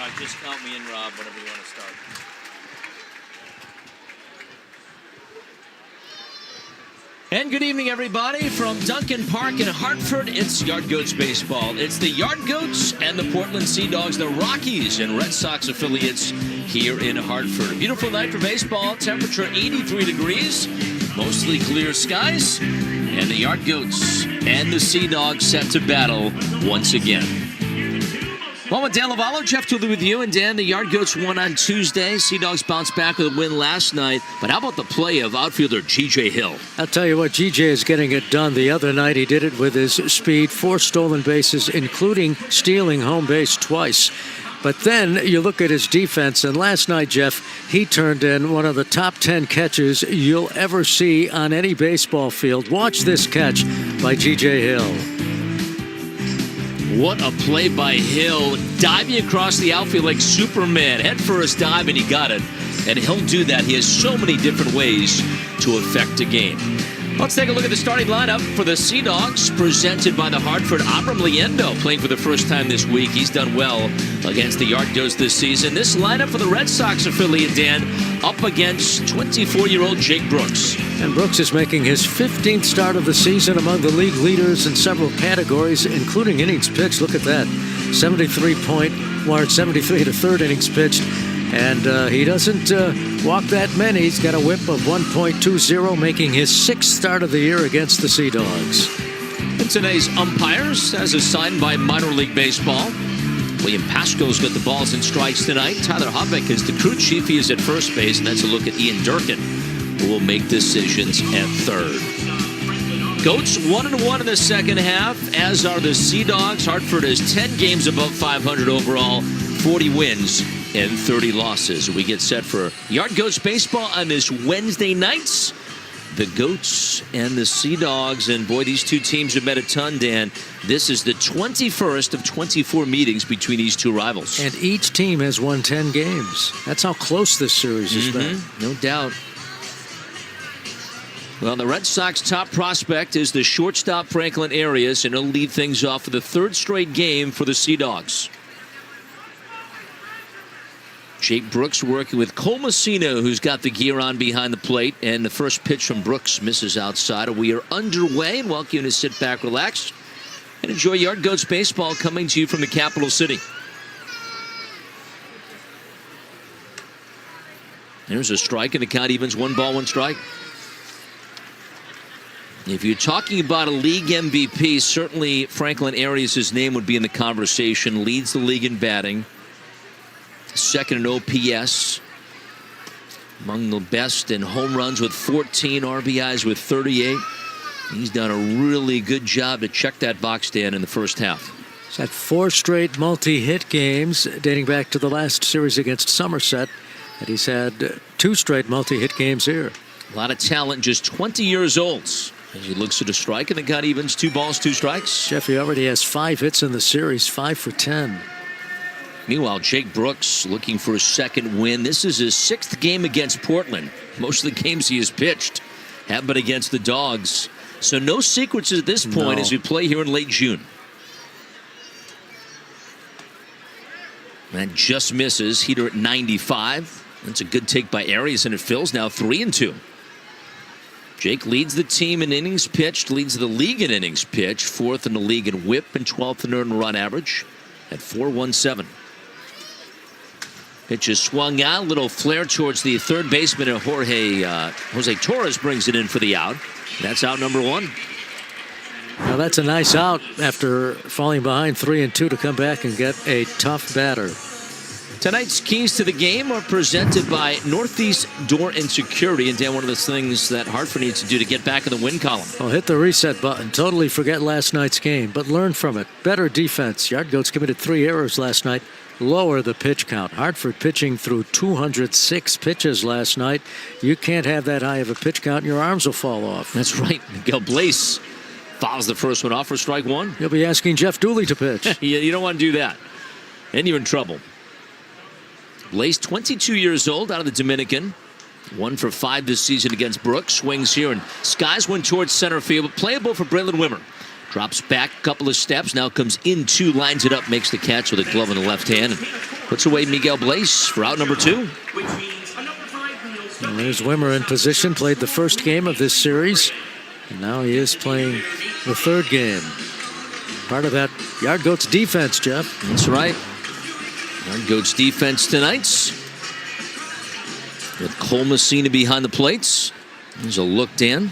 right, just count me in, Rob, whenever you want to start. And good evening, everybody. From Duncan Park in Hartford, it's Yard Goats baseball. It's the Yard Goats and the Portland Sea Dogs, the Rockies and Red Sox affiliates here in Hartford. A beautiful night for baseball. Temperature 83 degrees, mostly clear skies, and the Yard Goats and the Sea Dogs set to battle once again. Well, with Dan Lavallo, Jeff Tooley with you. And Dan, the Yard Goats won on Tuesday. Sea Dogs bounced back with a win last night. But how about the play of outfielder G.J. Hill? I'll tell you what, G.J. is getting it done. The other night he did it with his speed, 4 stolen bases, including stealing home base twice. But then you look at his defense, and last night, Jeff, he turned in one of the top 10 catches you'll ever see on any baseball field. Watch this catch by G.J. Hill. What a play by Hill, diving across the outfield like Superman. Head first dive, and he got it. And he'll do that. He has so many different ways to affect a game. Let's take a look at the starting lineup for the Sea Dogs, presented by the Hartford. Abram Liendo playing for the first time this week. He's done well against the Yard Goats this season. This lineup for the Red Sox affiliate, Dan, up against 24-year-old Jake Brooks. And Brooks is making his 15th start of the season among the league leaders in several categories, including innings pitched. Look at that. 73 to third innings pitched. And he doesn't walk that many. He's got a whip of 1.20, making his 6th start of the year against the Sea Dogs. And today's umpires, as assigned by minor league baseball. William Pasco's got the balls and strikes tonight. Tyler Hubbeck is the crew chief. He is at first base, and that's a look at Ian Durkin, who will make decisions at third. Goats 1-1 in the second half, as are the Sea Dogs. Hartford is 10 games above 500 overall, 40 wins and 30 losses. We get set for Yard Goats baseball on this Wednesday nights. The Goats and the Sea Dogs, and boy, these two teams have met a ton, Dan. This is the 21st of 24 meetings between these two rivals. And each team has won 10 games. That's how close this series has been. No doubt. Well, the Red Sox top prospect is the shortstop Franklin Arias, and he'll lead things off for the third straight game for the Sea Dogs. Jake Brooks working with Cole Messina, who's got the gear on behind the plate. And the first pitch from Brooks misses outside. We are underway, and welcome you to sit back, relax, and enjoy Yard Goats baseball coming to you from the capital city. There's a strike, and the count evens 1 ball, 1 strike. If you're talking about a league MVP, certainly Franklin Arias' name would be in the conversation. Leads the league in batting. Second in OPS. Among the best in home runs with 14, RBIs with 38. He's done a really good job to check that box, Dan, in the first half. He's had 4 straight multi-hit games dating back to the last series against Somerset. And he's had 2 straight multi-hit games here. A lot of talent, just 20 years old. As he looks at a strike, and the count evens 2 balls, 2 strikes. Jeffy already has 5 hits in the series, 5 for 10. Meanwhile, Jake Brooks looking for a second win. This is his 6th game against Portland. Most of the games he has pitched have been against the Dogs. So no secrets at this point as we play here in late June. That just misses. Heater at 95. That's a good take by Arias, and it fills now 3-2. Jake leads the team in innings pitched, leads the league in innings pitched, 4th in the league in whip and 12th in earned run average at .417. Pitch is swung out, a little flare towards the third baseman, and Jose Torres brings it in for the out. That's out number 1. Now that's a nice out after falling behind 3-2 to come back and get a tough batter. Tonight's keys to the game are presented by Northeast Door and Security. And Dan, one of the things that Hartford needs to do to get back in the win column. Well, hit the reset button. Totally forget last night's game, but learn from it. Better defense. Yard Goats committed 3 errors last night. Lower the pitch count. Hartford pitching through 206 pitches last night. You can't have that high of a pitch count, and your arms will fall off. That's right. Miguel Blaze fouls the first one off for strike 1. You'll be asking Jeff Dooley to pitch. You don't want to do that. And you're in trouble. Blaze, 22 years old, out of the Dominican. 1 for 5 this season against Brooks. Swings here and skies one towards center field, but playable for Braylon Wimmer. Drops back a couple of steps. Now comes into, lines it up, makes the catch with a glove in the left hand. And puts away Miguel Blaze for out number 2. And there's Wimmer in position. Played the first game of this series. And now he is playing the third game. Part of that Yard Goats defense, Jeff. That's right. Yard Goats defense tonight. With Cole Messina behind the plates. There's a look, Dan.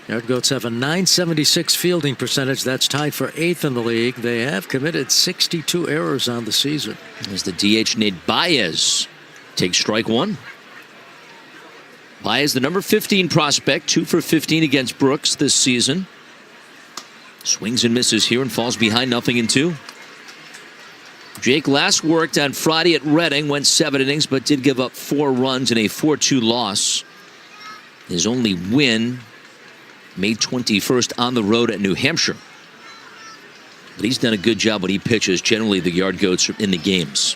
Yard Goats have a .976 fielding percentage. That's tied for 8th in the league. They have committed 62 errors on the season. As the DH Nate Baez takes strike 1. Baez, the number 15 prospect, 2 for 15 against Brooks this season. Swings and misses here and falls behind 0-2. Jake last worked on Friday at Reading, went 7 innings, but did give up 4 runs in a 4-2 loss. His only win, May 21st on the road at New Hampshire. But he's done a good job when he pitches. Generally, the Yard Goats are in the games.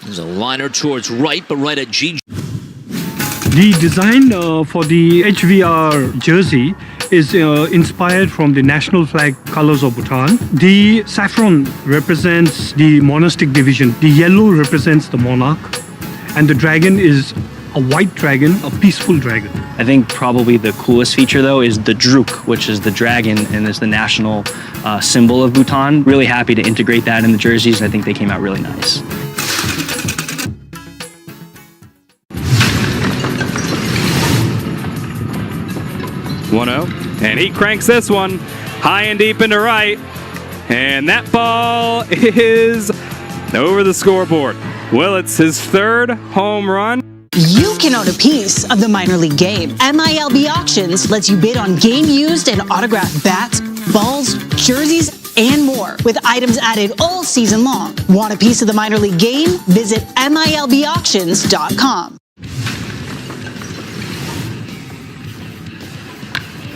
There's a liner towards right, but right at G. The design for the HVR jersey is inspired from the national flag colors of Bhutan. The saffron represents the monastic division. The yellow represents the monarch. And the dragon is a white dragon, a peaceful dragon. I think probably the coolest feature, though, is the druk, which is the dragon and is the national symbol of Bhutan. Really happy to integrate that in the jerseys. I think they came out really nice. And he cranks this one high and deep into right. And that ball is over the scoreboard. Well, it's his 3rd home run. You can own a piece of the minor league game. MILB Auctions lets you bid on game used and autographed bats, balls, jerseys, and more, with items added all season long. Want a piece of the minor league game? Visit MILBauctions.com.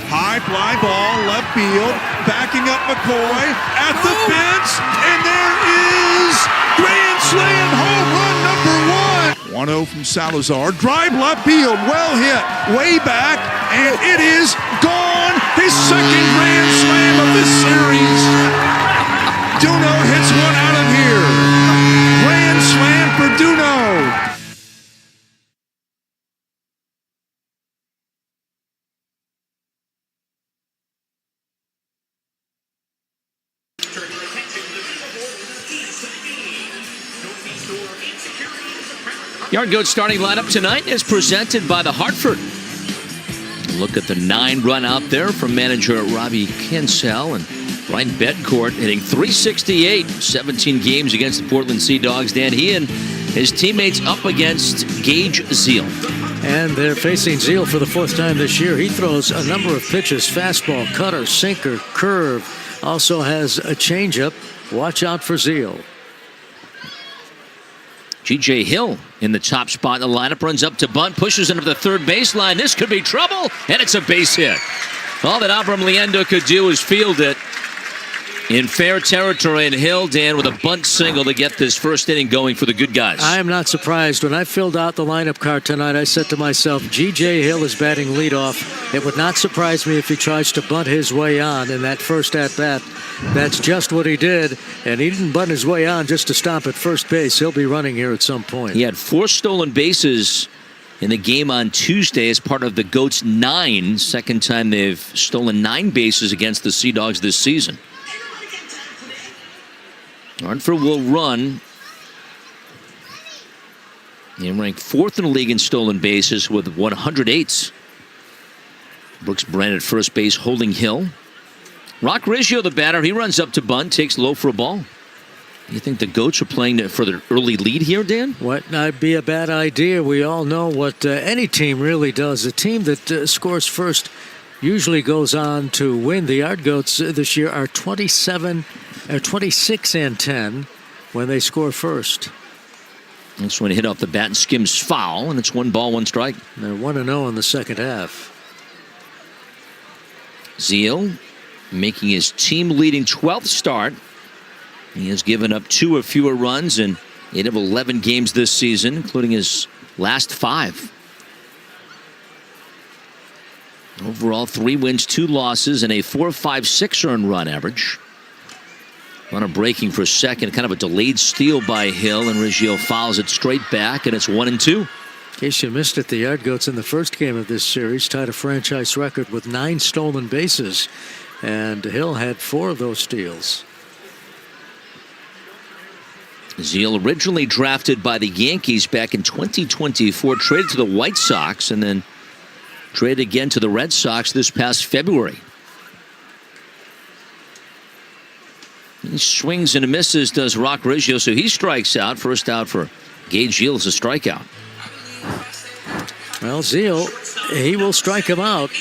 High fly ball, left field, backing up McCoy at the fence, and there is grand slam home run number 1. 1-0 from Salazar, drive left field, well hit, way back, and it is gone. His 2nd grand slam of this series. Duno hits one out of here. Grand slam for Duno. Yard Goats starting lineup tonight is presented by the Hartford. Look at the 9-run out there from manager Robbie Kinsell, and Brian Bedcourt hitting .368, 17 games against the Portland Sea Dogs. Dan, he and his teammates up against Gage Zeal. And they're facing Zeal for the 4th time this year. He throws a number of pitches: fastball, cutter, sinker, curve. Also has a changeup. Watch out for Zeal. G.J. Hill in the top spot in the lineup, runs up to bunt, pushes into the third baseline. This could be trouble, and it's a base hit. All that Abram Leendo could do is field it in fair territory, and Hill, Dan, with a bunt single to get this first inning going for the good guys. I am not surprised. When I filled out the lineup card tonight, I said to myself, G.J. Hill is batting leadoff. It would not surprise me if he tries to bunt his way on in that first at-bat. That's just what he did, and he didn't bunt his way on just to stop at first base. He'll be running here at some point. He had 4 stolen bases in the game on Tuesday as part of the Goats' 9. Second time they've stolen 9 bases against the Sea Dogs this season. Hartford will run. They ranked 4th in the league in stolen bases with 108. Brooks Brand at first base, holding Hill. Rock Riggio, the batter, he runs up to bunt, takes low for a ball. You think the Goats are playing for their early lead here, Dan? What not be a bad idea. We all know what any team really does. A team that scores first usually goes on to win. The Yard Goats this year are 26-10 when they score first. This one hit off the bat and skims foul, and it's 1 ball, 1 strike. They're 1-0 in the second half. Zeal making his team-leading 12th start. He has given up 2 or fewer runs in 8 of 11 games this season, including his last 5. Overall, 3 wins, 2 losses, and a 4.56 earned run average. Runner breaking for second, kind of a delayed steal by Hill, and Riggio fouls it straight back, and it's 1-2. In case you missed it, the Yard Goats in the first game of this series tied a franchise record with 9 stolen bases, and Hill had 4 of those steals. Zeal, originally drafted by the Yankees back in 2024, traded to the White Sox, and then traded again to the Red Sox this past February. He swings and misses, does Rock Riggio, so he strikes out. First out for Gage Zeal's a strikeout. Well, Zeal, he will strike him out.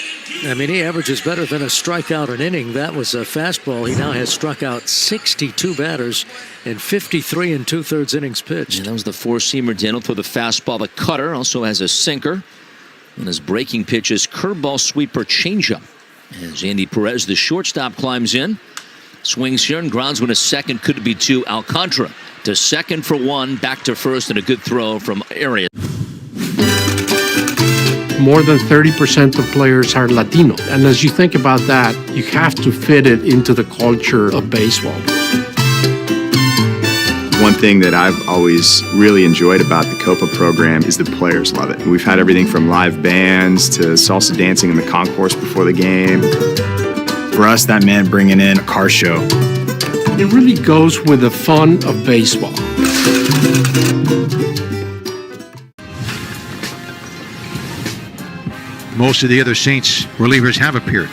I mean, he averages better than a strikeout an inning. That was a fastball. He now has struck out 62 batters in 53 2/3 innings pitched. And that was the four-seamer. Daniel throw the fastball. The cutter also has a sinker. And his breaking pitch is curveball, sweeper, changeup. As Andy Perez, the shortstop, climbs in. Swings here and grounds one a second. Could be 2. Alcantara to second for 1. Back to first, and a good throw from Arias. More than 30% of players are Latino. And as you think about that, you have to fit it into the culture of baseball. One thing that I've always really enjoyed about the Copa program is the players love it. We've had everything from live bands to salsa dancing in the concourse before the game. For us, that meant bringing in a car show. It really goes with the fun of baseball. Most of the other Saints relievers have appeared.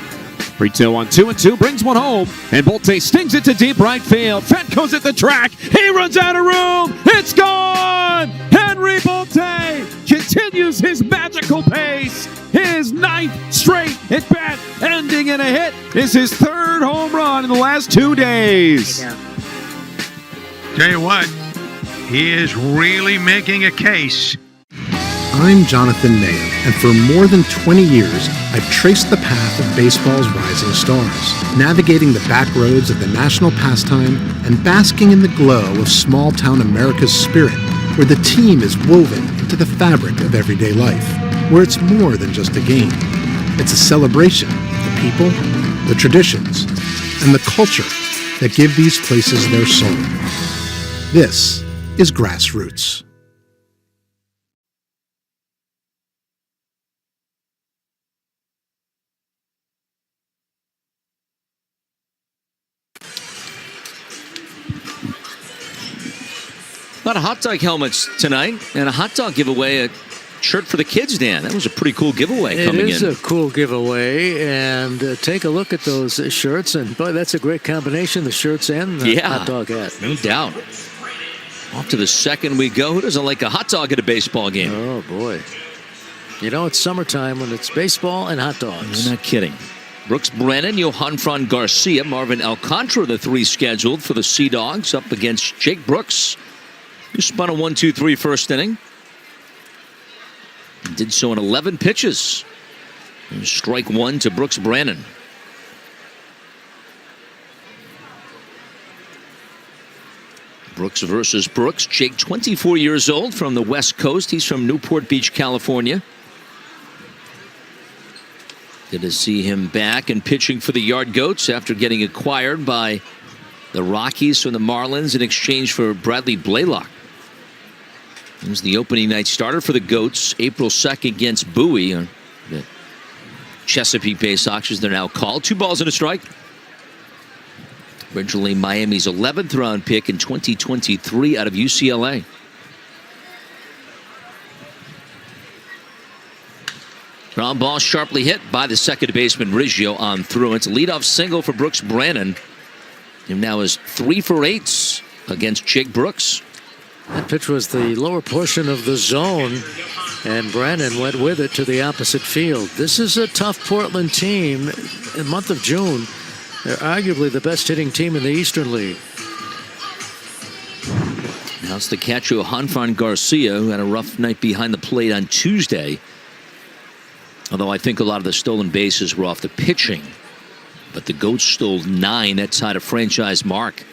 3-2 on 2-2, brings one home, and Bolte stings it to deep right field. Fett goes at the track. He runs out of room. It's gone. Henry Bolte continues his magical pace. His 9th straight at bat, ending in a hit, is his 3rd home run in the last 2 days. Tell you what, he is really making a case. I'm Jonathan Mayer, and for more than 20 years, I've traced the path of baseball's rising stars, navigating the back roads of the national pastime and basking in the glow of small-town America's spirit, where the team is woven into the fabric of everyday life, where it's more than just a game. It's a celebration of the people, the traditions, and the culture that give these places their soul. This is Grassroots. A lot of hot dog helmets tonight, and a hot dog giveaway, a shirt for the kids, Dan. That was a pretty cool giveaway coming in. It is a cool giveaway, and take a look at those shirts, and boy, that's a great combination, the shirts and the hot dog hat. No doubt. Off to the second we go. Who doesn't like a hot dog at a baseball game? Oh, boy. You know, it's summertime when it's baseball and hot dogs. You're not kidding. Brooks Brennan, Johanfran Garcia, Marvin Alcantara, the 3 scheduled for the Sea Dogs up against Jake Brooks, who spun a 1-2-3 first inning. Did so in 11 pitches. And strike 1 to Brooks Brennan. Brooks versus Brooks. Jake, 24 years old, from the West Coast. He's from Newport Beach, California. Good to see him back and pitching for the Yard Goats after getting acquired by the Rockies from the Marlins in exchange for Bradley Blaylock. He was the opening night starter for the Goats April 2nd against Bowie. The Chesapeake Bay Sox, as they're now called. 2 balls and a strike. Originally Miami's 11th round pick in 2023 out of UCLA. Ground ball sharply hit by the second baseman Riggio on through. It's a leadoff single for Brooks Brennan. He now is 3 for 8 against Jake Brooks. That pitch was the lower portion of the zone, and Brennan went with it to the opposite field. This is a tough Portland team. In the month of June, they're arguably the best hitting team in the Eastern League. Now it's the catcher Johanfran Garcia, who had a rough night behind the plate on Tuesday. Although I think a lot of the stolen bases were off the pitching. But the Goats stole 9. That's had a franchise mark.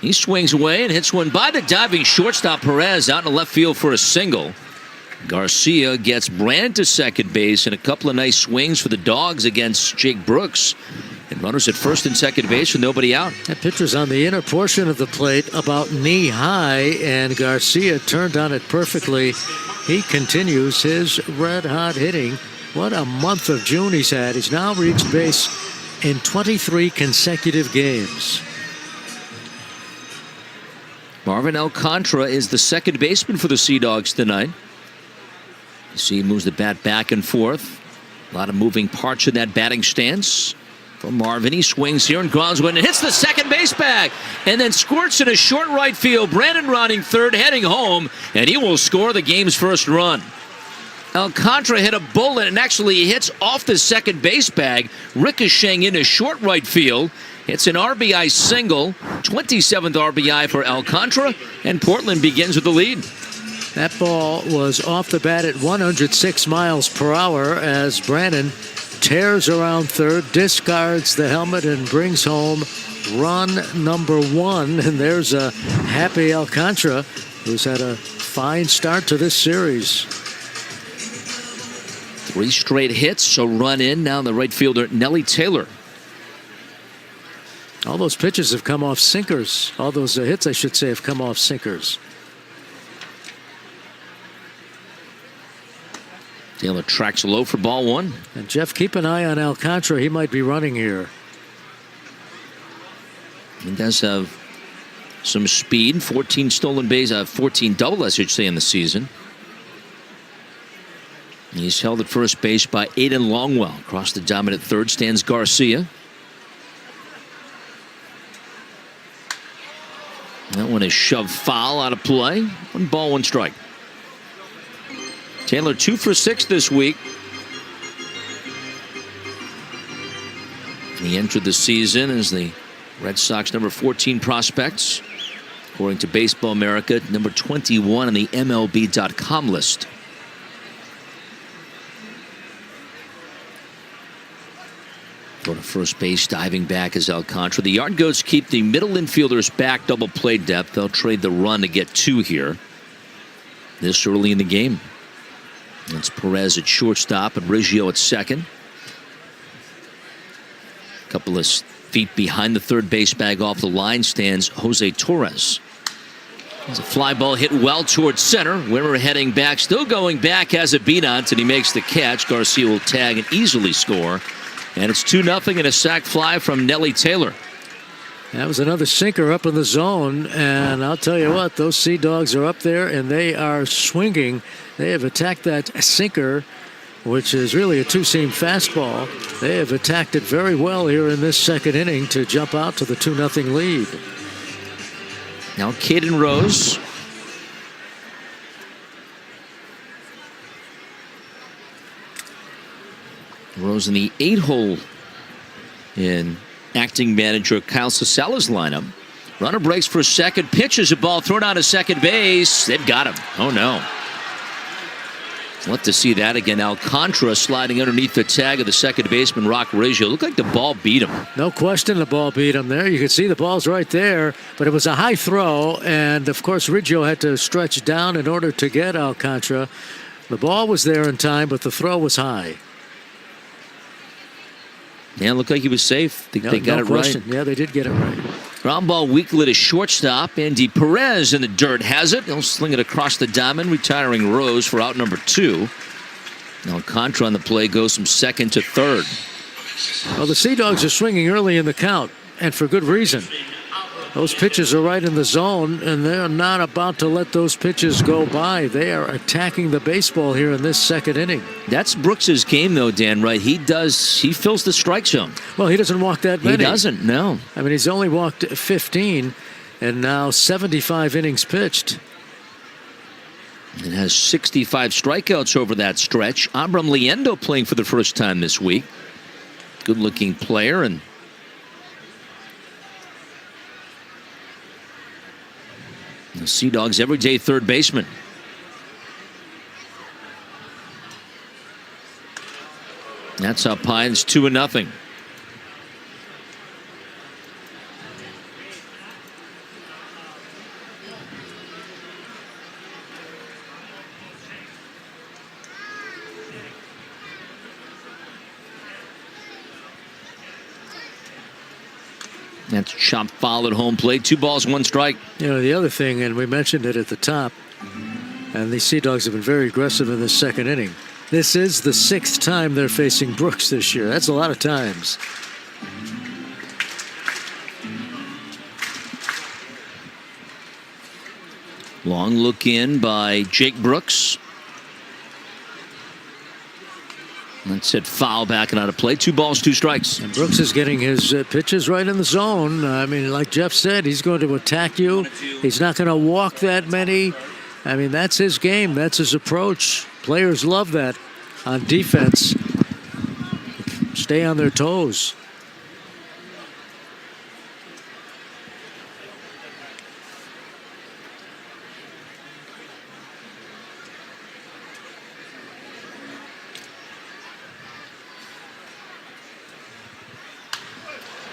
He swings away and hits one by the diving shortstop Perez out in the left field for a single. Garcia gets Brand to second base, and a couple of nice swings for the Dogs against Jake Brooks. And runners at first and second base with nobody out. That pitcher's on the inner portion of the plate, about knee high, and Garcia turned on it perfectly. He continues his red-hot hitting. What a month of June he's had. He's now reached base in 23 consecutive games. Marvin Alcantara is the second baseman for the Sea Dogs tonight. You see he moves the bat back and forth. A lot of moving parts in that batting stance. From Marvin, he swings here and grounds one and hits the second base bag, and then squirts in a short right field. Brandon Ronning third, heading home, and he will score the game's first run. Alcantara hit a bullet and actually hits off the second base bag, ricocheting into short right field. It's an RBI single, 27th RBI for Alcantara, and Portland begins with the lead. That ball was off the bat at 106 miles per hour as Brandon tears around third, discards the helmet, and brings home run number one. And there's a happy Alcantara, who's had a fine start to this series. 3 straight hits, so run in. Now the right fielder, Nellie Taylor. All those pitches have come off sinkers. All those hits, I should say, have come off sinkers. Taylor tracks low for ball one. And Jeff, keep an eye on Alcantara. He might be running here. He does have some speed. 14 stolen base, 14 double, I should say, in the season. He's held at first base by Aiden Longwell. Across the dominant third stands Garcia. That one is shoved foul, out of play. 1 ball, 1 strike. Taylor 2 for 6 this week. He entered the season as the Red Sox number 14 prospects, according to Baseball America, number 21 on the MLB.com list. Go to first base, diving back is Alcantara. The Yard Goats keep the middle infielders back, double play depth. They'll trade the run to get 2 here this early in the game. It's Perez at shortstop and Riggio at second. A couple of feet behind the third base bag off the line stands Jose Torres. There's a fly ball hit well towards center. Wimmer heading back, still going back, has a beat on it, and he makes the catch. Garcia will tag and easily score. And it's 2-0 and a sac fly from Nellie Taylor. That was another sinker up in the zone, and I'll tell you what, those Sea Dogs are up there and they are swinging. They have attacked that sinker, which is really a 2-seam fastball. They have attacked it very well here in this second inning to jump out to the 2-0 lead. Now Caden Rose. Rose in the 8-hole in acting manager Kyle Sasala's lineup. Runner breaks for second, pitches a ball thrown out to second base. They've got him. Oh no. Love to see that again. Alcantara sliding underneath the tag of the second baseman, Rock Riggio. Looked like the ball beat him. No question the ball beat him there. You can see the ball's right there, but it was a high throw, and of course Riggio had to stretch down in order to get Alcantara. The ball was there in time, but the throw was high. Yeah, it looked like he was safe. They got it right. Yeah, they did get it right. Ground ball weakly to shortstop. Andy Perez in the dirt has it. He'll sling it across the diamond, retiring Rose for out number 2. Alcantara on the play goes from second to third. Well, the Sea Dogs are swinging early in the count, and for good reason. Those pitches are right in the zone, and they're not about to let those pitches go by. They are attacking the baseball here in this second inning. That's Brooks's game, though, Dan, right? He fills the strike zone. Well, he doesn't walk that many. He doesn't, no. I mean, he's only walked 15, and now 75 innings pitched. And has 65 strikeouts over that stretch. Abram Liendo playing for the first time this week. Good-looking player, and the Sea Dogs' everyday third baseman. That's up high. It's 2-0. That's a chopped foul at home plate. 2 balls, 1 strike. You know, the other thing, and we mentioned it at the top, and the Sea Dogs have been very aggressive in the second inning. This is the 6th time they're facing Brooks this year. That's a lot of times. Long look in by Jake Brooks. That's it, foul back and out of play. 2 balls, 2 strikes. And Brooks is getting his pitches right in the zone. I mean, like Jeff said, he's going to attack you. He's not going to walk that many. I mean, that's his game. That's his approach. Players love that on defense. Stay on their toes.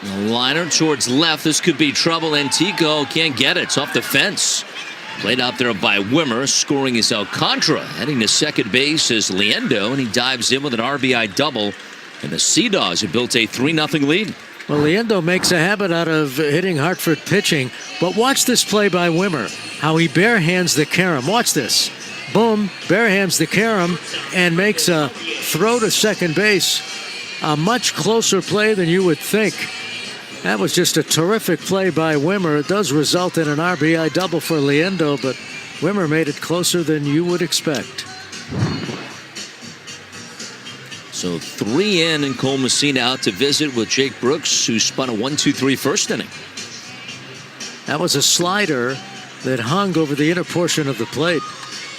The liner towards left. This could be trouble. Antico can't get it. It's off the fence. Played out there by Wimmer. Scoring is Alcantara. Heading to second base is Liendo, and he dives in with an RBI double. And the Sea Dogs have built a 3-0 lead. Well, Liendo makes a habit out of hitting Hartford pitching. But watch this play by Wimmer. How he barehands the carom. Watch this. Boom. Barehands the carom and makes a throw to second base. A much closer play than you would think. That was just a terrific play by Wimmer. It does result in an RBI double for Liendo, but Wimmer made it closer than you would expect. So 3 in and Cole Messina out to visit with Jake Brooks, who spun a 1-2-3 first inning. That was a slider that hung over the inner portion of the plate.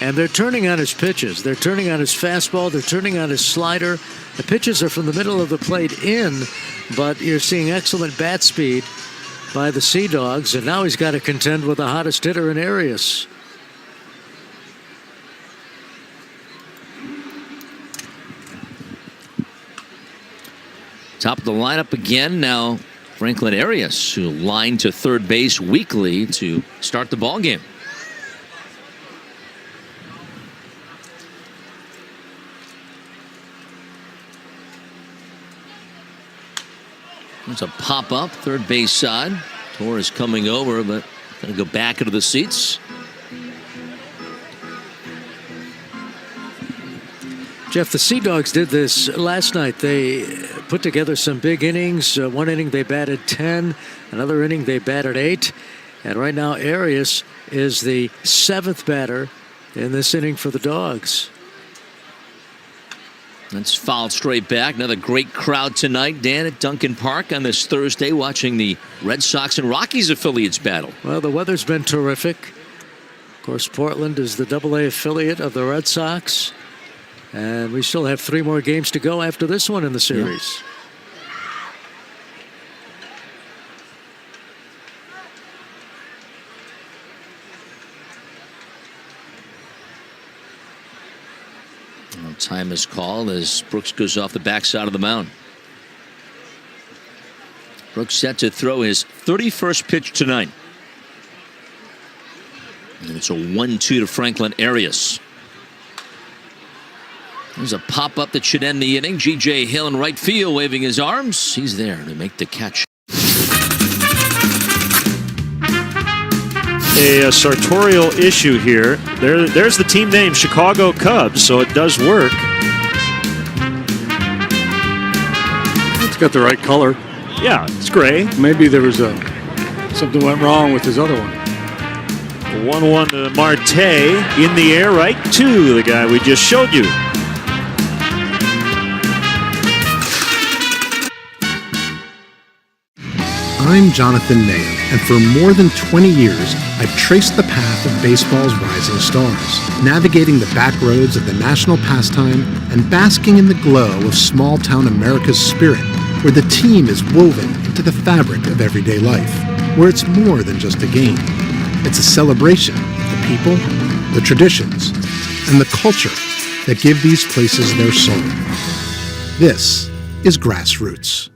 And they're turning on his pitches. They're turning on his fastball. They're turning on his slider. The pitches are from the middle of the plate in, but you're seeing excellent bat speed by the Sea Dogs, and now he's got to contend with the hottest hitter in Arias. Top of the lineup again now, Franklin Arias, who lined to third base weekly to start the ball game. There's a pop-up, third base side. Torres coming over, but going to go back into the seats. Jeff, the Sea Dogs did this last night. They put together some big innings. One inning they batted 10. Another inning they batted 8. And right now Arias is the 7th batter in this inning for the Dogs. That's fouled straight back. Another great crowd tonight, Dan, at Duncan Park on this Thursday, watching the Red Sox and Rockies affiliates battle. Well, the weather's been terrific. Of course, Portland is the AA affiliate of the Red Sox. And we still have 3 more games to go after this one in the series. Time is called as Brooks goes off the backside of the mound. Brooks set to throw his 31st pitch tonight. And it's a 1-2 to Franklin Arias. There's a pop-up that should end the inning. G.J. Hill in right field waving his arms. He's there to make the catch. A sartorial issue here. There's the team name, Chicago Cubs, so it does work. It's got the right color. Yeah, it's gray. Maybe there was something went wrong with his other one. 1-1 to Marte in the air, right to the guy we just showed you. I'm Jonathan Mayo, and for more than 20 years, I've traced the path of baseball's rising stars, navigating the back roads of the national pastime and basking in the glow of small-town America's spirit, where the team is woven into the fabric of everyday life, where it's more than just a game. It's a celebration of the people, the traditions, and the culture that give these places their soul. This is Grassroots.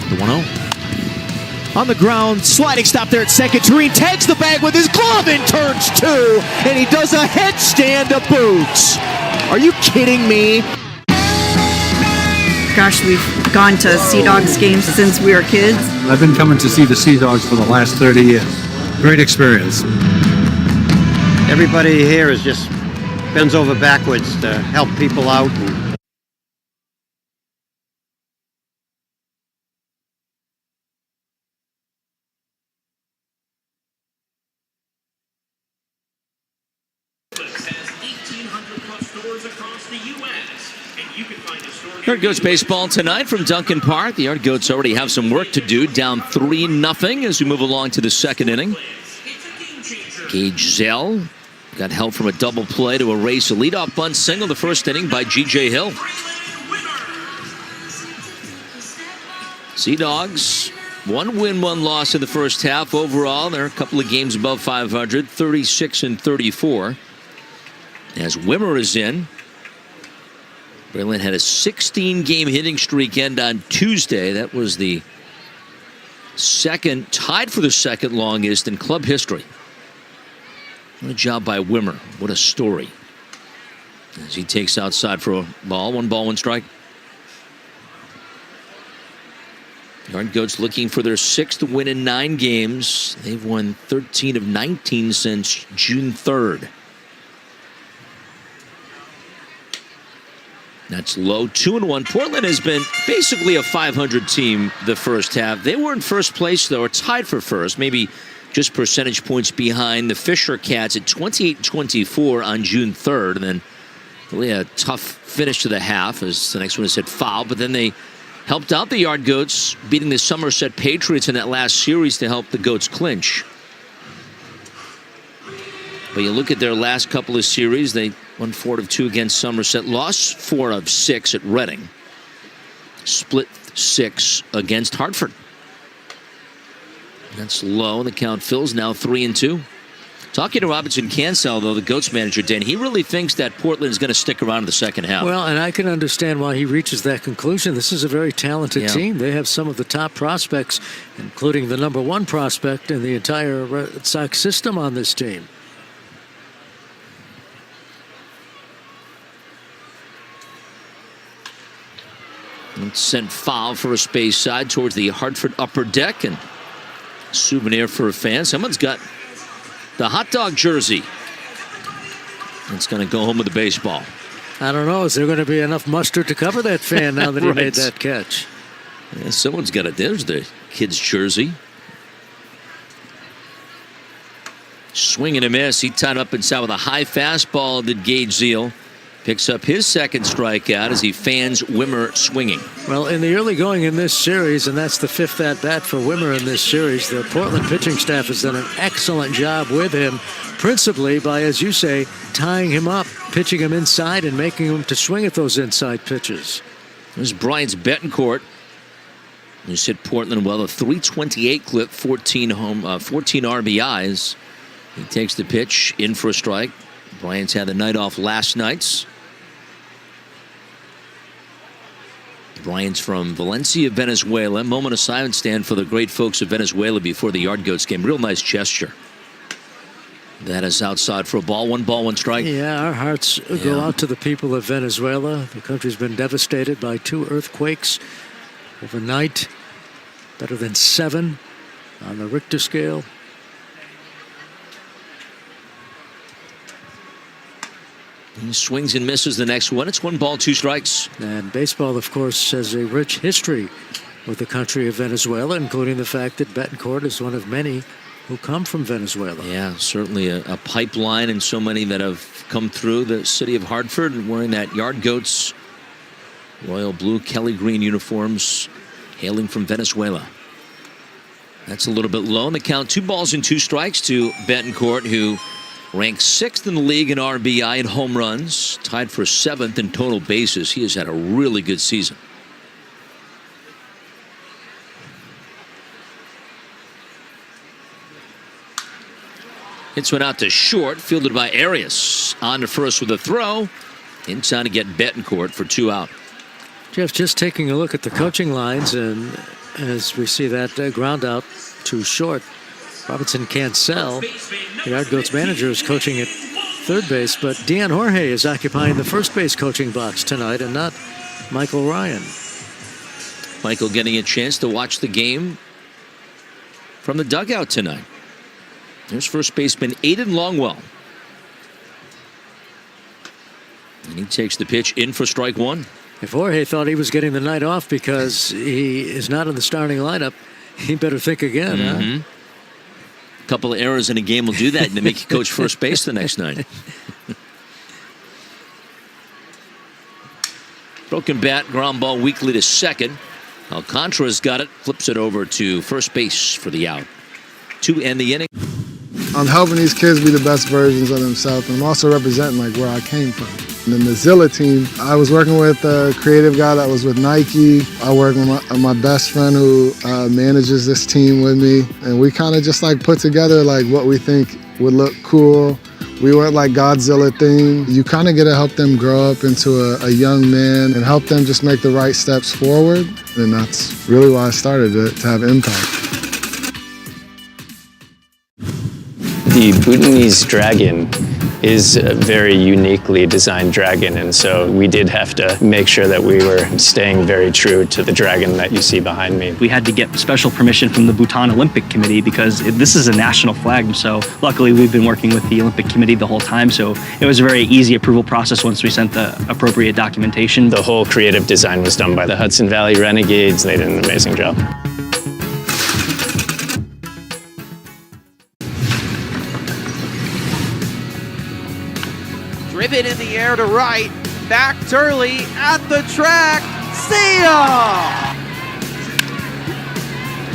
The 1-0. On the ground, sliding stop there at second. Tureen tags the bag with his glove and turns 2, and he does a headstand to boots. Are you kidding me? Gosh, we've gone to Sea Dogs games since we were kids. I've been coming to see the Sea Dogs for the last 30 years. Great experience. Everybody here is just bends over backwards to help people out. Yard Goats baseball tonight from Duncan Park. The Yard Goats already have some work to do, down 3-0 as we move along to the second inning. Gage Zell got help from a double play to erase a leadoff bunt single the first inning by G.J. Hill. Sea Dogs, 1 win, 1 loss in the first half. Overall, they're a couple of games above 500, 36-34. As Wimmer is in. Braylon had a 16-game hitting streak end on Tuesday. That was the tied for the second longest in club history. What a job by Wimmer. What a story. As he takes outside for a ball. 1 ball, 1 strike. Yard Goats looking for their 6th win in 9 games. They've won 13 of 19 since June 3rd. That's low. 2-1. Portland has been basically a 500 team the first half. They were in first place, though, or tied for first, maybe just percentage points behind the Fisher Cats at 28-24 on June 3rd. And then really a tough finish to the half, as the next one is hit foul. But then they helped out the Yard Goats, beating the Somerset Patriots in that last series to help the Goats clinch. But you look at their last couple of series, they won 4 of 2 against Somerset, lost 4 of 6 at Reading, split 6 against Hartford. That's low, and the count fills now 3-2. Talking to Robinson Cancel, though, the Goats manager, Dan, he really thinks that Portland is going to stick around in the second half. Well, and I can understand why he reaches that conclusion. This is a very talented team. They have some of the top prospects, including the #1 prospect in the entire Red Sox system on this team. And sent foul for a space side towards the Hartford upper deck, and souvenir for a fan. Someone's got the hot dog jersey. It's going to go home with the baseball. I don't know. Is there going to be enough mustard to cover that fan now that he made that catch? Yeah, someone's got it. There's the kid's jersey. Swing and a miss. He tied up inside with a high fastball. Did Gage Zeal. Picks up his second strikeout as he fans Wimmer swinging. Well, in the early going in this series, and that's the 5th at-bat for Wimmer in this series, the Portland pitching staff has done an excellent job with him, principally by, as you say, tying him up, pitching him inside, and making him to swing at those inside pitches. There's Bryant's Betancourt, who's hit Portland well, a .328 clip, 14 RBIs. He takes the pitch, in for a strike. Bryant's had the night off last night. Bryant's from Valencia, Venezuela. Moment of silence stand for the great folks of Venezuela before the Yard Goats game. Real nice gesture. That is outside for a ball. 1 ball, 1 strike. Yeah, our hearts go out to the people of Venezuela. The country's been devastated by 2 earthquakes overnight. Better than 7 on the Richter scale. He swings and misses the next one. It's 1 ball, 2 strikes. And baseball, of course, has a rich history with the country of Venezuela, including the fact that Betancourt is one of many who come from Venezuela. Yeah, certainly a pipeline, and so many that have come through the city of Hartford and wearing that Yard Goats royal blue Kelly green uniforms, hailing from Venezuela. That's a little bit low in the count. 2 balls and 2 strikes to Betancourt, who ranks 6th in the league in RBI and home runs, tied for 7th in total bases. He has had a really good season. Hits one out to short, fielded by Arias. On to first with a throw. In time to get Betancourt for 2 out. Jeff, just taking a look at the coaching lines, and as we see that ground out too short, Robinson Cancel, the Yard Goats manager, is coaching at third base, but Dean Jorge is occupying the first base coaching box tonight and not Michael Ryan. Michael getting a chance to watch the game from the dugout tonight. There's first baseman Aiden Longwell. And he takes the pitch in for strike one. If Jorge thought he was getting the night off because he is not in the starting lineup, he better think again. A couple of errors in a game will do that, and they make you coach first base the next night. Broken bat, ground ball weakly to second. Alcantara's got it, flips it over to first base for the out. To end the inning. I'm helping these kids be the best versions of themselves, and I'm also representing like where I came from. And in the Zilla team, I was working with a creative guy that was with Nike. I work with my best friend who manages this team with me, and we kind of just like put together like what we think would look cool. We went like Godzilla theme. You kind of get to help them grow up into a young man and help them just make the right steps forward. And that's really why I started it, to have impact. The Bhutanese dragon is a very uniquely designed dragon, and so we did have to make sure that we were staying very true to the dragon that you see behind me. We had to get special permission from the Bhutan Olympic Committee because this is a national flag, so luckily we've been working with the Olympic Committee the whole time, so it was a very easy approval process once we sent the appropriate documentation. The whole creative design was done by the Hudson Valley Renegades. They did an amazing job. Driven in the air to right, back Turley at the track, see ya!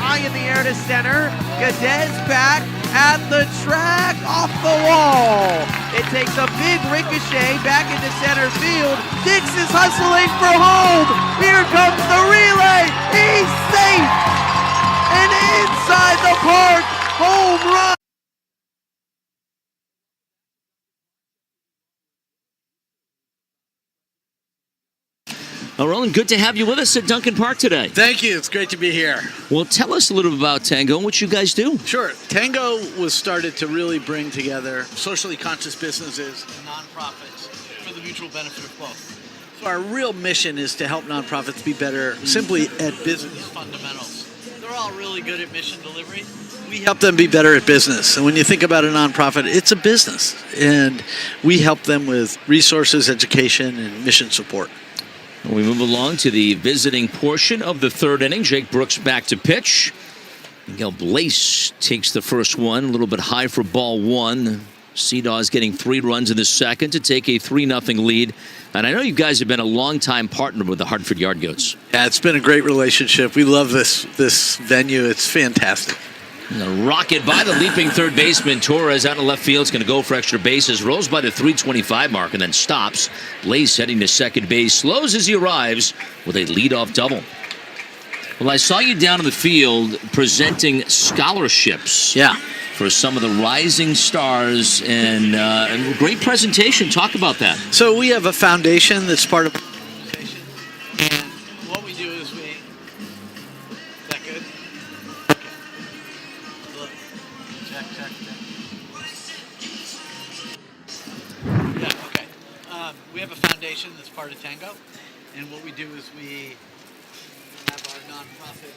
High in the air to center, Gadez back at the track, off the wall. It takes a big ricochet back into center field. Dix is hustling for home. Here comes the relay, he's safe! And inside the park, home run! Well, Roland, good to have you with us at Duncan Park today. Thank you. It's great to be here. Well, tell us a little bit about Tango and what you guys do. Sure. Tango was started to really bring together socially conscious businesses and nonprofits for the mutual benefit of both. So our real mission is to help nonprofits be better simply at business fundamentals. They're all really good at mission delivery. We help them be better at business. And when you think about a nonprofit, it's a business. And we help them with resources, education, and mission support. We move along to the visiting portion of the third inning. Jake Brooks back to pitch. Miguel Blaze takes the first one, a little bit high for ball one. Sea-Daw's getting 3 runs in the second to take a 3-0 lead. And I know you guys have been a long-time partner with the Hartford Yard Goats. Yeah, it's been a great relationship. We love this venue. It's fantastic. A rocket by the leaping third baseman. Torres out in left field is going to go for extra bases. Rolls by the 325 mark and then stops. Blaze heading to second base. Slows as he arrives with a leadoff double. Well, I saw you down in the field presenting scholarships. Yeah. For some of the rising stars and great presentation. Talk about that. So we have a foundation that's part of the organization. And what we do is is that good? Yeah, okay. We have a foundation that's part of Tango, and what we do is we have our nonprofit.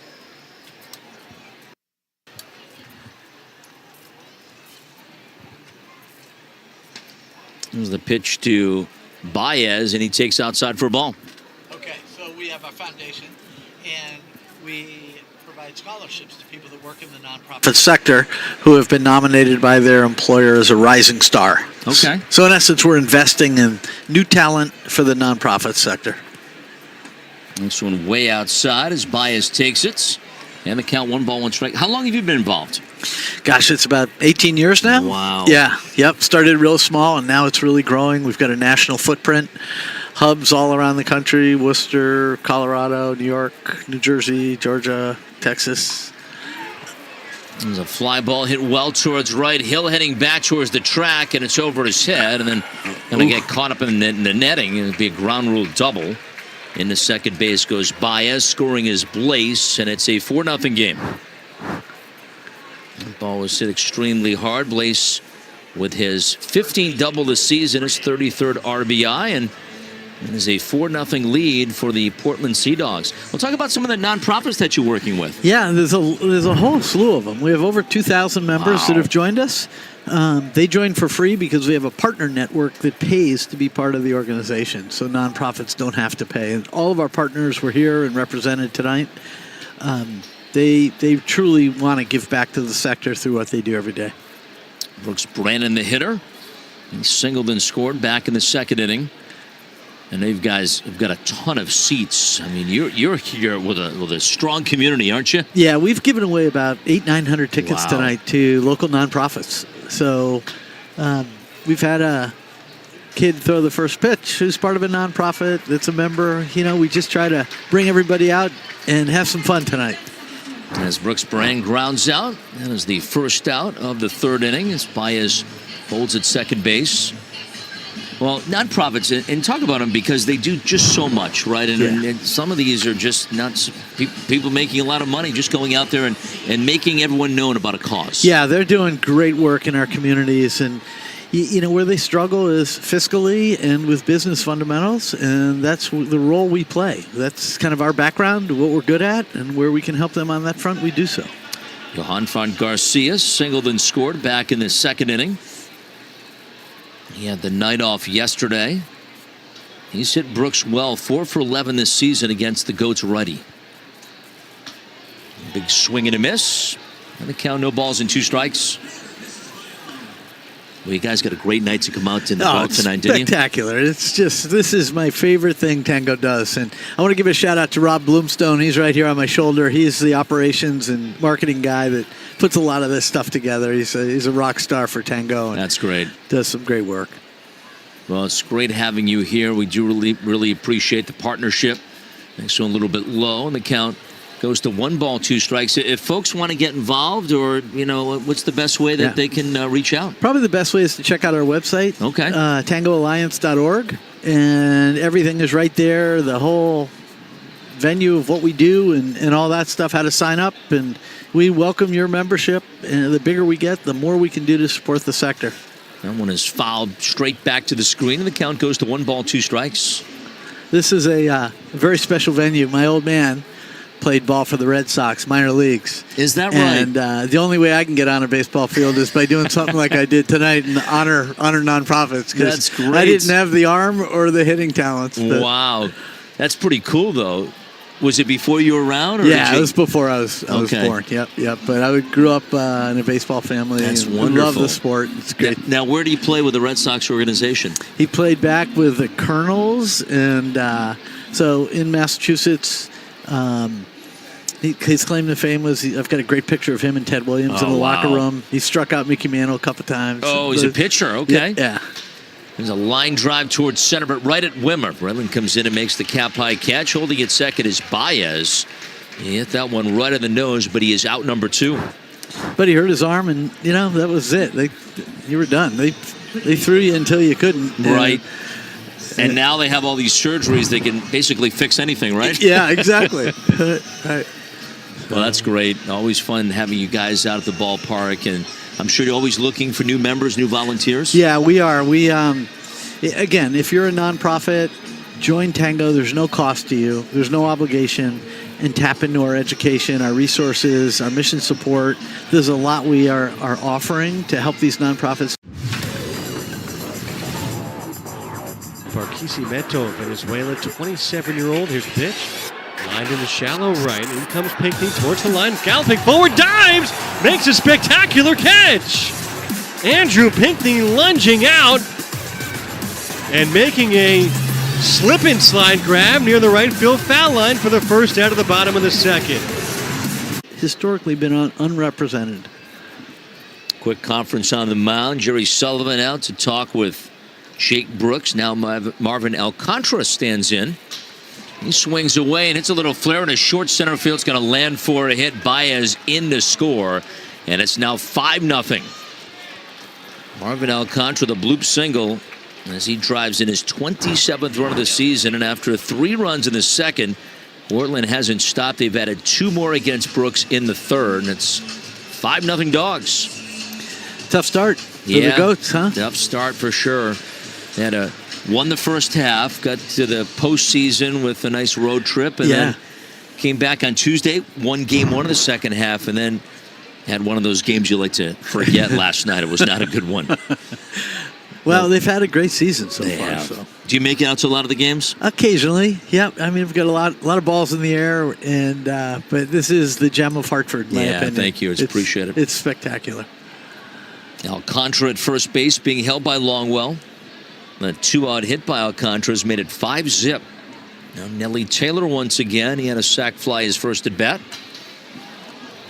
There's the pitch to Baez, and he takes outside for a ball. Okay, so we have our foundation, and we provide scholarships to people that work in the nonprofit sector who have been nominated by their employer as a rising star. Okay. So in essence, we're investing in new talent for the nonprofit sector. This one way outside as Baez takes it. And the count 1-1 How long have you been involved? Gosh, it's about 18 years now. Wow. Yeah, yep. Started real small, and now it's really growing. We've got a national footprint. Hubs all around the country, Worcester, Colorado, New York, New Jersey, Georgia, Texas. There's a fly ball hit well towards right. Hill heading back towards the track, and it's over his head, and then going to get caught up in the netting. It'll be a ground rule double. In the second base goes Baez, scoring his Blaze, and it's a 4-0 game. The ball was hit extremely hard. Blaze with his 15th double this season, his 33rd RBI, and It is a 4-0 lead for the Portland Sea Dogs. We'll talk about some of the nonprofits that you're working with. Yeah, there's a whole slew of them. We have over 2,000 members that have joined us. They join for free because we have a partner network that pays to be part of the organization, so nonprofits don't have to pay. And all of our partners were here and represented tonight. They truly want to give back to the sector through what they do every day. Brooks Brandon, the hitter. He singled and scored back in the second inning. And they've guys have got a ton of seats. I mean, you're here with a strong community, aren't you? Yeah, we've given away about 900 tickets tonight to local nonprofits. So we've had a kid throw the first pitch who's part of a nonprofit that's a member. You know, we just try to bring everybody out and have some fun tonight. As Brooks Brand grounds out, that is the first out of the third inning as Baez holds at second base. Well, nonprofits, and talk about them because they do just so much, right? And some of these are just not people making a lot of money just going out there and making everyone known about a cause. Yeah, they're doing great work in our communities. And, you know, where they struggle is fiscally and with business fundamentals. And that's the role we play. That's kind of our background, what we're good at, and where we can help them on that front, we do so. Johan Garcia singled and scored back in the second inning. He had the night off yesterday. He's hit Brooks well, 4 for 11 this season against the Goats righty. Big swing and a miss. And the count, no balls and 2 strikes. Well, you guys got a great night to come out to the boat tonight, didn't you? Spectacular. It's just, this is my favorite thing Tango does. And I want to give a shout out to Rob Bloomstone. He's right here on my shoulder. He's the operations and marketing guy that puts a lot of this stuff together. He's a rock star for Tango. And that's great. Does some great work. Well, it's great having you here. We do really appreciate the partnership. Next one a little bit low, and the count goes to 1 ball, 2 strikes. If folks want to get involved, or, you know, what's the best way that they can reach out? Probably the best way is to check out our website. Okay. TangoAlliance.org. And everything is right there. The whole venue of what we do and all that stuff, how to sign up. And we welcome your membership. And the bigger we get, the more we can do to support the sector. That one is fouled straight back to the screen, and the count goes to 1 ball, 2 strikes. This is a very special venue. My old man played ball for the Red Sox, minor leagues. Is that right? And the only way I can get on a baseball field is by doing something like I did tonight and honor nonprofits. That's great. I didn't have the arm or the hitting talents. Wow. That's pretty cool, though. Was it before you were around? Or yeah, it was before I was born. Yep. But I grew up in a baseball family. That's and wonderful. Love the sport. It's great. Now, where do you play with the Red Sox organization? He played back with the Colonels, and so in Massachusetts. His claim to fame was I've got a great picture of him and Ted Williams in the locker room. He struck out Mickey Mantle a couple times. Oh, he's a pitcher. Okay. Yeah. There's a line drive towards center, but right at Wimmer. Brennan comes in and makes the cap-high catch. Holding it second is Baez. He hit that one right in the nose, but he is out number 2. But he hurt his arm, and, you know, that was it. You were done. They threw you until you couldn't. Right. And now they have all these surgeries. They can basically fix anything, right? Yeah, exactly. Right. Well, that's great. Always fun having you guys out at the ballpark, and I'm sure you're always looking for new members, new volunteers. Yeah, we are. We again, if you're a nonprofit, join Tango. There's no cost to you. There's no obligation, and tap into our education, our resources, our mission support. There's a lot we are offering to help these nonprofits. Barquisimeto, Venezuela, 27-year-old. Here's the pitch. Lined in the shallow right. In comes Pinckney towards the line. Galloping forward, dives! Makes a spectacular catch! Andrew Pinckney lunging out and making a slip and slide grab near the right field foul line for the first out of the bottom of the second. Historically been unrepresented. Quick conference on the mound. Jerry Sullivan out to talk with Jake Brooks. Now Marvin Alcantara stands in. He swings away and hits a little flare in a short center field. It's going to land for a hit. Baez in to score, and it's now 5-0. Marvin Alcantara, the bloop single, as he drives in his 27th run of the season. And after 3 runs in the second, Portland hasn't stopped. They've added 2 more against Brooks in the third, and it's 5-0 Dogs. Tough start for the Goats, huh? Tough start for sure. Won the first half, got to the postseason with a nice road trip, and then came back on Tuesday, won game one of the second half, and then had one of those games you like to forget last night. It was not a good one. Well, they've had a great season so far. So. Do you make it out to a lot of the games? Occasionally, yeah. I mean, we've got a lot of balls in the air, and but this is the gem of Hartford, in my opinion. Thank you. It's appreciated. It's spectacular. Alcantara at first base being held by Longwell. A 2-out hit by Alcantara made it 5-zip. Now Nelly Taylor once again. He had a sac fly his first at bat.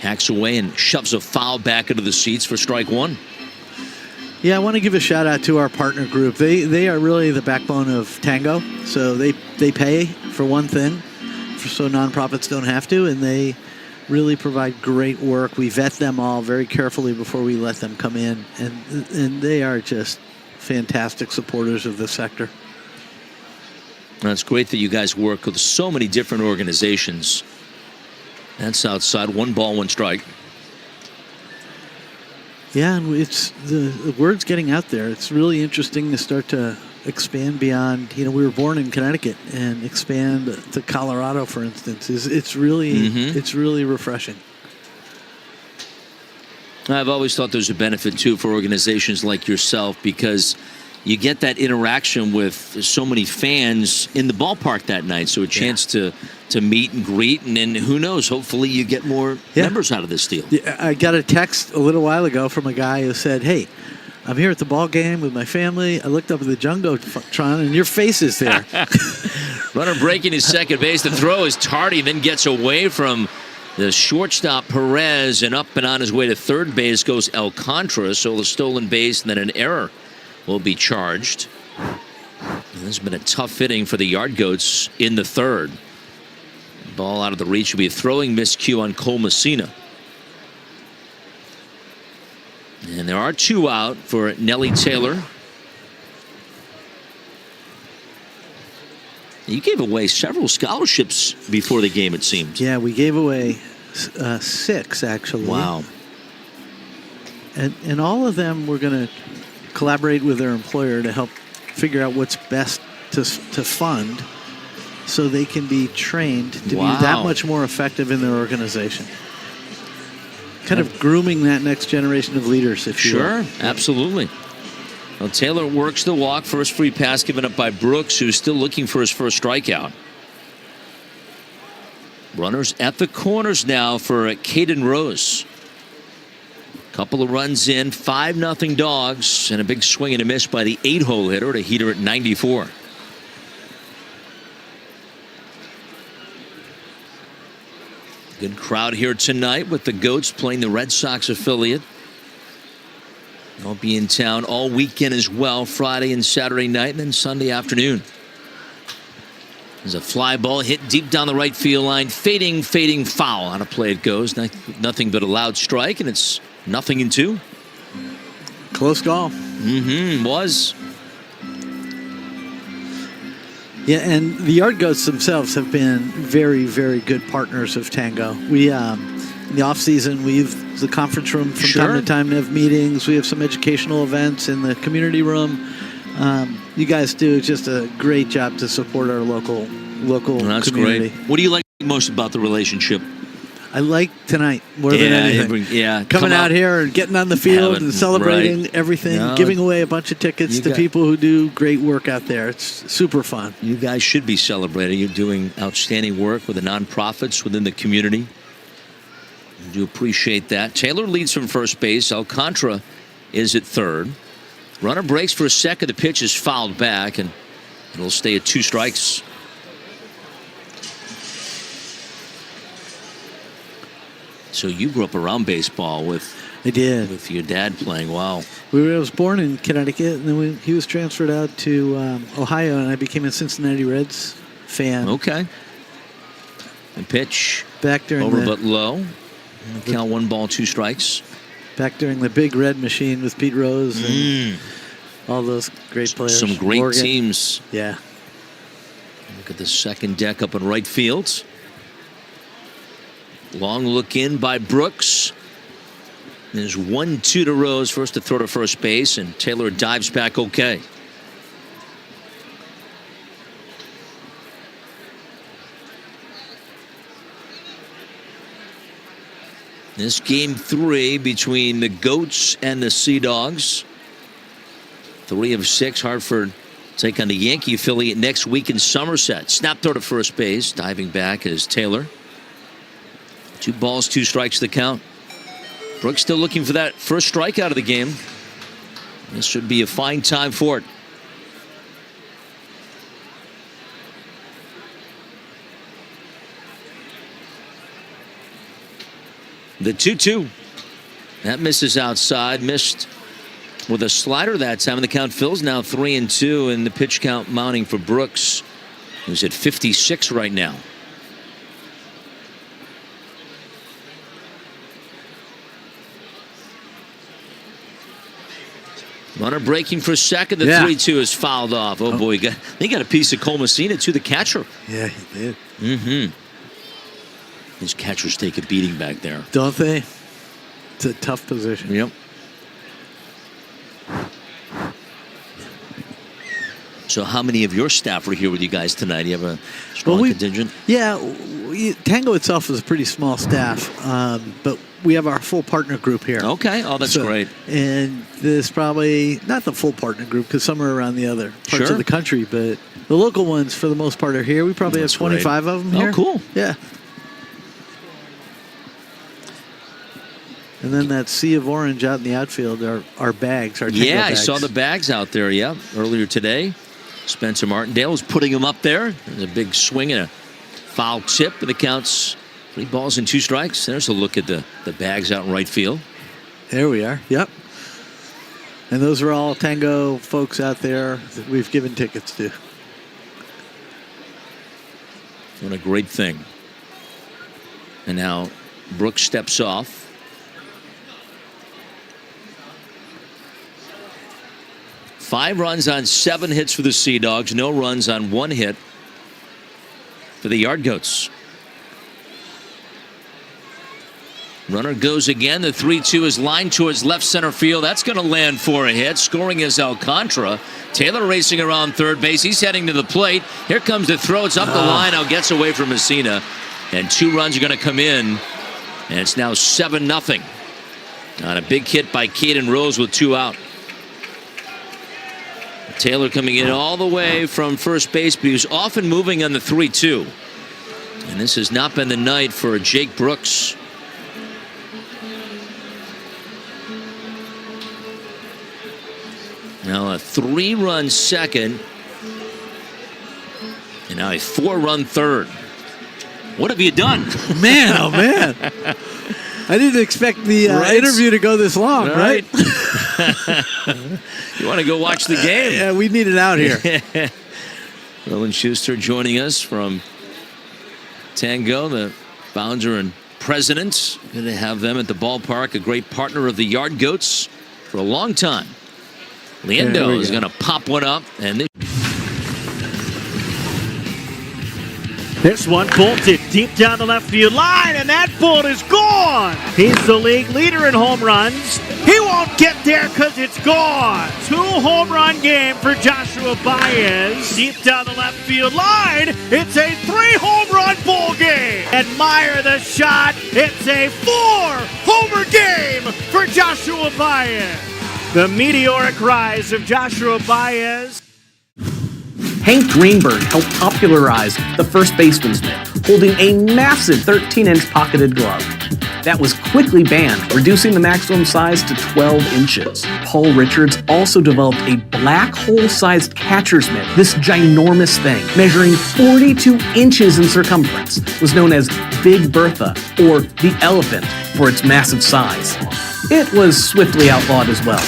Hacks away and shoves a foul back into the seats for strike one. Yeah, I want to give a shout out to our partner group. They are really the backbone of Tango. So they pay for one thing, so nonprofits don't have to, and they really provide great work. We vet them all very carefully before we let them come in, and they are just fantastic supporters of the sector. It's great that you guys work with so many different organizations. That's outside. 1 ball, 1 strike. Yeah, and it's the word's getting out there. It's really interesting to start to expand beyond. We were born in Connecticut, and expand to Colorado, for instance. It's really refreshing. I've always thought there's a benefit, too, for organizations like yourself, because you get that interaction with so many fans in the ballpark that night. So a chance to meet and greet, and then who knows, hopefully you get more members out of this deal. Yeah, I got a text a little while ago from a guy who said, "Hey, I'm here at the ball game with my family. I looked up at the Jumbotron, and your face is there." Runner breaking his second base. The throw is tardy, then gets away from the shortstop Perez, and up and on his way to third base goes Alcantara. So the stolen base and then an error will be charged. And this has been a tough inning for the Yard Goats in the third. Ball out of the reach will be a throwing miscue on Cole Messina. And there are 2 out for Nelly Taylor. You gave away several scholarships before the game, it seems. Yeah, we gave away 6, actually. Wow. And all of them we're going to collaborate with their employer to help figure out what's best to fund, so they can be trained to be that much more effective in their organization. Kind of grooming that next generation of leaders, if you will. Sure, absolutely. Well, Taylor works the walk. First free pass given up by Brooks, who's still looking for his first strikeout. Runners at the corners now for Caden Rose. Couple of runs in, 5-0 Dogs, and a big swing and a miss by the 8-hole hitter to heater at 94. Good crowd here tonight with the Goats playing the Red Sox affiliate. They'll be in town all weekend as well, Friday and Saturday night, and then Sunday afternoon. There's a fly ball hit deep down the right field line, fading foul. On a play it goes. Nothing but a loud strike, and it's 0-2. Close call. Was. Yeah, and the Yard Goats themselves have been very, very good partners of Tango. We, in the off-season, we use the conference room from time to time to have meetings. We have some educational events in the community room. You guys do just a great job to support our local That's community. Great. What do you like most about the relationship? I like tonight more than anything. Coming out here and getting on the field and celebrating everything, giving away a bunch of tickets to people who do great work out there. It's super fun. You guys should be celebrating. You're doing outstanding work with the nonprofits within the community. I do appreciate that. Taylor leads from first base. Alcantara is at third. Runner breaks for a second. The pitch is fouled back, and it'll stay at 2 strikes. So you grew up around baseball with your dad playing. Wow. I was born in Connecticut, and then he was transferred out to Ohio, and I became a Cincinnati Reds fan. Okay. And pitch back during over but low. Count 1 ball, 2 strikes. Back during the Big Red Machine with Pete Rose and all those great players. Some great teams. Yeah. Look at the second deck up in right field. Long look in by Brooks. There's 1-2 to Rose. First to throw to first base, and Taylor dives back okay. This game 3 between the Goats and the Sea Dogs. 3 of 6. Hartford take on the Yankee affiliate next week in Somerset. Snap throw to first base. Diving back is Taylor. 2 balls, 2 strikes to count. Brooks still looking for that first strike out of the game. This should be a fine time for it. The 2-2. That misses outside. Missed with a slider that time. And the count fills now 3-2. And the pitch count mounting for Brooks, who's at 56 right now. Runner breaking for second. The 3-2 is fouled off. Oh, boy. He got a piece of Cole Messina to the catcher. Yeah, he did. Mm-hmm. His catchers take a beating back there. Don't they? It's a tough position. Yep. So how many of your staff were here with you guys tonight? You have a strong contingent? Yeah. Tango itself is a pretty small staff, but we have our full partner group here. Okay. Oh, that's great. And this probably, not the full partner group, because some are around the other parts of the country, but the local ones, for the most part, are here. We probably have 25 of them here. Oh, cool. Yeah. And then that sea of orange out in the outfield are our bags, our Tango bags. I saw the bags out there, earlier today. Spencer Martindale was putting them up there. There's a big swing and a foul tip, and it counts 3 balls and 2 strikes. There's a look at the bags out in right field. There we are. Yep. And those are all Tango folks out there that we've given tickets to. What a great thing. And now Brooks steps off. Five runs on 7 hits for the Sea Dogs. No runs on 1 hit for the Yard Goats. Runner goes again. The 3-2 is lined towards left center field. That's going to land for a hit. Scoring is Alcantara. Taylor racing around third base. He's heading to the plate. Here comes the throw. It's up the line. Now gets away from Messina. And 2 runs are going to come in. And it's now 7-0. On a big hit by Caden Rose with 2 out. Taylor coming in all the way from first base, but he was often moving on the 3-2. And this has not been the night for Jake Brooks. Now a 3-run second. And now a 4-run third. What have you done? Man, oh man. I didn't expect the interview to go this long, right? You want to go watch the game? Yeah, we need it out here. Roland Schuster joining us from Tango, the founder and president. Good to have them at the ballpark. A great partner of the Yard Goats for a long time. Liendo is going to pop one up. And this one bolted deep down the left field line, and that ball is gone. He's the league leader in home runs. He won't get there because it's gone. 2-home run game for Joshua Baez. Deep down the left field line. It's a 3-home run ball game. Admire the shot. It's a 4-homer game for Joshua Baez. The meteoric rise of Joshua Baez. Hank Greenberg helped popularize the first baseman's mitt, holding a massive 13-inch pocketed glove. That was quickly banned, reducing the maximum size to 12 inches. Paul Richards also developed a black hole-sized catcher's mitt. This ginormous thing, measuring 42 inches in circumference, was known as Big Bertha, or the Elephant, for its massive size. It was swiftly outlawed as well.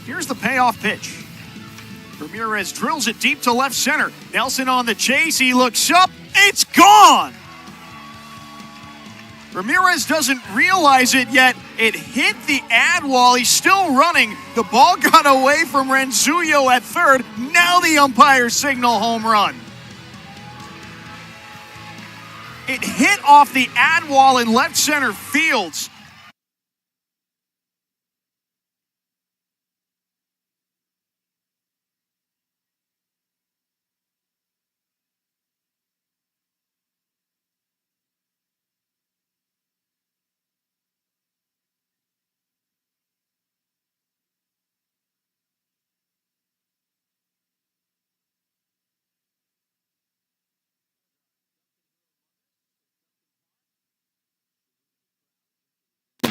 Here's the payoff pitch. Ramirez drills it deep to left center. Nelson on the chase. He looks up. It's gone! Ramirez doesn't realize it yet. It hit the ad wall. He's still running. The ball got away from Renzullo at third. Now the umpires signal home run. It hit off the ad wall in left center fields.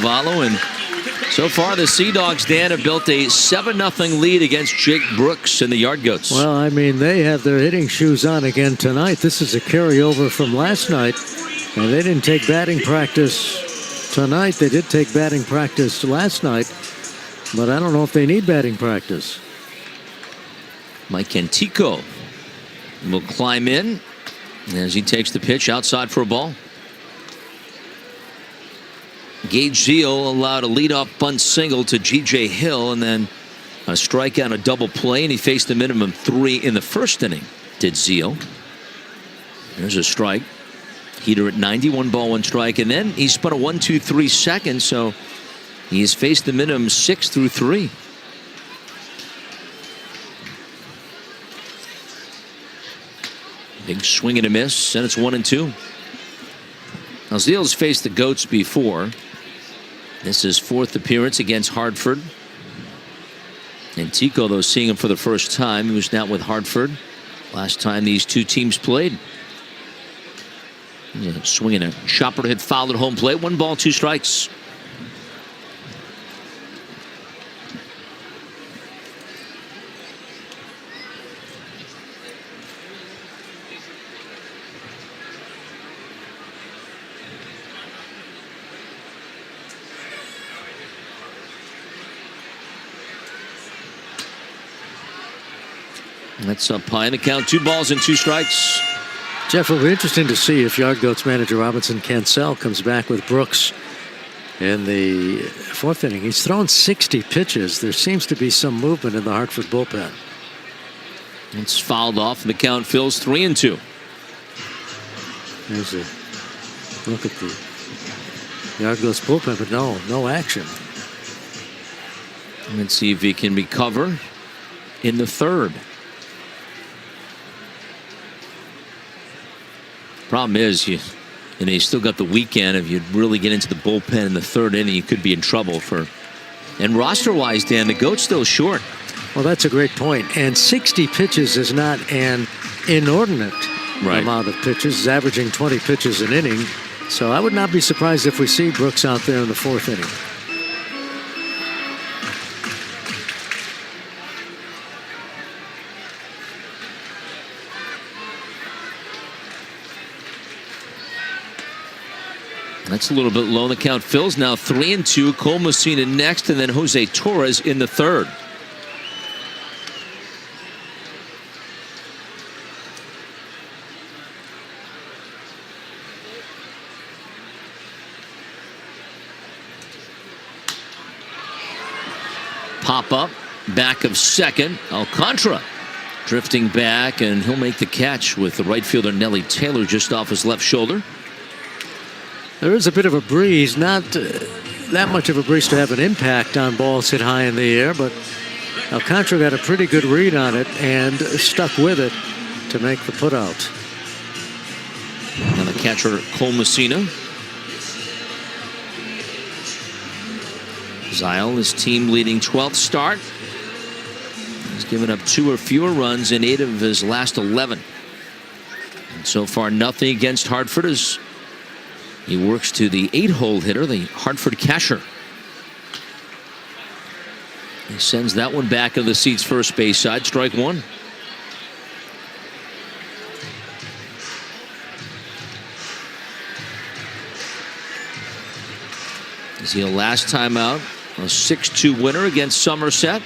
Cavallo. And so far, the Sea Dogs, Dan, have built a 7-0 lead against Jake Brooks and the Yard Goats. Well, I mean, they have their hitting shoes on again tonight. This is a carryover from last night, and they didn't take batting practice tonight. They did take batting practice last night, but I don't know if they need batting practice. Mike Cantico will climb in as he takes the pitch outside for a ball. Gage Zio allowed a leadoff bunt single to G.J. Hill, and then a strikeout, a double play, and he faced the minimum 3 in the first inning, did Zio. There's a strike. Heater at 91 ball, 1 strike, and then he spun a 1-2-3 second, so he has faced the minimum 6 through 3. Big swing and a miss, and it's 1-2. Now, Zio's faced the Goats before. This is 4th appearance against Hartford. And Tico, though, seeing him for the first time. He was down with Hartford last time these two teams played. Swinging a chopper to hit foul at home plate. 1 ball, 2 strikes. That's up high in the count. 2 balls and 2 strikes. Jeff, it'll be interesting to see if Yard Goats manager Robinson Cancel comes back with Brooks in the 4th inning. He's thrown 60 pitches. There seems to be some movement in the Hartford bullpen. It's fouled off, and the count fills 3-2. There's a look at the Yard Goats bullpen, but no action. Let's see if he can recover in the 3rd. Problem is, you still got the weekend. If you really get into the bullpen in the 3rd inning, you could be in trouble for. And roster-wise, Dan, the Goats still short. Well, that's a great point. And 60 pitches is not an inordinate amount of pitches. It's averaging 20 pitches an inning. So I would not be surprised if we see Brooks out there in the 4th inning. That's a little bit low. The count fills now 3-2. Cole Messina next, and then Jose Torres in the 3rd. Pop up, back of second. Alcantara drifting back, and he'll make the catch with the right fielder Nelly Taylor just off his left shoulder. There is a bit of a breeze, not that much of a breeze to have an impact on balls hit high in the air, but Alcantara got a pretty good read on it and stuck with it to make the putout. And the catcher, Cole Messina. Zile, his team leading 12th start. He's given up 2 or fewer runs in 8 of his last 11. And so far, nothing against Hartford as he works to the 8-hole hitter, the Hartford catcher. He sends that one back of the seats first base side, strike 1. Zio last time out, a 6-2 winner against Somerset.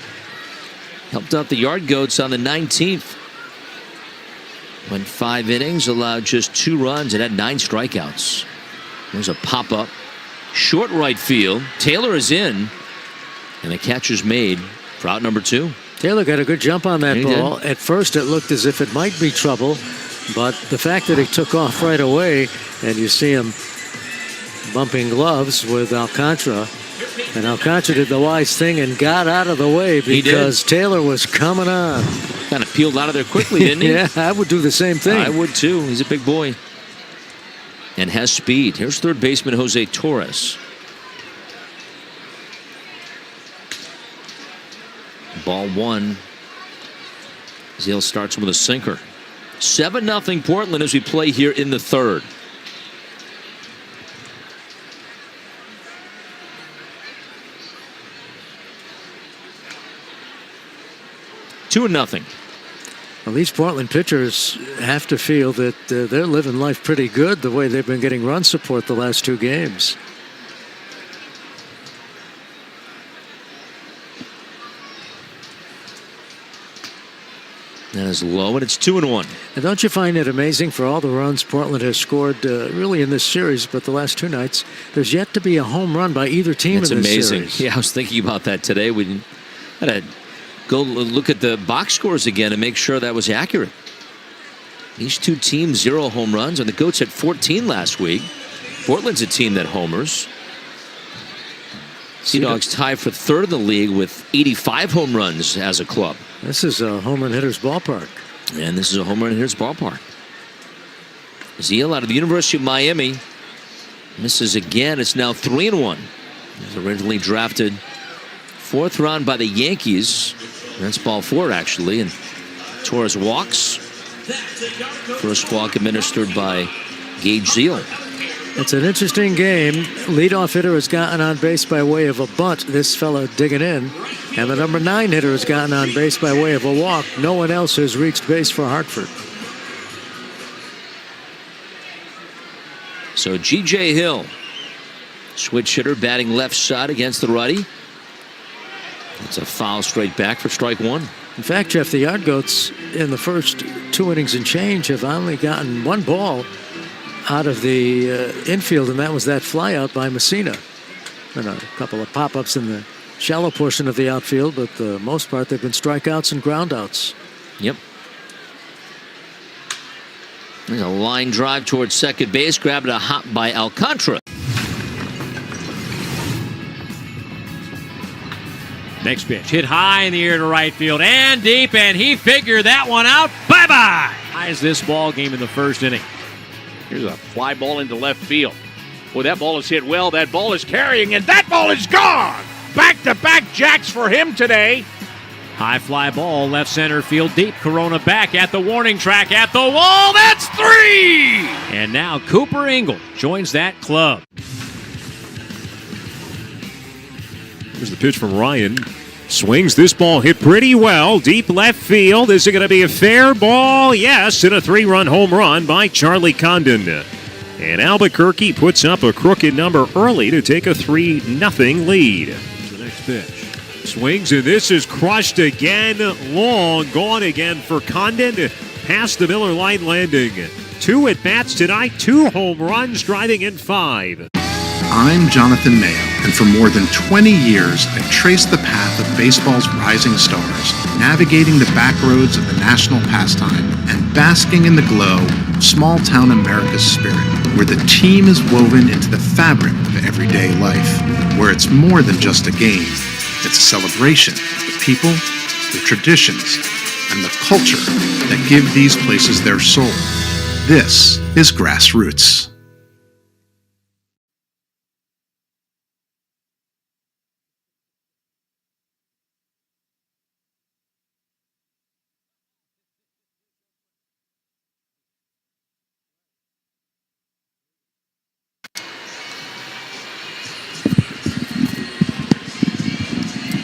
Helped out the Yard Goats on the 19th. Went 5 innings, allowed just 2 runs, and had 9 strikeouts. There's a pop-up. Short right field. Taylor is in. And the catcher's made for out number 2. Taylor got a good jump on that ball. At first, it looked as if it might be trouble. But the fact that he took off right away, and you see him bumping gloves with Alcantara. And Alcantara did the wise thing and got out of the way because Taylor was coming on. Kind of peeled out of there quickly, didn't he? Yeah, I would do the same thing. I would too. He's a big boy. And has speed. Here's 3rd baseman Jose Torres. Ball 1. Zale starts with a sinker. 7-0 Portland as we play here in the 3rd. 2-0. Well, these Portland pitchers have to feel that they're living life pretty good the way they've been getting run support the last 2 games. That is low, and it's 2-1. And don't you find it amazing for all the runs Portland has scored really in this series, but the last 2 nights, there's yet to be a home run by either team It's in this amazing. series. Yeah, I was thinking about that today. We had to go look at the box scores again and make sure that was accurate. These 2 teams, 0 home runs, and the Goats had 14 last week. Portland's a team that homers. Sea Dogs tie for 3rd in the league with 85 home runs as a club. This is a home run hitter's ballpark. And this is a home run hitter's ballpark. Zeal out of the University of Miami misses again. It's now 3-1. He was originally drafted 4th round by the Yankees. That's ball 4, actually. And Torres walks. First walk administered by Gage Zeal. It's an interesting game. Leadoff hitter has gotten on base by way of a bunt. This fella digging in. And the number 9 hitter has gotten on base by way of a walk. No one else has reached base for Hartford. So G.J. Hill, switch hitter, batting left side against the righty. It's a foul straight back for strike 1. In fact, Jeff, the Yard Goats in the first 2 innings and change have only gotten 1 ball out of the infield, and that was that flyout by Messina. And a couple of pop-ups in the shallow portion of the outfield, but for the most part, they've been strikeouts and groundouts. Yep. There's a line drive towards second base, grabbed a hop by Alcantara. Next pitch, hit high in the air to right field and deep, and he figured that one out. Bye-bye. High as this ball game in the first inning. Here's a fly ball into left field. Boy, that ball is hit well. That ball is carrying, and that ball is gone. Back-to-back jacks for him today. High fly ball, left center field deep. Corona back at the warning track, at the wall. That's 3! And now Cooper Ingle joins that club. Here's the pitch from Ryan. Swings. This ball hit pretty well. Deep left field. Is it going to be a fair ball? Yes, and a 3-run home run by Charlie Condon. And Albuquerque puts up a crooked number early to take a 3-0 lead. The next pitch. Swings, and this is crushed again. Long gone again for Condon. Past the Miller line landing. 2 at-bats tonight. 2 home runs, driving in 5. I'm Jonathan Mayo, and for more than 20 years, I've traced the path of baseball's rising stars, navigating the back roads of the national pastime and basking in the glow of small-town America's spirit, where the team is woven into the fabric of everyday life, where it's more than just a game. It's a celebration of the people, the traditions, and the culture that give these places their soul. This is Grassroots.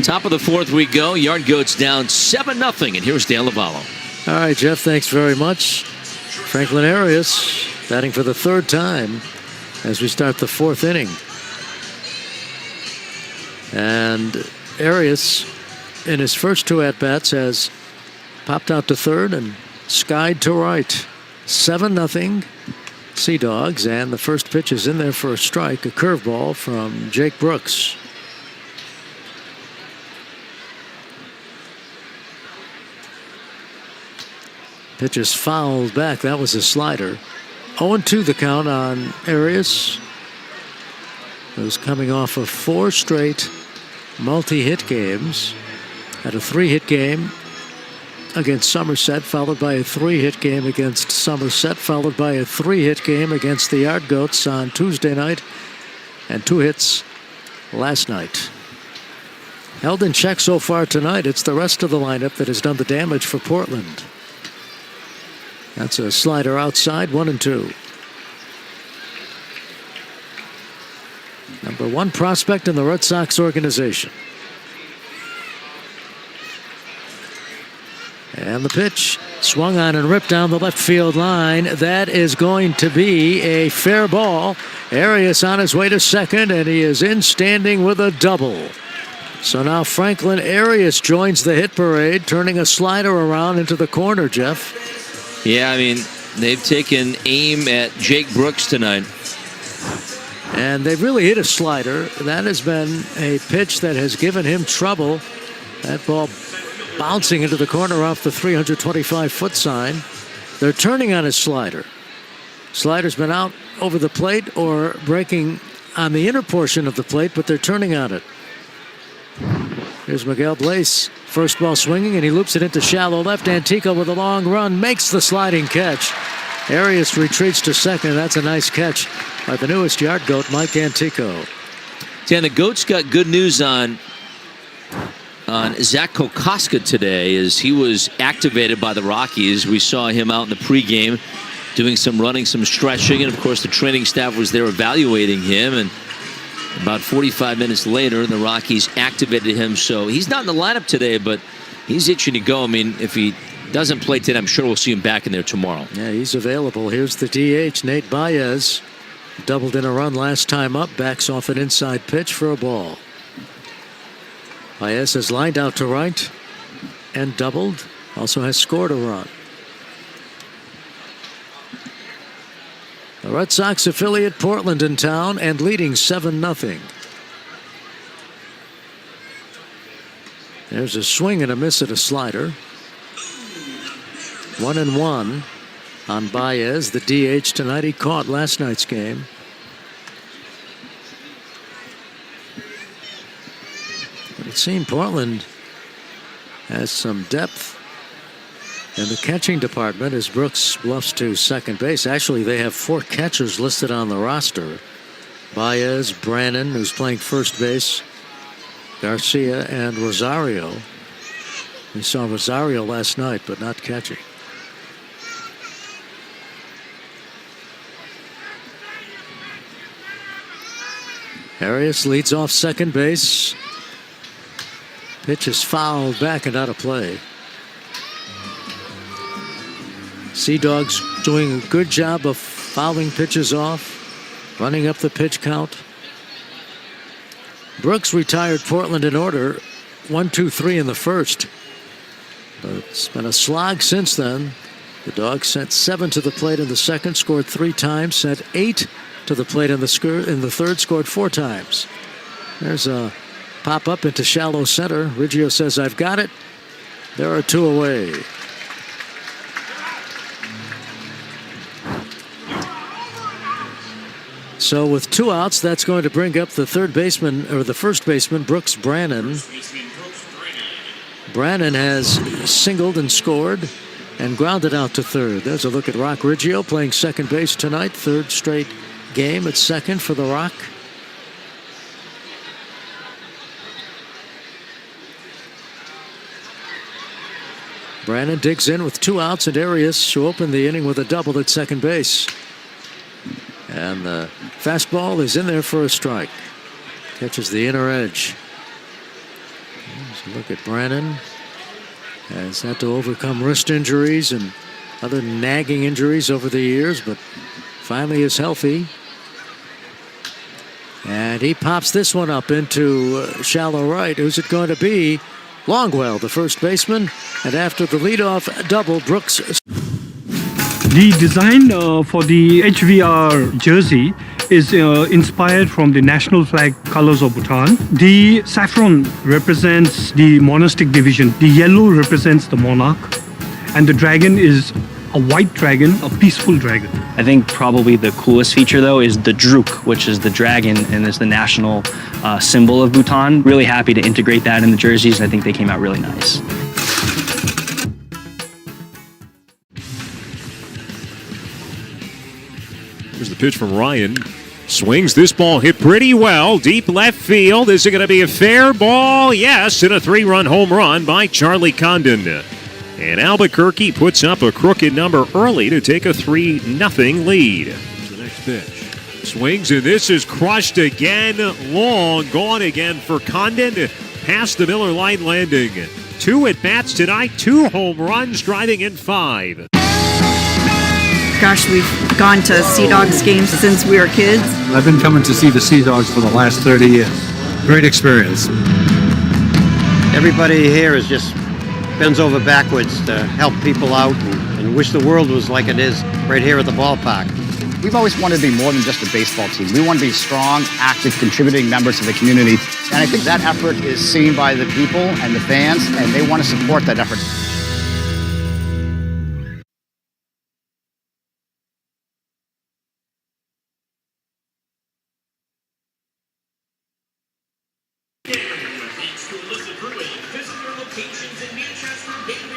Top of the 4th we go. Yard Goats down 7-0. And here's Dan Lavallo. All right, Jeff, thanks very much. Franklin Arias batting for the 3rd time as we start the 4th inning. And Arias, in his first 2 at-bats, has popped out to 3rd and skied to right. 7-0 Sea Dogs, and the first pitch is in there for a strike, a curveball from Jake Brooks. Pitch is fouled back. That was a slider. 0-2 the count on Arias. He was coming off of 4 straight multi-hit games. Had a 3-hit game against Somerset, followed by a 3-hit game against Somerset, followed by a 3-hit game against the Yard Goats on Tuesday night, and 2 hits last night. Held in check so far tonight. It's the rest of the lineup that has done the damage for Portland. That's a slider outside, 1-2. Number 1 prospect in the Red Sox organization. And the pitch swung on and ripped down the left field line. That is going to be a fair ball. Arias on his way to second, and he is in standing with a double. So now Franklin Arias joins the hit parade, turning a slider around into the corner, Jeff. Yeah, I mean, they've taken aim at Jake Brooks tonight. And they've really hit a slider. That has been a pitch that has given him trouble. That ball bouncing into the corner off the 325-foot sign. They're turning on his slider. Slider's been out over the plate or breaking on the inner portion of the plate, but they're turning on it. Here's Miguel Blaze. First ball swinging, and he loops it into shallow left. Antico with a long run makes the sliding catch. Arias retreats to second. That's a nice catch by the newest yard goat, Mike Antico. Dan, the Goats got good news on Zach Kokoska today as he was activated by the Rockies. We saw him out in the pregame doing some running, some stretching, and of course the training staff was there evaluating him. And about 45 minutes later, the Rockies activated him. So he's not in the lineup today, but he's itching to go. I mean, if he doesn't play today, I'm sure we'll see him back in there tomorrow. Yeah, he's available. Here's the DH, Nate Baez. Doubled in a run last time up. Backs off an inside pitch for a ball. Baez has lined out to right and doubled. Also has scored a run. The Red Sox affiliate Portland in town and leading 7-0. There's a swing and a miss at a slider. 1-1 on Baez, the DH tonight. He caught last night's game. But it seemed Portland has some depth in the catching department as Brooks bluffs to second base. Actually, they have 4 catchers listed on the roster. Baez, Brannon, who's playing first base, Garcia, and Rosario. We saw Rosario last night, but not catching. Arias leads off second base. Pitch is fouled back and out of play. Sea Dogs doing a good job of fouling pitches off, running up the pitch count. Brooks retired Portland in order, 1-2-3 in the first. But it's been a slog since then. The Dogs sent 7 to the plate in the second, scored 3 times, sent 8 to the plate in the third, scored 4 times. There's a pop up into shallow center. Riggio says, "I've got it." There are 2 away. So with 2 outs, that's going to bring up the third baseman, or the first baseman, Brooks Brannon. Brannon has singled and scored and grounded out to third. There's a look at Rock Riggio playing second base tonight. 3rd straight game at second for the Rock. Brannon digs in with 2 outs, and Arias, who opened the inning with a double at second base. And the fastball is in there for a strike. Catches the inner edge. There's a look at Brannon. Has had to overcome wrist injuries and other nagging injuries over the years, but finally is healthy. And he pops this one up into shallow right. Who's it going to be? Longwell, the first baseman. And after the leadoff double, Brooks. The design for the HVR jersey is inspired from the national flag colors of Bhutan. The saffron represents the monastic division. The yellow represents the monarch. And the dragon is a white dragon, a peaceful dragon. I think probably the coolest feature, though, is the druk, which is the dragon and is the national symbol of Bhutan. Really happy to integrate that in the jerseys. I think they came out really nice. Here's the pitch from Ryan. Swings. This ball hit pretty well. Deep left field. Is it going to be a fair ball? Yes, and a 3-run home run by Charlie Condon. And Albuquerque puts up a crooked number early to take a 3-0 lead. Here's the next pitch. Swings, and this is crushed again. Long. Gone again for Condon. Past the Miller Lite landing. 2 at-bats tonight, 2 home runs, driving in 5. Gosh, we've gone to Sea Dogs games since we were kids. I've been coming to see the Sea Dogs for the last 30 years. Great experience. Everybody here is just bends over backwards to help people out and wish the world was like it is right here at the ballpark. We've always wanted to be more than just a baseball team. We want to be strong, active, contributing members of the community. And I think that effort is seen by the people and the fans, and they want to support that effort.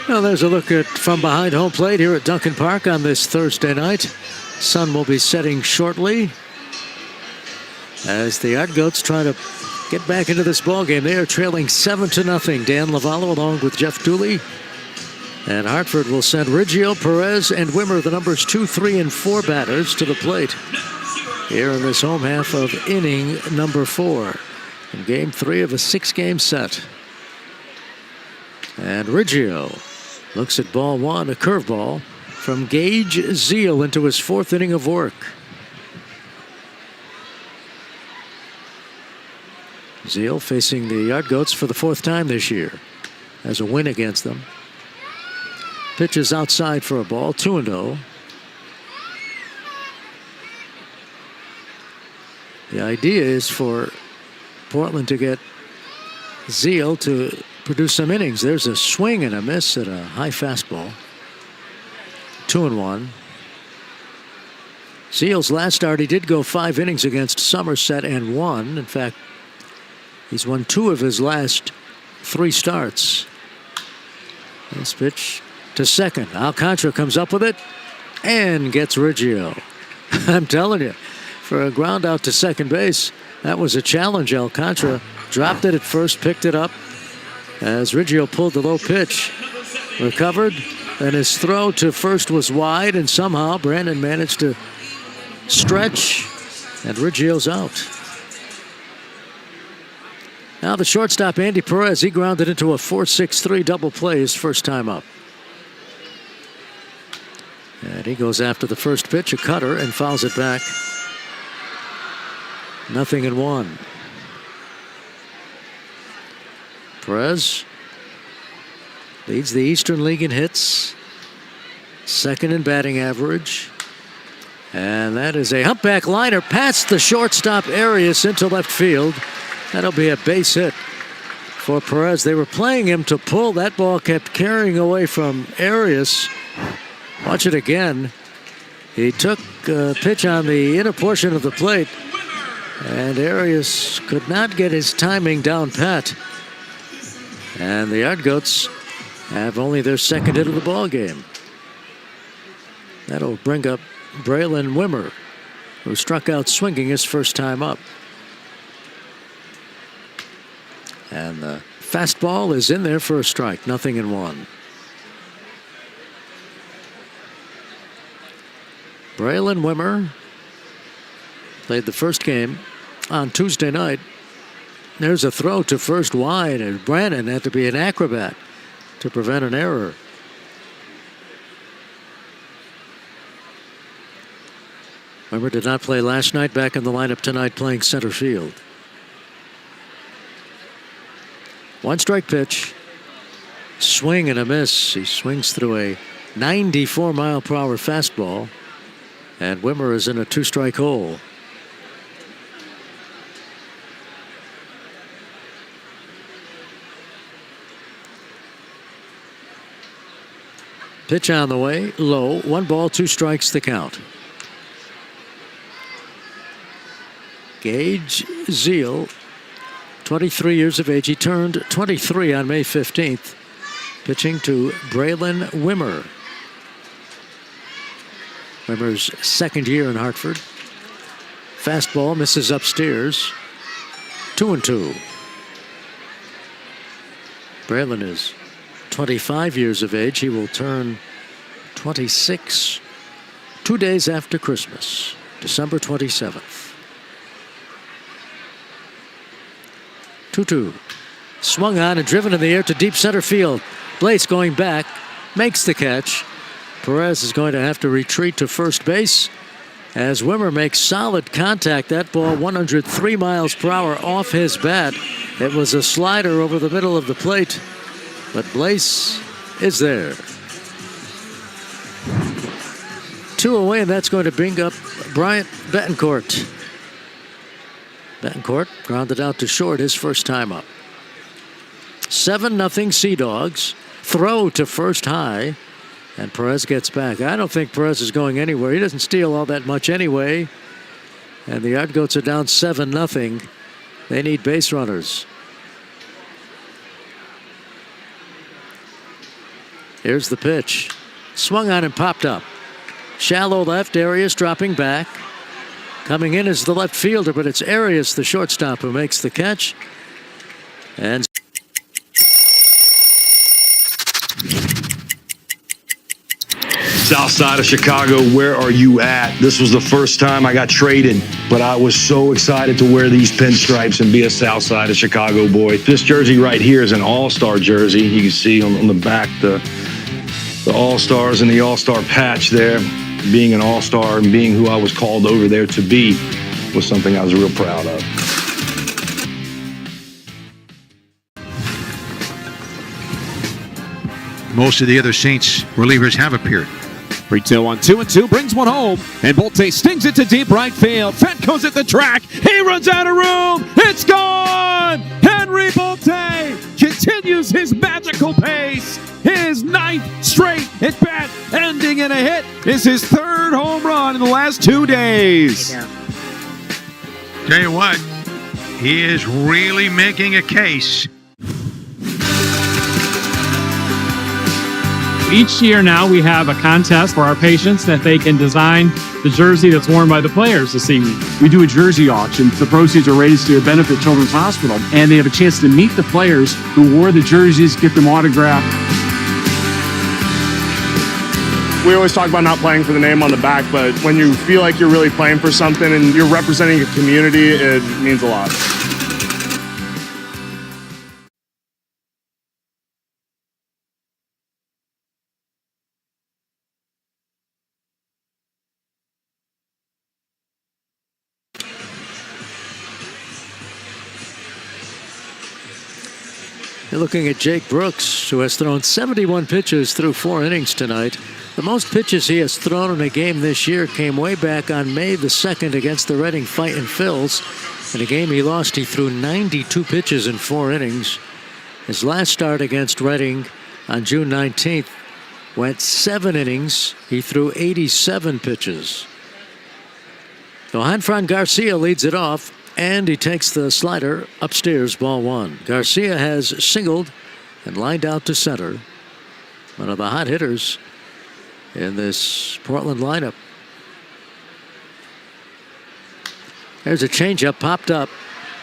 Well, there's a look at from behind home plate here at Duncan Park on this Thursday night. Sun will be setting shortly as the Argoats try to get back into this ball game. They are trailing 7-0. Dan Lavallo along with Jeff Dooley. And Hartford will send Riggio, Perez, and Wimmer, the numbers 2, 3, and 4 batters, to the plate here in this home half of inning number 4 in game 3 of a 6-game set. And Riggio looks at ball 1, a curveball from Gage Zeal into his 4th inning of work. Zeal facing the Argoats for the 4th time this year as a win against them. Pitches outside for a ball, 2-0. The idea is for Portland to get Zeal to produce some innings. There's a swing and a miss at a high fastball. 2-1. Zeal's last start, he did go 5 innings against Somerset and won. In fact, he's won 2 of his last 3 starts. This pitch to second. Alcantara comes up with it and gets Riggio. I'm telling you, for a ground out to second base, that was a challenge. Alcantara dropped it at first, picked it up as Riggio pulled the low pitch, recovered, and his throw to first was wide, and somehow Brandon managed to stretch, and Riggio's out. Now the shortstop, Andy Perez, he grounded into a 4-6-3 double play his first time up. And he goes after the first pitch, a cutter, and fouls it back. 0-1. Perez leads the Eastern League in hits, 2nd in batting average. And that is a humpback liner past the shortstop Arias into left field. That'll be a base hit for Perez. They were playing him to pull. That ball kept carrying away from Arias. Watch it again. He took a pitch on the inner portion of the plate, and Arias could not get his timing down pat. And the Argoats have only their 2nd hit of the ball game. That'll bring up Braylon Wimmer, who struck out swinging his first time up. And the fastball is in there for a strike. 0-1. Braylon Wimmer played the first game on Tuesday night. There's a throw to first wide, and Brandon had to be an acrobat to prevent an error. Wimmer did not play last night, back in the lineup tonight playing center field. 1-strike pitch. Swing and a miss. He swings through a 94-mile-per-hour fastball, and Wimmer is in a 2-strike hole. Pitch on the way, low, 1 ball, 2 strikes the count. Gage Zeal, 23 years of age. He turned 23 on May 15th, pitching to Braylon Wimmer. Wimmer's 2nd year in Hartford. Fastball misses upstairs. 2-2. Braylon is 25 years of age. He will turn 26 2 days after Christmas, December 27th. 2-2. Swung on and driven in the air to deep center field. Blaze going back, makes the catch. Perez is going to have to retreat to first base as Wimmer makes solid contact. That ball 103 miles per hour off his bat. It was a slider over the middle of the plate, but Blaze is there. 2 away, and that's going to bring up Bryant Betancourt. Betancourt grounded out to short his first time up. 7-0 Sea Dogs. Throw to first high, and Perez gets back. I don't think Perez is going anywhere. He doesn't steal all that much anyway. And the Yard Goats are down 7-0. They need base runners. Here's the pitch. Swung on and popped up. Shallow left, Arias dropping back. Coming in is the left fielder, but it's Arias, the shortstop, who makes the catch. And South side of Chicago, where are you at? This was the first time I got traded, but I was so excited to wear these pinstripes and be a South side of Chicago boy. This jersey right here is an all-star jersey. You can see on the back the all-stars and the all-star patch there. Being an all-star and being who I was called over there to be was something I was real proud of. Most of the other Saints relievers have appeared. 3-2 on 2-2, brings one home, and Bolte stings it to deep right field. Fett goes at the track. He runs out of room. It's gone. Henry Bolte continues his magical pace. His 9th straight at bat, ending in a hit, is his 3rd home run in the last 2 days. Tell you what, he is really making a case. Each year now we have a contest for our patients that they can design the jersey that's worn by the players this evening. We do a jersey auction. The proceeds are raised to benefit Children's Hospital, and they have a chance to meet the players who wore the jerseys, get them autographed. We always talk about not playing for the name on the back, but when you feel like you're really playing for something and you're representing a community, it means a lot. You're looking at Jake Brooks, who has thrown 71 pitches through 4 innings tonight. The most pitches he has thrown in a game this year came way back on May the 2nd against the Reading Fightin' Phils. In a game he lost, he threw 92 pitches in 4 innings. His last start against Reading on June 19th went 7 innings. He threw 87 pitches. So Hanfran Garcia leads it off, and he takes the slider upstairs, ball 1. Garcia has singled and lined out to center. One of the hot hitters in this Portland lineup. There's a changeup popped up.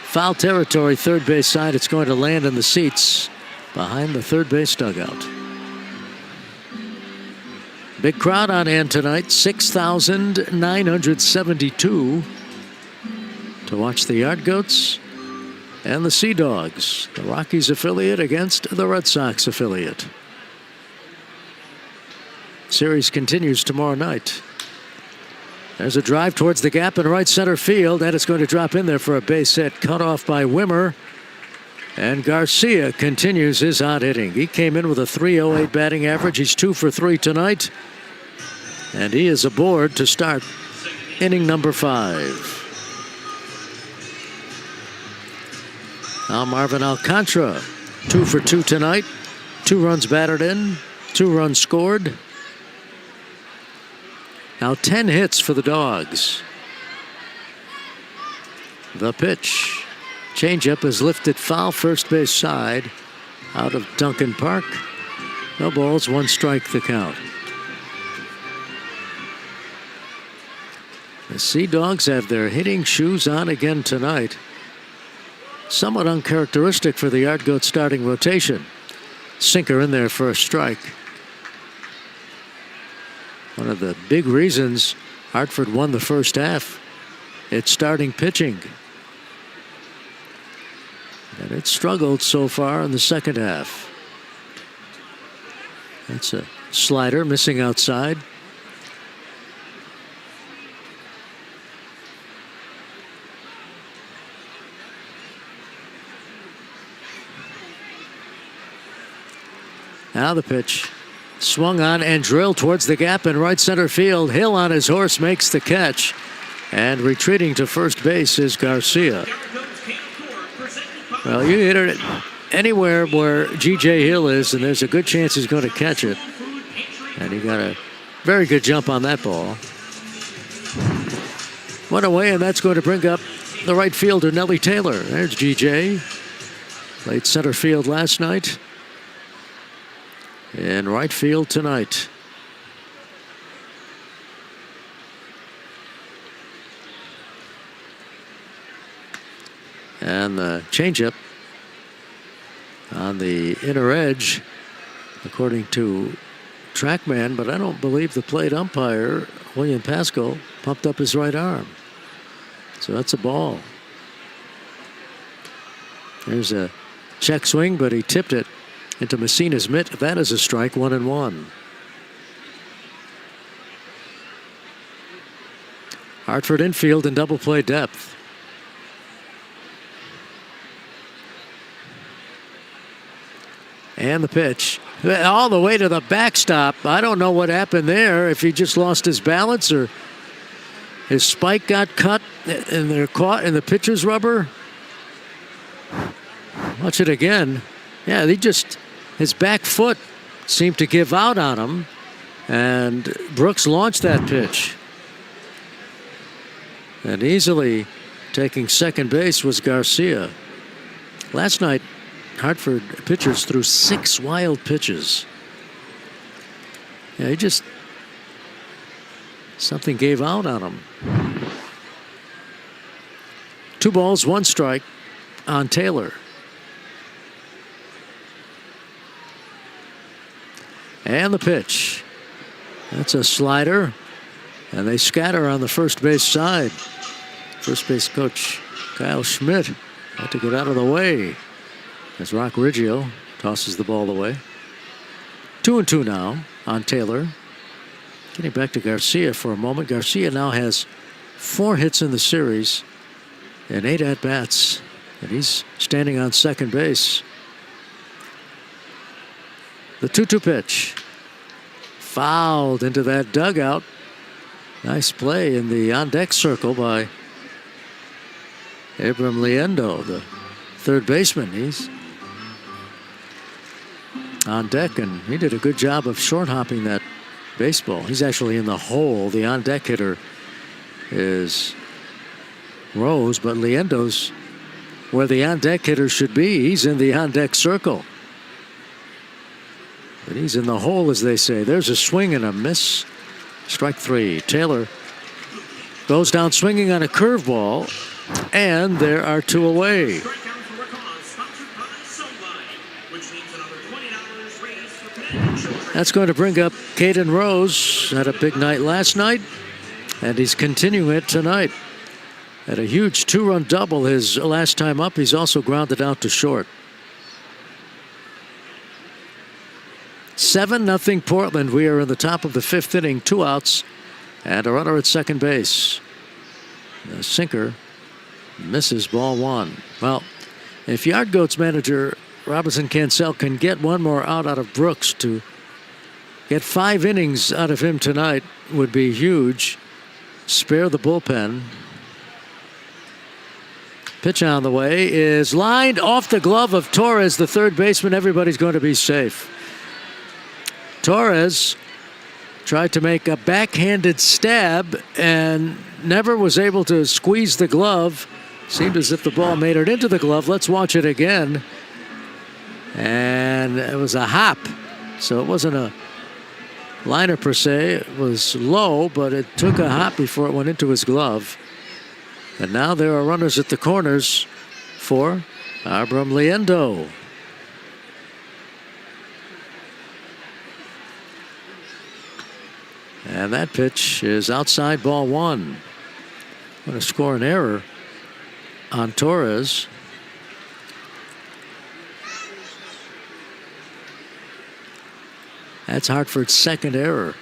Foul territory, third base side. It's going to land in the seats behind the third base dugout. Big crowd on hand tonight, 6,972 to watch the Yard Goats and the Sea Dogs, the Rockies affiliate against the Red Sox affiliate. Series continues tomorrow night. There's a drive towards the gap in right center field, and it's going to drop in there for a base hit, cut off by Wimmer. And Garcia continues his hot hitting. He came in with a .308 batting average. He's 2 for 3 tonight, and he is aboard to start inning number 5. Now Marvin Alcantara, 2 for 2 tonight. 2 runs batted in, 2 runs scored. Now 10 hits for the Dogs. The pitch. Changeup is lifted foul first base side out of Duncan Park. No balls, 1 strike the count. The Sea Dogs have their hitting shoes on again tonight. Somewhat uncharacteristic for the Yard Goat starting rotation. Sinker in there for a strike. One of the big reasons Hartford won the first half, it's starting pitching. And it struggled so far in the second half. That's a slider missing outside. Now the pitch. Swung on and drilled towards the gap in right center field. Hill on his horse makes the catch. And retreating to first base is Garcia. Well, you hit it anywhere where G.J. Hill is, and there's a good chance he's going to catch it. And he got a very good jump on that ball. Went away, and that's going to bring up the right fielder, Nellie Taylor. There's G.J. Played center field last night. In right field tonight. And the changeup on the inner edge, according to TrackMan, but I don't believe the plate umpire, William Pasco, pumped up his right arm. So that's a ball. There's a check swing, but he tipped it into Messina's mitt. That is a strike, 1-1. Hartford infield in double play depth. And the pitch. All the way to the backstop. I don't know what happened there. If he just lost his balance or his spike got cut and they're caught in the pitcher's rubber. Watch it again. Yeah, his back foot seemed to give out on him. And Brooks launched that pitch. And easily taking second base was Garcia. Last night, Hartford pitchers threw 6 wild pitches. Yeah, something gave out on him. 2 balls, 1 strike on Taylor. And the pitch. That's a slider. And they scatter on the first base side. First base coach Kyle Schmidt had to get out of the way as Rock Riggio tosses the ball away. 2-2 now on Taylor. Getting back to Garcia for a moment. Garcia now has 4 hits in the series and 8 at-bats. And he's standing on second base. The 2-2 pitch. Fouled into that dugout. Nice play in the on-deck circle by Abram Liendo, the third baseman. He's on deck, and he did a good job of short-hopping that baseball. He's actually in the hole. The on-deck hitter is Rose, but Liendo's where the on-deck hitter should be. He's in the on-deck circle. But he's in the hole, as they say. There's a swing and a miss. Strike 3. Taylor goes down swinging on a curveball, and there are 2 away. That's going to bring up Caden Rose. Had a big night last night, and he's continuing it tonight. Had a huge 2-run double his last time up. He's also grounded out to short. 7-0 Portland. We are in the top of the 5th inning. 2 outs and a runner at second base. The sinker misses, ball 1. Well, if Yard Goats manager Robinson Cancel can get 1 more out of Brooks, to get 5 innings out of him tonight would be huge. Spare the bullpen. Pitch on the way is lined off the glove of Torres, the third baseman. Everybody's going to be safe. Torres tried to make a backhanded stab and never was able to squeeze the glove. Seemed as if the ball made it into the glove. Let's watch it again. And it was a hop. So it wasn't a liner per se. It was low, but it took a hop before it went into his glove. And now there are runners at the corners for Abram Liendo. And that pitch is outside, ball 1. Going to score an error on Torres. That's Hartford's second error.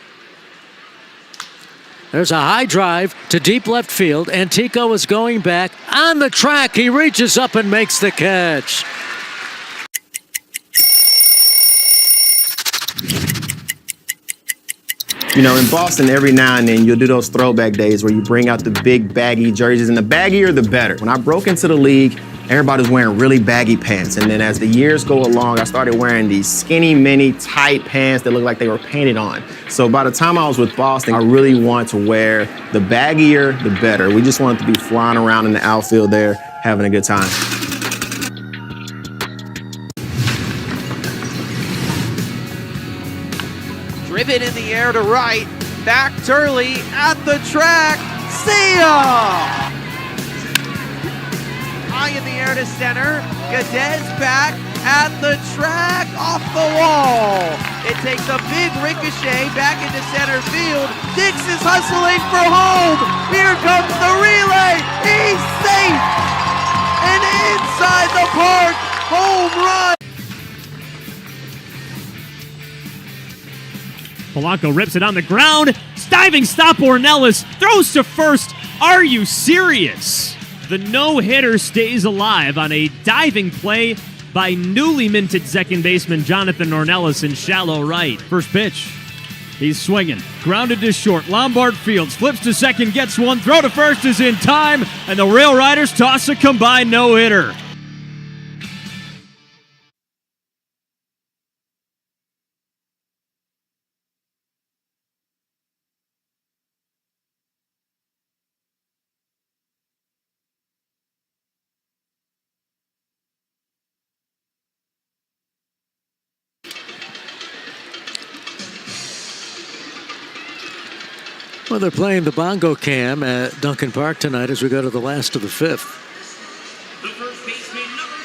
There's a high drive to deep left field. Antico is going back on the track. He reaches up and makes the catch. You know, in Boston, every now and then, you'll do those throwback days where you bring out the big baggy jerseys, and the baggier, the better. When I broke into the league, everybody's wearing really baggy pants, and then as the years go along, I started wearing these skinny, mini, tight pants that looked like they were painted on. So by the time I was with Boston, I really wanted to wear the baggier, the better. We just wanted to be flying around in the outfield there, having a good time. Driven in the air to right, back Turley at the track, see ya! High in the air to center, Gadez back at the track, off the wall. It takes a big ricochet back into center field. Dix is hustling for home. Here comes the relay, he's safe! And inside the park, home run! Polanco rips it on the ground. Diving stop, Ornelas throws to first. Are you serious? The no-hitter stays alive on a diving play by newly minted second baseman Jonathan Ornelas in shallow right. First pitch. He's swinging. Grounded to short. Lombard fields. Flips to second. Gets one. Throw to first is in time. And the Rail Riders toss a combined no-hitter. Well, they're playing the bongo cam at Duncan Park tonight as we go to the last of the fifth.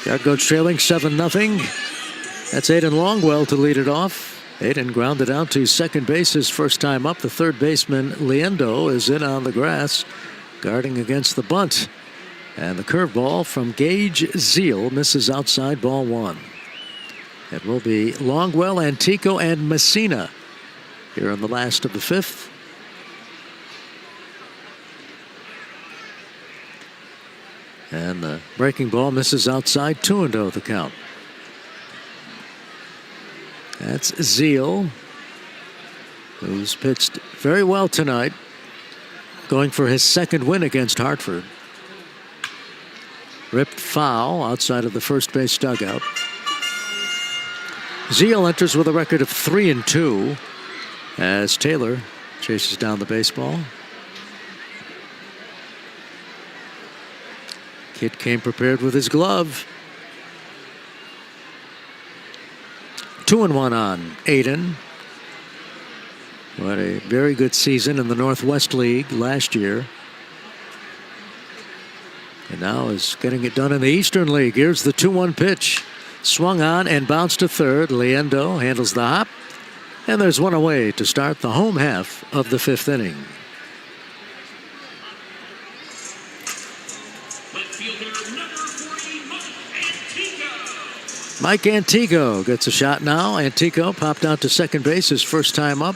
Yard goes trailing 7-0. That's Aiden Longwell to lead it off. Aiden grounded out to second base his first time up. The third baseman, Leendo, is in on the grass, guarding against the bunt. And the curveball from Gage Zeal misses outside, ball one. It will be Longwell, Antico, and Messina here in the last of the fifth. And the breaking ball misses outside, 2-0 the count. That's Zeal, who's pitched very well tonight, going for his second win against Hartford. Ripped foul outside of the first base dugout. Zeal enters with a record of 3-2 as Taylor chases down the baseball. Kid came prepared with his glove. 2-1 on Aiden, who had a very good season in the Northwest League last year. And now is getting it done in the Eastern League. Here's the 2-1 pitch. Swung on and bounced to third. Leendo handles the hop. And there's one away to start the home half of the fifth inning. Mike Antico gets a shot now. Antico popped out to second base his first time up.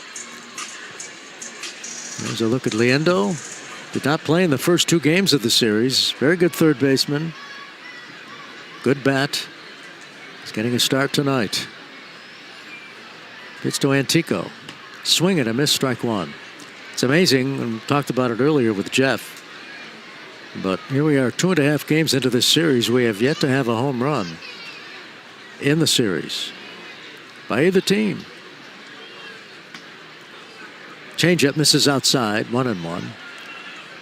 There's a look at Leendo. Did not play in the first two games of the series. Very good third baseman. Good bat. He's getting a start tonight. Pitch to Antico. Swing and a miss, strike one. It's amazing, and we talked about it earlier with Jeff. But here we are, 2.5 games into this series. We have yet to have a home run in the series by either team. Changeup misses outside, 1-1.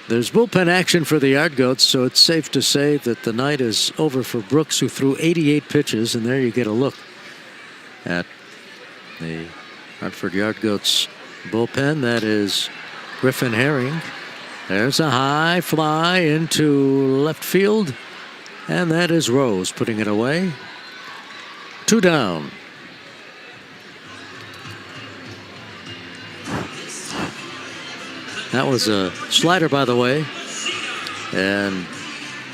There's bullpen action for the Yard Goats, so it's safe to say that the night is over for Brooks, who threw 88 pitches, and there you get a look at the Hartford Yard Goats bullpen. That is Griffin Herring. There's a high fly into left field, and that is Rose putting it away. 2 down. That was a slider, by the way. And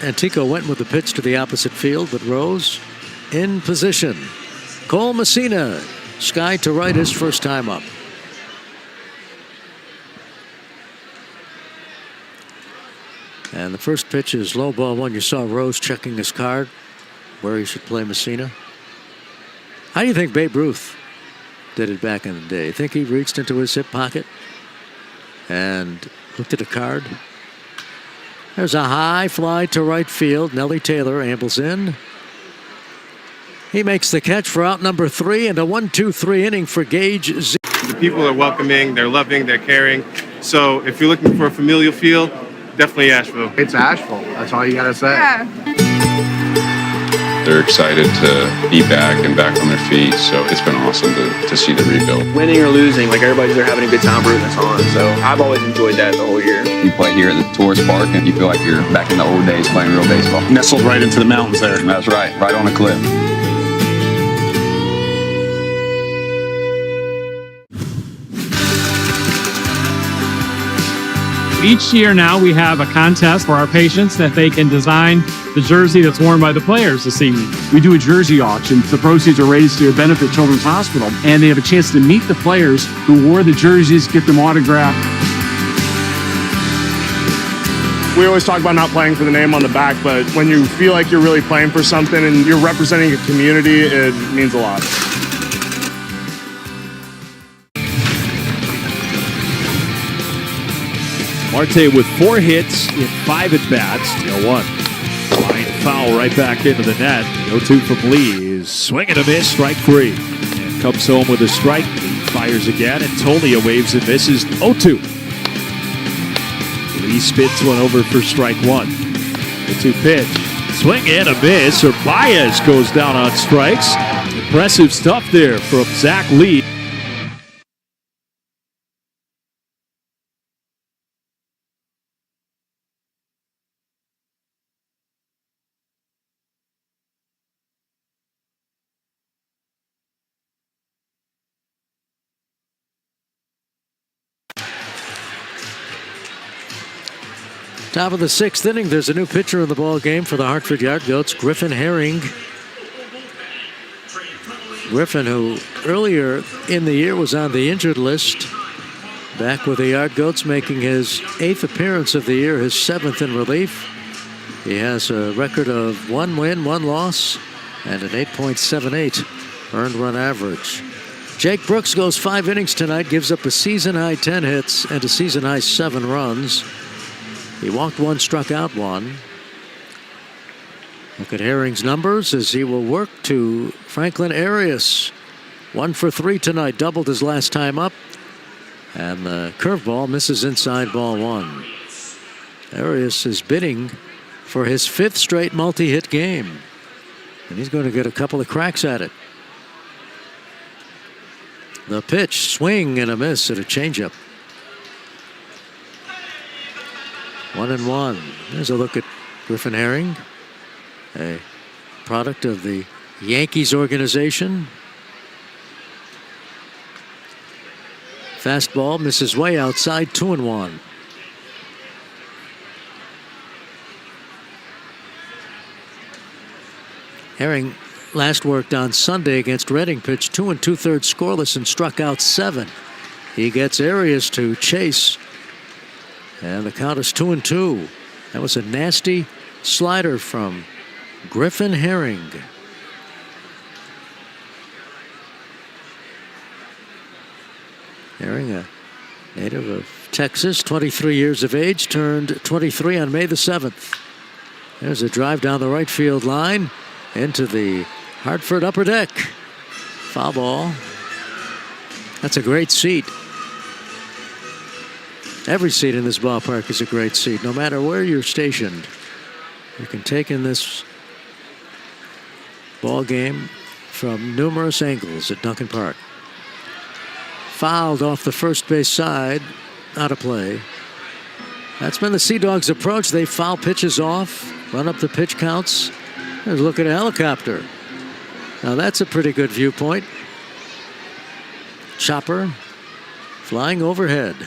Antico went with the pitch to the opposite field, but Rose in position. Cole Messina Sky to right his first time up. And the first pitch is low ball one. You saw Rose checking his card where he should play Messina. How do you think Babe Ruth did it back in the day? You think he reached into his hip pocket and looked at a card? There's a high fly to right field. Nellie Taylor ambles in. He makes the catch for out number 3 and a 1-2-3 inning for Gage Z. The people are welcoming, they're loving, they're caring. So if you're looking for a familial feel, definitely Asheville. It's Asheville. That's all you got to say. They're excited to be back and back on their feet, so it's been awesome to see the rebuild. Winning or losing, like everybody's there having a good time rooting us on. So I've always enjoyed that the whole year. You play here at the tourist park and you feel like you're back in the old days playing real baseball. Nestled right into the mountains there. That's right on a cliff. Each year now we have a contest for our patients that they can design the jersey that's worn by the players this evening. We do a jersey auction. The proceeds are raised to benefit Children's Hospital, and they have a chance to meet the players who wore the jerseys, get them autographed. We always talk about not playing for the name on the back, but when you feel like you're really playing for something and you're representing a community, it means a lot. Marte with 4 hits in 5 at-bats. 0-1. Line foul right back into the net. 0-2 from Lee is swing and a miss, strike 3. And comes home with a strike. Lee fires again, and Tolia waves and misses. 0-2. Lee spins one over for strike 1. The 2 pitch. Swing and a miss. Baez goes down on strikes. Impressive stuff there from Zach Lee. Top of the 6th inning, there's a new pitcher in the ball game for the Hartford Yard Goats, Griffin Herring. Griffin, who earlier in the year was on the injured list, back with the Yard Goats, making his 8th appearance of the year, his 7th in relief. He has a record of 1 win, 1 loss, and an 8.78 earned run average. Jake Brooks goes 5 innings tonight, gives up a season-high 10 hits and a season-high 7 runs. He walked 1, struck out 1. Look at Herring's numbers as he will work to Franklin Arias. 1 for 3 tonight, doubled his last time up. And the curveball misses inside ball 1. Arias is bidding for his 5th straight multi-hit game. And he's going to get a couple of cracks at it. The pitch, swing and a miss at a changeup. 1-1. There's a look at Griffin Herring, a product of the Yankees organization. Fastball misses way outside, 2-1. Herring last worked on Sunday against Reading, pitched 2 2/3 scoreless and struck out 7. He gets Arias to chase. And the count is 2-2. That was a nasty slider from Griffin Herring. Herring, a native of Texas, 23 years of age, turned 23 on May the 7th. There's a drive down the right field line into the Hartford upper deck. Foul ball. That's a great seat. Every seat in this ballpark is a great seat, no matter where you're stationed. You can take in this ball game from numerous angles at Duncan Park. Fouled off the first base side, out of play. That's been the Sea Dogs' approach. They foul pitches off, run up the pitch counts. There's a look at a helicopter. Now that's a pretty good viewpoint. Chopper flying overhead.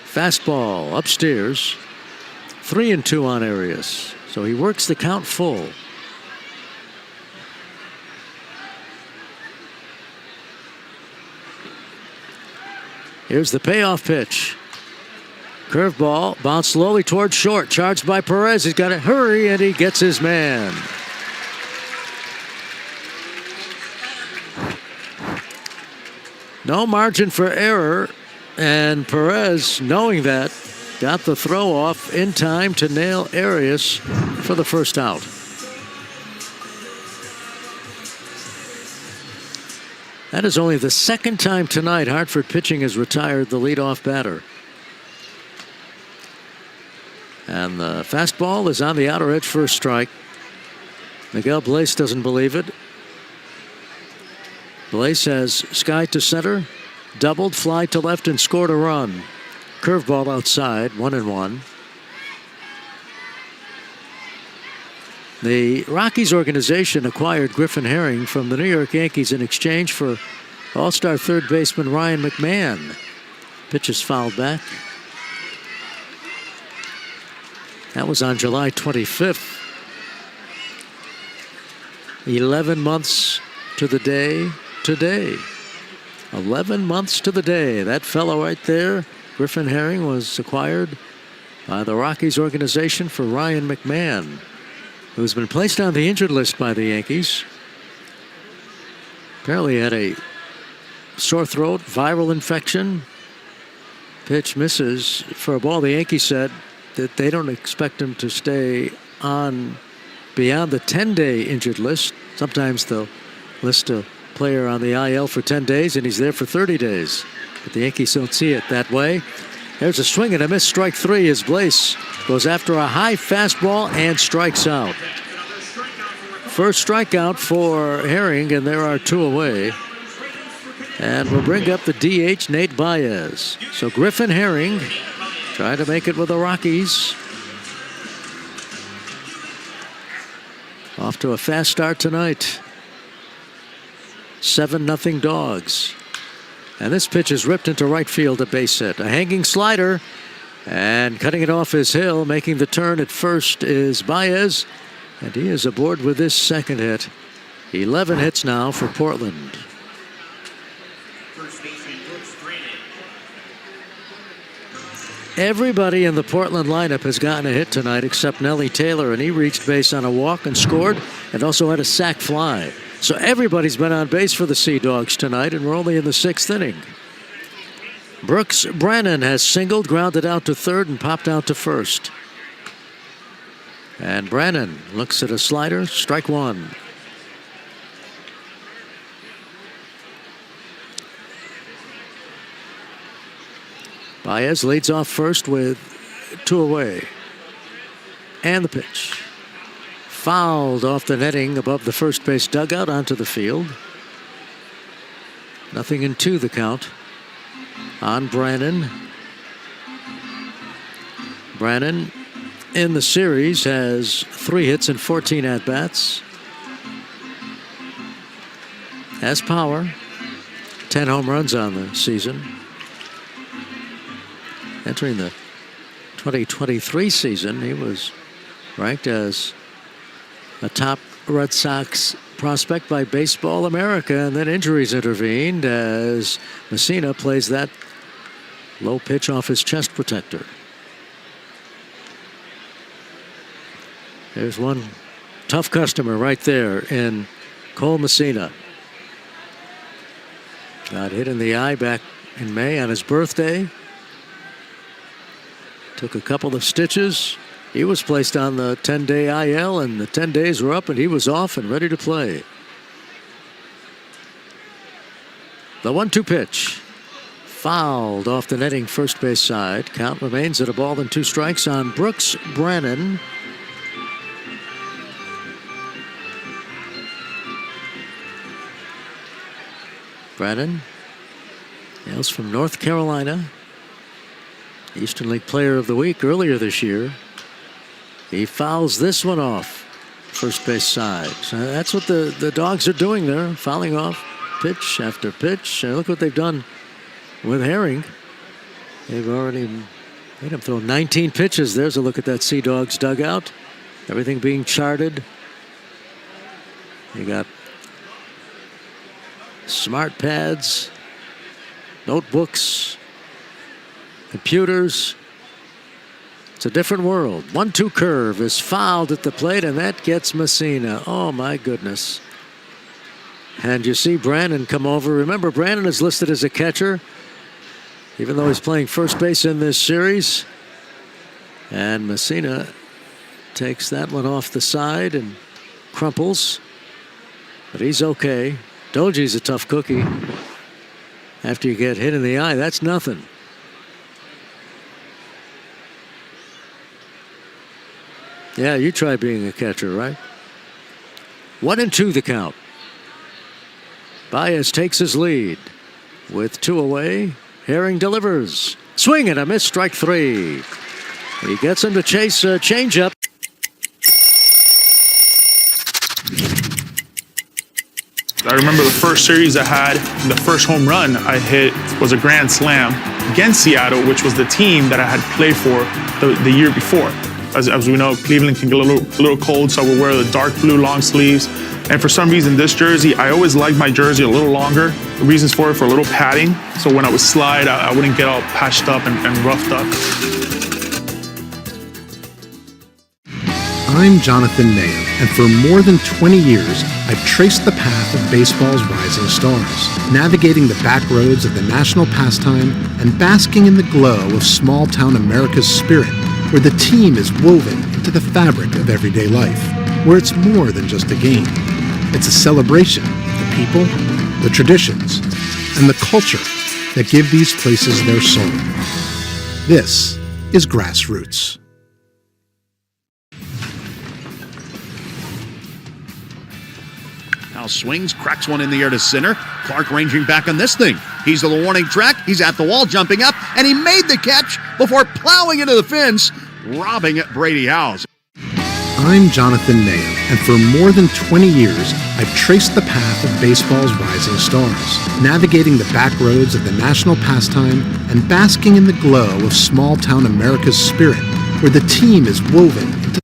Fastball upstairs. 3-2 on Arias. So he works the count full. Here's the payoff pitch. Curveball, bounced slowly towards short, charged by Perez. He's got to hurry, and he gets his man. No margin for error, and Perez, knowing that, got the throw off in time to nail Arias for the first out. That is only the second time tonight Hartford pitching has retired the leadoff batter. And the fastball is on the outer edge for a strike. Miguel Blaze doesn't believe it. Blaze has sky to center, doubled, fly to left, and scored a run. Curveball outside, 1-1. The Rockies organization acquired Griffin Herring from the New York Yankees in exchange for all-star third baseman Ryan McMahon. Pitch is fouled back. That was on July 25th. 11 months to the day today. 11 months to the day. That fellow right there, Griffin Herring, was acquired by the Rockies organization for Ryan McMahon, who's been placed on the injured list by the Yankees. Apparently had a sore throat, viral infection. Pitch misses for a ball. The Yankees said that they don't expect him to stay on beyond the 10-day injured list. Sometimes they'll list a player on the IL for 10 days and he's there for 30 days. But the Yankees don't see it that way. There's a swing and a miss, strike three, as Blaze goes after a high fastball and strikes out. First strikeout for Herring, and there are two away. And we'll bring up the DH, Nate Baez. So Griffin Herring trying to make it with the Rockies. Off to a fast start tonight. 7-0 Dogs. And this pitch is ripped into right field, a base hit. A hanging slider, and cutting it off is Hill. Making the turn at first is Baez, and he is aboard with this second hit. 11 hits now for Portland. Everybody in the Portland lineup has gotten a hit tonight except Nelly Taylor, and he reached base on a walk and scored, and also had a sac fly. So everybody's been on base for the Sea Dogs tonight, and we're only in the 6th inning. Brooks Brennan has singled, grounded out to third, and popped out to first. And Brennan looks at a slider, strike one. Baez leads off first with two away. And the pitch. Fouled off the netting above the first base dugout onto the field. 0-2 the count on Brannon. Brannon in the series has 3 hits and 14 at-bats. Has power. 10 home runs on the season. Entering the 2023 season, he was ranked as a top Red Sox prospect by Baseball America, and then injuries intervened as Messina plays that low pitch off his chest protector. There's one tough customer right there in Cole Messina. Got hit in the eye back in May on his birthday. Took a couple of stitches. He was placed on the 10-day IL, and the 10 days were up, and he was off and ready to play. The 1-2 pitch. Fouled off the netting first base side. Count remains at a ball and 2 strikes on Brooks Brannon. Brannon hails from North Carolina. Eastern League Player of the Week earlier this year. He fouls this one off first base side. So that's what the Dogs are doing there, fouling off pitch after pitch. And look what they've done with Herring. They've already made him throw 19 pitches. There's a look at that Sea Dogs dugout. Everything being charted. You got smart pads, notebooks, computers. It's a different world. 1-2 curve is fouled at the plate, and that gets Messina. Oh, my goodness. And you see Brandon come over. Remember, Brandon is listed as a catcher, even though he's playing first base in this series. And Messina takes that one off the side and crumples. But he's okay. Doji's a tough cookie. After you get hit in the eye, that's nothing. Yeah, you try being a catcher, right? 1-2 the count. Baez takes his lead. With 2 away, Herring delivers. Swing and a miss, strike 3. He gets him to chase a changeup. I remember the first series I had, the first home run I hit was a grand slam against Seattle, which was the team that I had played for the year before. As we know, Cleveland can get a little cold, so I would wear the dark blue long sleeves. And for some reason, this jersey, I always liked my jersey a little longer. The reasons for it, for a little padding, so when I would slide, I wouldn't get all patched up and roughed up. I'm Jonathan Mayo, and for more than 20 years, I've traced the path of baseball's rising stars, navigating the back roads of the national pastime and basking in the glow of small-town America's spirit, where the team is woven into the fabric of everyday life, where it's more than just a game. It's a celebration of the people, the traditions, and the culture that give these places their soul. This is Grassroots. Now swings, cracks one in the air to center. Clark ranging back on this thing. He's to the warning track. He's at the wall, jumping up, and he made the catch before plowing into the fence, robbing Brady Howes. I'm Jonathan Mayo, and for more than 20 years, I've traced the path of baseball's rising stars, navigating the back roads of the national pastime and basking in the glow of small-town America's spirit, where the team is woven into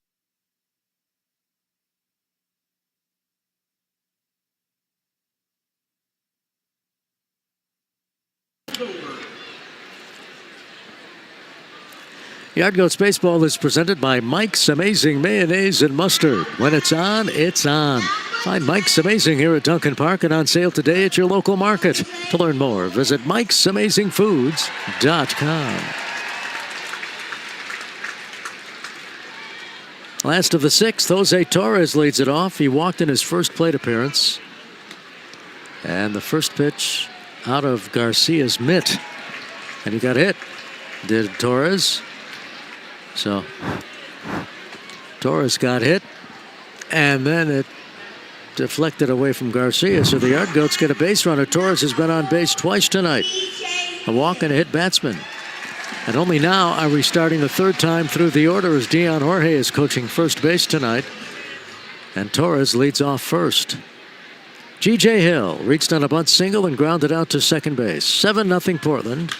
Yard Goats Baseball is presented by Mike's Amazing Mayonnaise and Mustard. When it's on, it's on. Find Mike's Amazing here at Duncan Park and on sale today at your local market. To learn more, visit Mike'sAmazingFoods.com. Last of the sixth, Jose Torres leads it off. He walked in his first plate appearance. And the first pitch out of Garcia's mitt. And he got hit. Did Torres. So Torres got hit, and then it deflected away from Garcia. So the Yard Goats get a base runner. Torres has been on base twice tonight. A walk and a hit batsman. And only now are we starting the third time through the order as Dion Jorge is coaching first base tonight. And Torres leads off first. G.J. Hill reached on a bunt single and grounded out to second base. 7-0 Portland.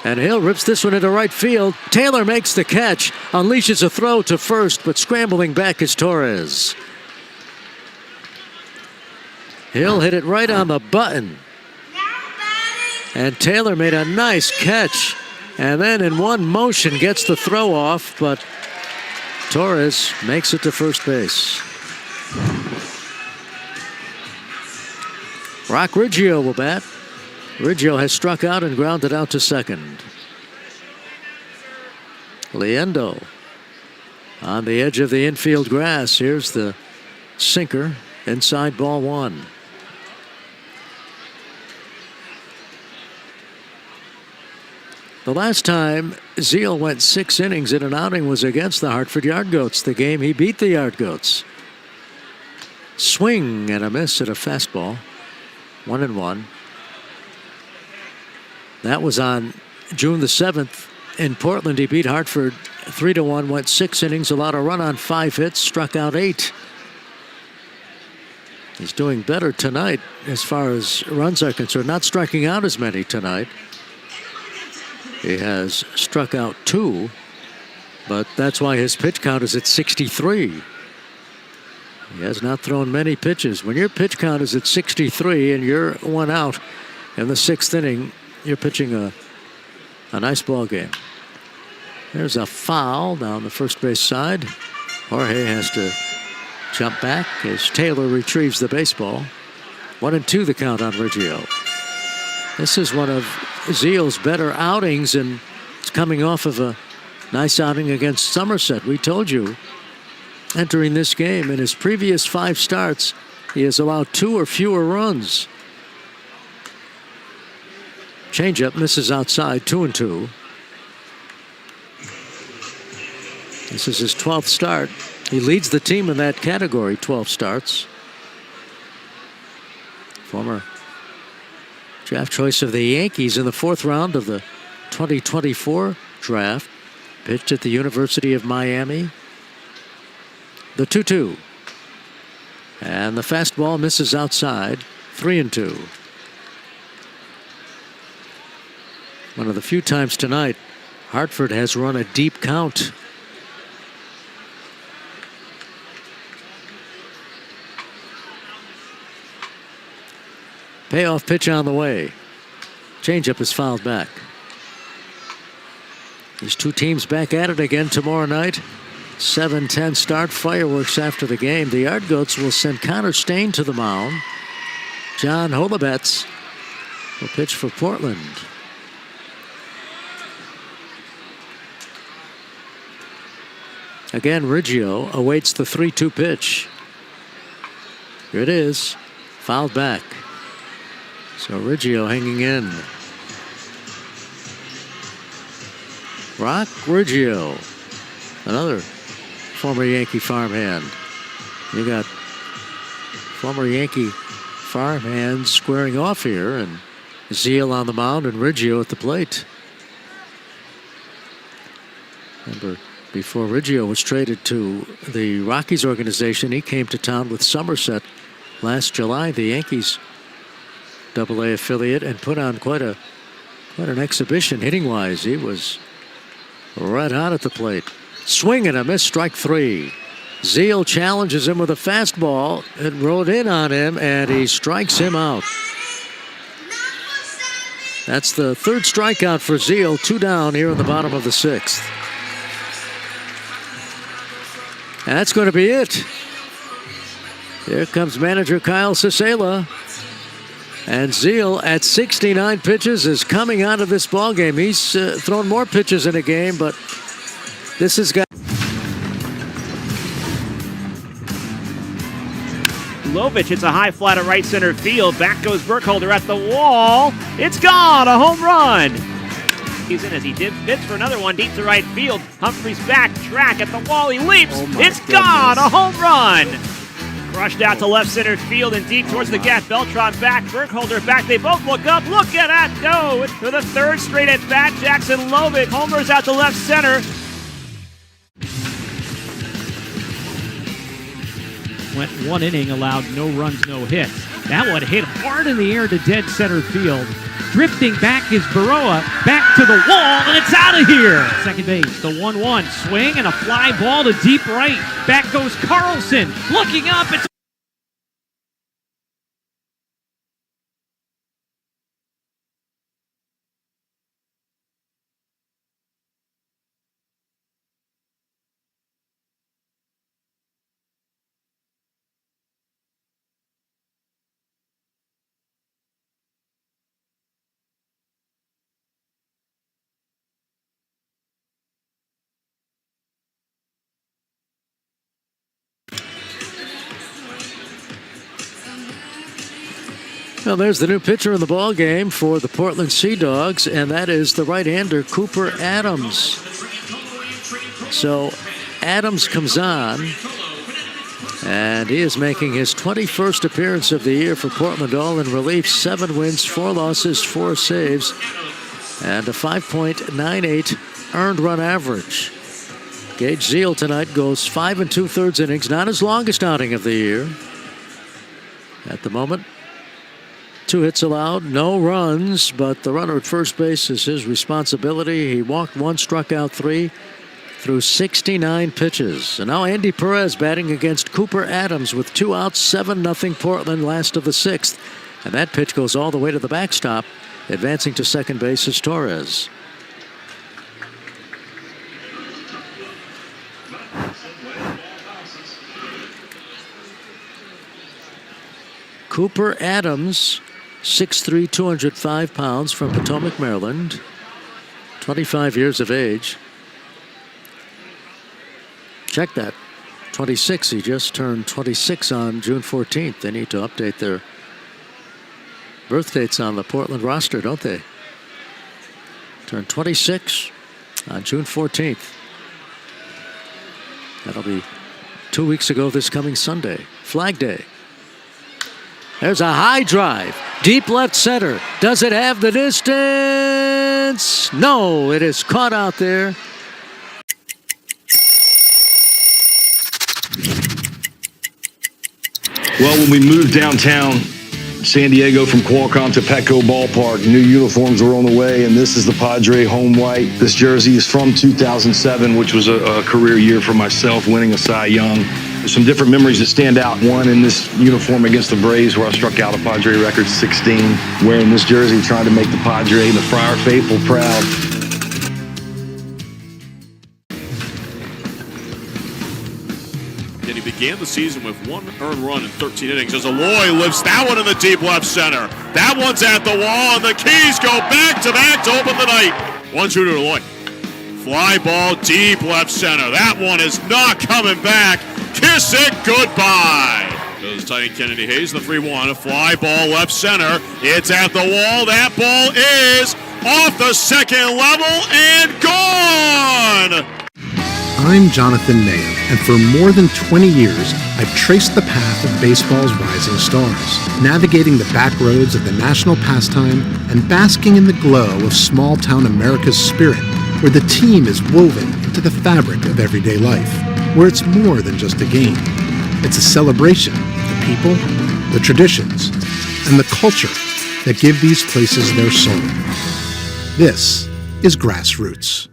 And Hill rips this one into right field. Taylor makes the catch, unleashes a throw to first, but scrambling back is Torres. Hill hit it right on the button. And Taylor made a nice catch. And then in one motion gets the throw off, but Torres makes it to first base. Rock Riggio will bat. Riggio has struck out and grounded out to second. Liendo on the edge of the infield grass. Here's the sinker inside ball one. The last time Zeal went 6 innings in an outing was against the Hartford Yard Goats, the game he beat the Yard Goats. Swing and a miss at a fastball. 1-1. That was on June the 7th in Portland. He beat Hartford 3-1, went 6 innings, allowed a run on 5 hits, struck out 8. He's doing better tonight as far as runs are concerned, not striking out as many tonight. He has struck out 2, but that's why his pitch count is at 63. He has not thrown many pitches. When your pitch count is at 63 and you're 1 out in the 6th inning, you're pitching a a nice ball game. There's a foul down the first base side. Jorge has to jump back as Taylor retrieves the baseball. 1-2 the count on Riggio. This is one of Zeal's better outings, and it's coming off of a nice outing against Somerset. We told you, entering this game, in his previous 5 starts, he has allowed 2 or fewer runs. Changeup misses outside, 2-2. This is his 12th start. He leads the team in that category, 12 starts. Former draft choice of the Yankees in the 4th round of the 2024 draft. Pitched at the University of Miami. The 2-2. And the fastball misses outside, 3-2. One of the few times tonight Hartford has run a deep count. Payoff pitch on the way. Changeup is fouled back. These two teams back at it again tomorrow night. 7:10 start, fireworks after the game. The Yard Goats will send Connor Stain to the mound. John Holobetz will pitch for Portland. Again, Riggio awaits the 3-2 pitch. Here it is, fouled back. So Riggio hanging in. Rock Riggio, another former Yankee farmhand. You got former Yankee farmhands squaring off here, and Zeal on the mound and Riggio at the plate. Remember, before Riggio was traded to the Rockies organization, he came to town with Somerset last July, the Yankees AA affiliate, and put on quite an exhibition hitting-wise. He was red hot at the plate. Swing and a miss, strike 3. Zeal challenges him with a fastball. It rode in on him, and he strikes him out. That's the 3rd strikeout for Zeal. 2 down here in the bottom of the 6th. And that's going to be it. Here comes manager Kyle Cicela. And Zeal at 69 pitches is coming out of this ball game. He's thrown more pitches in a game, but this has got. Lovich hits a high fly to right center field. Back goes Burkholder at the wall. It's gone, a home run. He's in as he fits for another one deep to right field. Humphrey's back, track at the wall. He leaps. It's gone, a home run. Crushed out to left center field and deep towards the gap. Beltran back, Burkholder back. They both look up. Look at that go. For the 3rd straight at bat, Jackson Lovich homers out to left center. Went 1 inning, allowed no runs, no hits. That one hit hard in the air to dead center field. Drifting back is Baroa, back to the wall, and it's out of here. Second base, the 1-1 swing and a fly ball to deep right. Back goes Carlson, looking up. It's Well, there's the new pitcher in the ball game for the Portland Sea Dogs, and that is the right-hander Cooper Adams. So Adams comes on, and he is making his 21st appearance of the year for Portland, all in relief. 7 wins, 4 losses, 4 saves, and a 5.98 earned run average. Gage Zeal tonight goes 5 2/3 innings, not his longest outing of the year. At the moment, 2 hits allowed, no runs, but the runner at first base is his responsibility. He walked 1, struck out 3 through 69 pitches. And now Andy Perez batting against Cooper Adams with 2 outs, 7-0 Portland, last of the 6th. And that pitch goes all the way to the backstop. Advancing to second base is Torres. Cooper Adams, 6'3", 205 pounds, from Potomac, Maryland, 25 years of age. Check that. 26. He just turned 26 on June 14th. They need to update their birth dates on the Portland roster, don't they? Turned 26 on June 14th. That'll be 2 weeks ago this coming Sunday, Flag Day. There's a high drive, deep left center. Does it have the distance? No, it is caught out there. Well, when we moved downtown San Diego from Qualcomm to Petco Ballpark, new uniforms were on the way, and this is the Padre home white. This jersey is from 2007, which was a career year for myself, winning a Cy Young. There's some different memories that stand out. One in this uniform against the Braves, where I struck out a Padre record 16, wearing this jersey, trying to make the Padre and the Friar faithful proud. And he began the season with 1 earned run in 13 innings as Aloy lifts that one in the deep left center. That one's at the wall, and the Keys go back-to-back to open the night. 1-2 to Aloy. Fly ball deep left center. That one is not coming back. Kiss it goodbye. Goes tight Kennedy Hayes, the 3-1. A fly ball left center. It's at the wall. That ball is off the second level and gone. I'm Jonathan Mayo, and for more than 20 years, I've traced the path of baseball's rising stars, navigating the back roads of the national pastime and basking in the glow of small-town America's spirit, where the team is woven into the fabric of everyday life, where it's more than just a game. It's a celebration of the people, the traditions, and the culture that give these places their soul. This is Grassroots.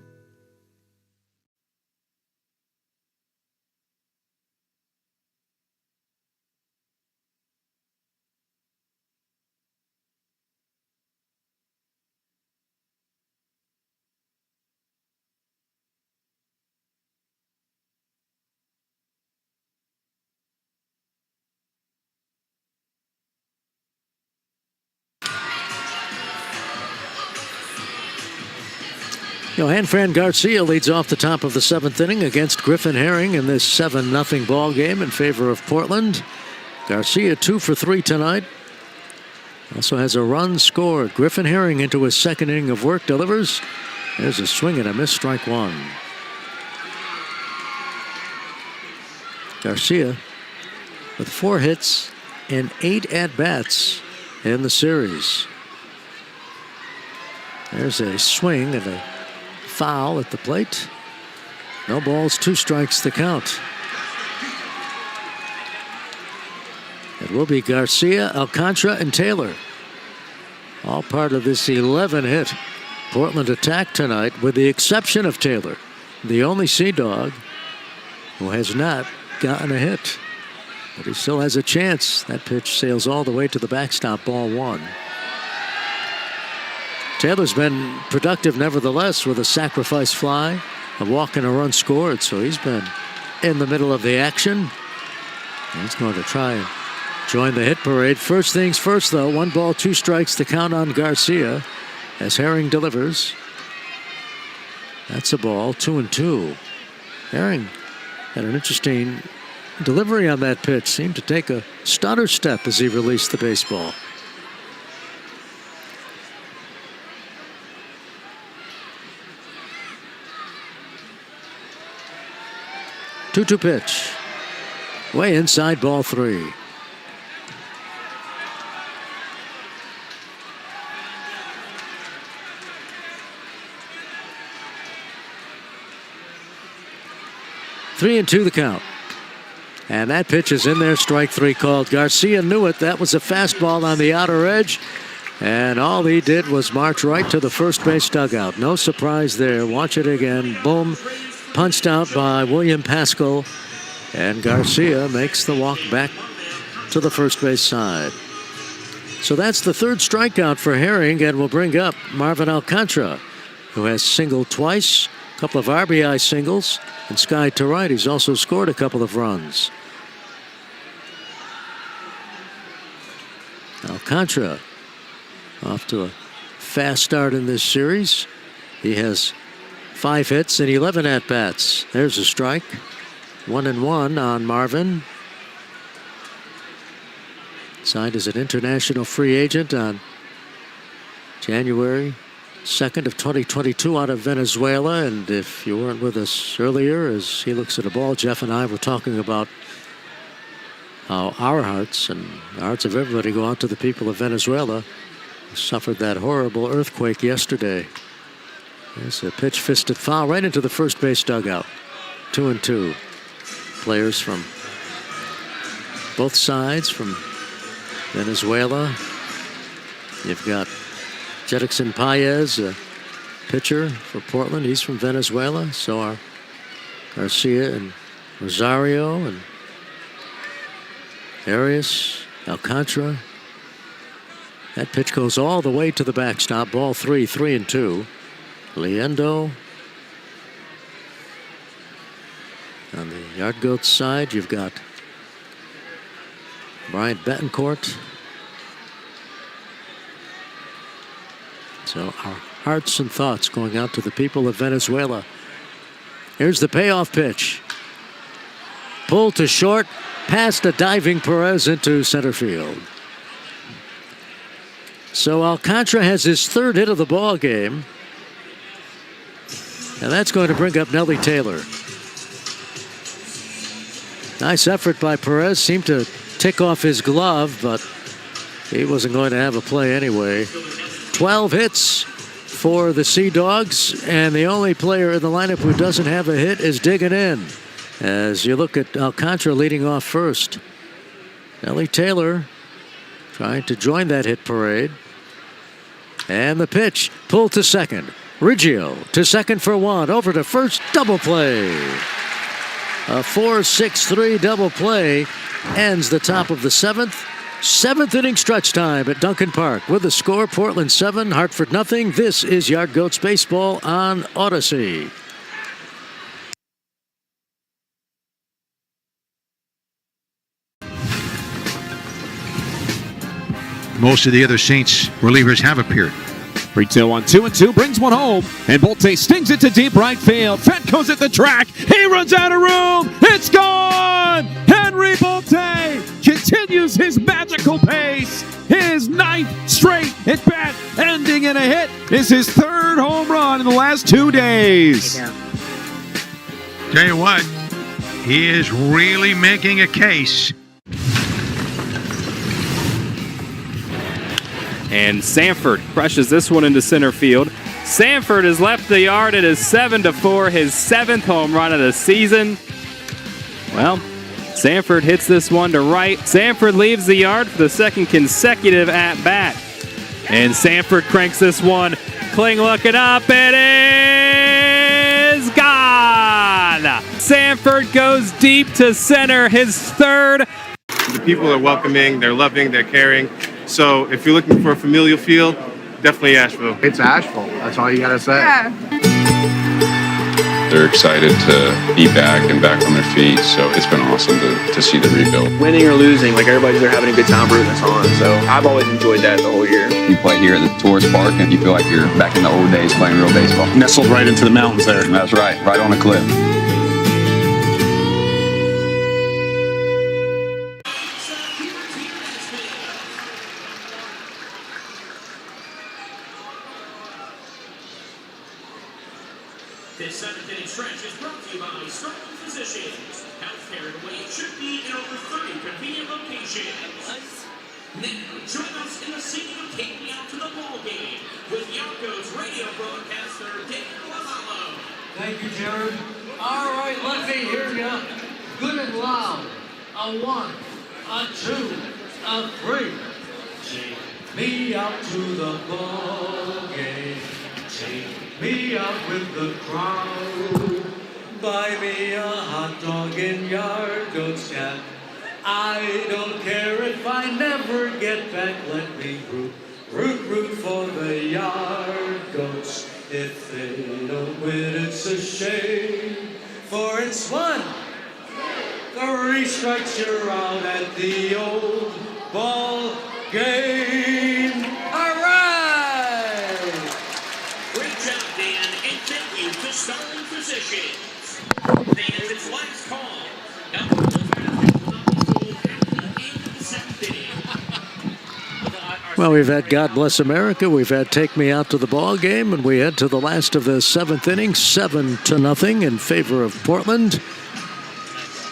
Johanfran Garcia leads off the top of the 7th inning against Griffin Herring in this 7-0 ball game in favor of Portland. Garcia 2 for 3 tonight. Also has a run scored. Griffin Herring into his 2nd inning of work delivers. There's a swing and a miss, strike 1. Garcia with 4 hits and 8 at-bats in the series. There's a swing and a foul at the plate. No balls, 2 strikes the count. It will be Garcia, Alcantara, and Taylor. All part of this 11-hit Portland attack tonight, with the exception of Taylor, the only Sea Dog who has not gotten a hit. But he still has a chance. That pitch sails all the way to the backstop, ball 1. Taylor's been productive nevertheless, with a sacrifice fly, a walk and a run scored, so he's been in the middle of the action. He's going to try and join the hit parade. First things first, though, 1 ball, 2 strikes, the count on Garcia as Herring delivers. That's a ball, 2-2. Herring had an interesting delivery on that pitch, seemed to take a stutter step as he released the baseball. 2-2 pitch. Way inside, ball 3. Three and 2 the count. And that pitch is in there, strike 3 called. Garcia knew it. That was a fastball on the outer edge. And all he did was march right to the first base dugout. No surprise there. Watch it again. Boom. Punched out by William Pascal, and Garcia makes the walk back to the first base side. So that's the 3rd strikeout for Herring, and will bring up Marvin Alcantara, who has singled twice, a couple of RBI singles, and skied to right. He's also scored a couple of runs. Alcantara off to a fast start in this series. He has 5 hits and 11 at-bats. There's a strike. 1-1 on Marvin. Signed as an international free agent on January 2nd of 2022 out of Venezuela. And if you weren't with us earlier, as he looks at a ball, Jeff and I were talking about how our hearts and the hearts of everybody go out to the people of Venezuela who suffered that horrible earthquake yesterday. There's a pitch fisted foul right into the first base dugout. 2-2. Players from both sides from Venezuela. You've got Jedickson Paez, a pitcher for Portland. He's from Venezuela. So are Garcia and Rosario and Arias, Alcantara. That pitch goes all the way to the backstop. Ball 3, 3-2. Liendo. On the Yard Goats side, you've got Bryant Betancourt. So our hearts and thoughts going out to the people of Venezuela. Here's the payoff pitch. Pulled to short, past a diving Perez into center field. So Alcantara has his 3rd hit of the ball game. And that's going to bring up Nelly Taylor. Nice effort by Perez. Seemed to tick off his glove, but he wasn't going to have a play anyway. 12 hits for the Sea Dogs, and the only player in the lineup who doesn't have a hit is digging in. As you look at Alcantara leading off first. Nelly Taylor trying to join that hit parade. And the pitch pulled to second. Riggio to second for 1. Over to first, double play. A 4-6-3 double play ends the top of the 7th. 7th inning stretch time at Duncan Park. With the score, Portland 7, Hartford nothing. This is Yard Goats Baseball on Odyssey. Most of the other Saints relievers have appeared. 3-2 on 2-2, brings one home, and Bolte stings it to deep right field. Fett goes at the track. He runs out of room. It's gone. Henry Bolte continues his magical pace. His 9th straight at bat, ending in a hit, is his 3rd home run in the last 2 days. Tell you what, he is really making a case. And Sanford crushes this one into center field. Sanford has left the yard. It is 7-4, his 7th home run of the season. Well, Sanford hits this one to right. Sanford leaves the yard for the 2nd consecutive at-bat. And Sanford cranks this one. Kling looking up. It is gone! Sanford goes deep to center, his 3rd. The people are welcoming, they're loving, they're caring. So if you're looking for a familial feel, definitely Asheville. It's Asheville. That's all you got to say. Yeah. They're excited to be back and back on their feet, so it's been awesome to see the rebuild. Winning or losing, like everybody's there having a good time rooting us on, so I've always enjoyed that the whole year. You play here at the tourist park and you feel like you're back in the old days playing real baseball. Nestled right into the mountains there. That's right on a cliff. This 7th inning stretch is brought to you by Starting Physicians. Healthcare the way it should be in over 30 convenient locations. Now, join us in the singing of Take Me Out to the Ball Game with Yard Goats radio broadcaster David Lavallo. Thank you, Jared. All right, let me hear you. Good and loud. A 1, a 2, a 3. Take me out to the ball game. Take me out with the crowd. Buy me a hot dog in Yard Goats Camp. I don't care if I never get back. Let me root for the Yard Goats. If they don't win, it's a shame. For it's 1, 3 strikes, you're out at the old ball game. Well, we've had God Bless America, we've had Take Me Out to the Ball Game, and we head to the last of the 7th inning, 7-0 in favor of Portland.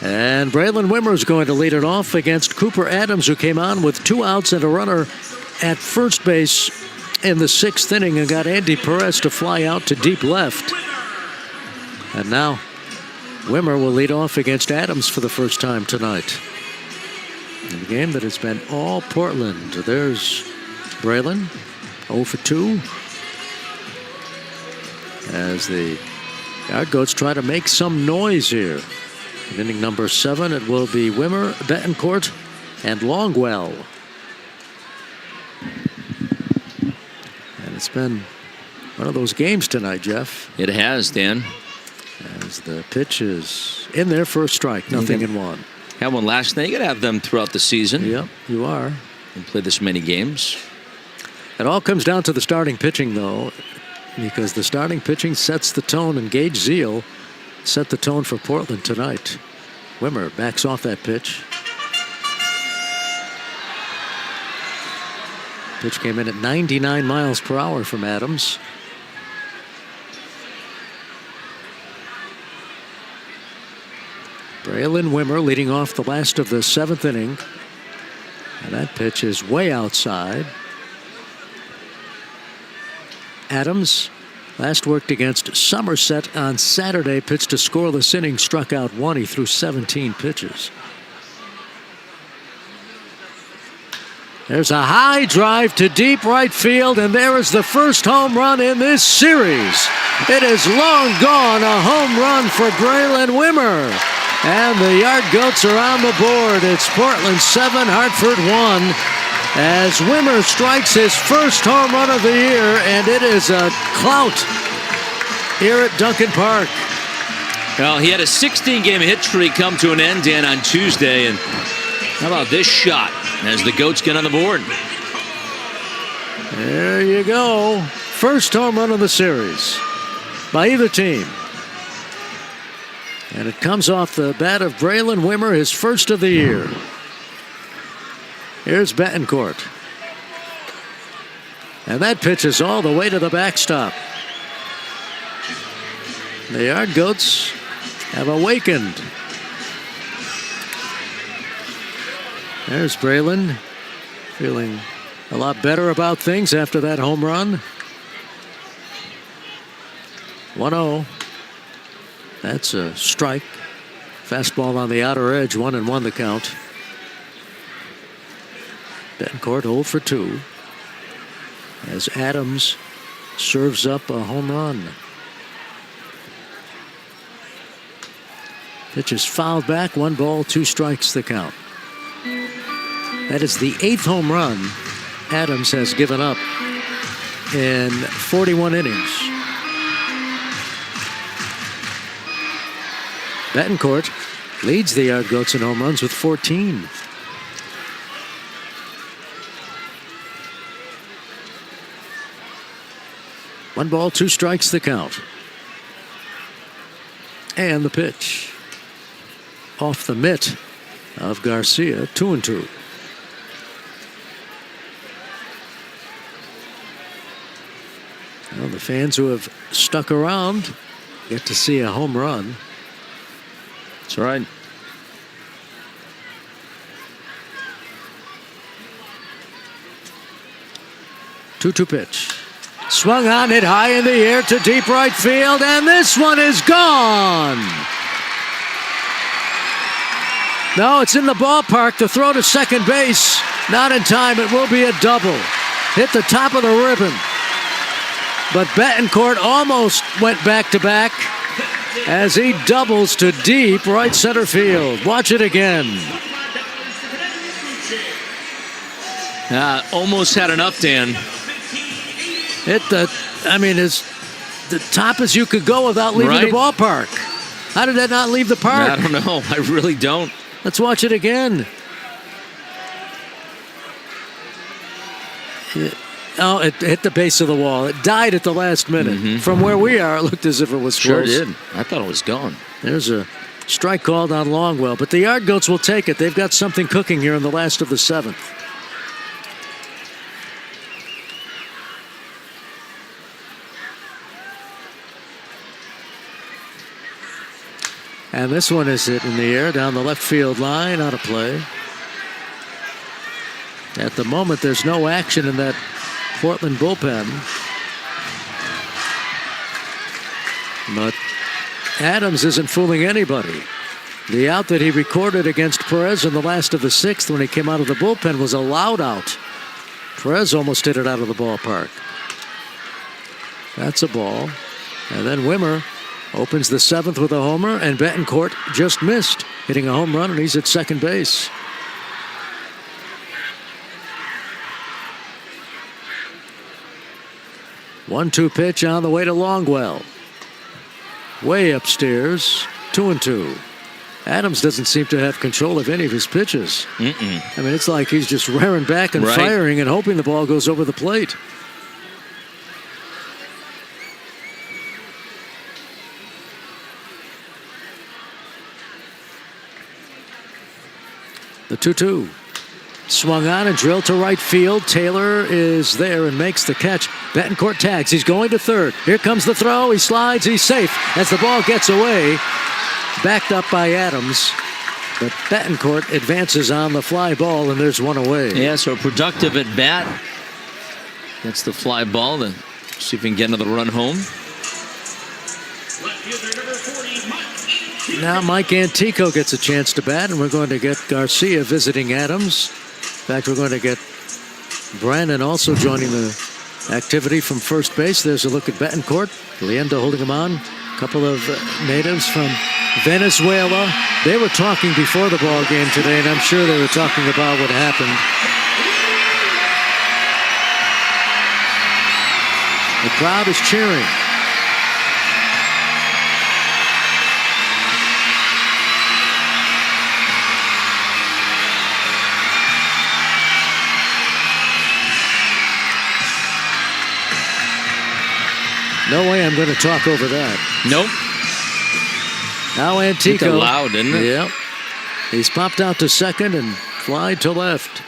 And Braylon Wimmer is going to lead it off against Cooper Adams, who came on with 2 outs and a runner at first base in the 6th inning and got Andy Perez to fly out to deep left. And now Wimmer will lead off against Adams for the first time tonight. In a game that has been all Portland. There's Braylon, 0 for 2. As the Yard Goats try to make some noise here. In inning number 7, it will be Wimmer, Betancourt, and Longwell. And it's been one of those games tonight, Jeff. It has, Dan. As the pitch is in there for a strike, nothing in one. Had one last night. You got to have them throughout the season. Yep, you are. And play this many games. It all comes down to the starting pitching, though, because the starting pitching sets the tone, and Gage Zeal set the tone for Portland tonight. Wimmer backs off that pitch. Pitch came in at 99 miles per hour from Adams. Braylon Wimmer leading off the last of the 7th inning. And that pitch is way outside. Adams last worked against Somerset on Saturday, pitched a scoreless inning, struck out 1. He threw 17 pitches. There's a high drive to deep right field, and there is the first home run in this series. It is long gone, a home run for Braylon Wimmer. And the Yard Goats are on the board. It's Portland 7, Hartford 1. As Wimmer strikes his first home run of the year, and it is a clout here at Duncan Park. Well, he had a 16-game hit streak come to an end, Dan, on Tuesday. And how about this shot as the Goats get on the board? There you go. First home run of the series by either team. And it comes off the bat of Braylon Wimmer, his first of the year. Here's Betancourt. And that pitch is all the way to the backstop. The Yard Goats have awakened. There's Braylon, feeling a lot better about things after that home run. 1-0. That's a strike. Fastball on the outer edge, 1-1 the count. Betancourt 0 for 2 as Adams serves up a home run. Pitch is fouled back, 1 ball, 2 strikes the count. That is the 8th home run Adams has given up in 41 innings. Betancourt leads the Yard Goats in home runs with 14. One ball, 2 strikes the count. And the pitch. Off the mitt of Garcia, 2-2. Well, the fans who have stuck around get to see a home run. That's right. Two pitch. Swung on it high in the air to deep right field, and this one is gone. No, it's in the ballpark. The throw to second base, not in time. It will be a double. Hit the top of the ribbon. But Betancourt almost went back-to-back as he doubles to deep right center field. Watch it again. Almost had enough, Dan. As the top as you could go without leaving the ballpark. How did that not leave the park? I don't know. I really don't. Let's watch it again. It hit the base of the wall. It died at the last minute. From where we are, it looked as if it was close. Sure did. I thought it was gone. There's a strike called on Longwell, but the Yard Goats will take it. They've got something cooking here in the last of the 7th. And this one is hit in the air down the left field line, out of play. At the moment, there's no action in that Portland bullpen. But Adams isn't fooling anybody. The out that he recorded against Perez in the last of the sixth when he came out of the bullpen was a loud out. Perez almost hit it out of the ballpark. That's a ball. And then Wimmer opens the seventh with a homer, and Betancourt just missed, hitting a home run, and he's at second base. One-two pitch on the way to Longwell. Way upstairs, 2-2. Adams doesn't seem to have control of any of his pitches. I mean, it's like he's just rearing back and firing and hoping the ball goes over the plate. The 2-2. Swung on and drilled to right field. Taylor is there and makes the catch. Betancourt tags. He's going to third. Here comes the throw. He slides. He's safe as the ball gets away. Backed up by Adams. But Betancourt advances on the fly ball, and there's one away. Yeah, so a productive at bat. That's the fly ball. Then see if we can get another run home. Now Mike Antico gets a chance to bat, and we're going to get Garcia visiting Adams. In fact, we're going to get Brandon also joining the activity from first base. There's a look at Betancourt. Lienda holding him on. A couple of natives from Venezuela. They were talking before the ball game today, and I'm sure they were talking about what happened. The crowd is cheering. No way I'm going to talk over that. Nope. Now Antico. It's loud, isn't it? Yep. He's popped out to second and flied to left.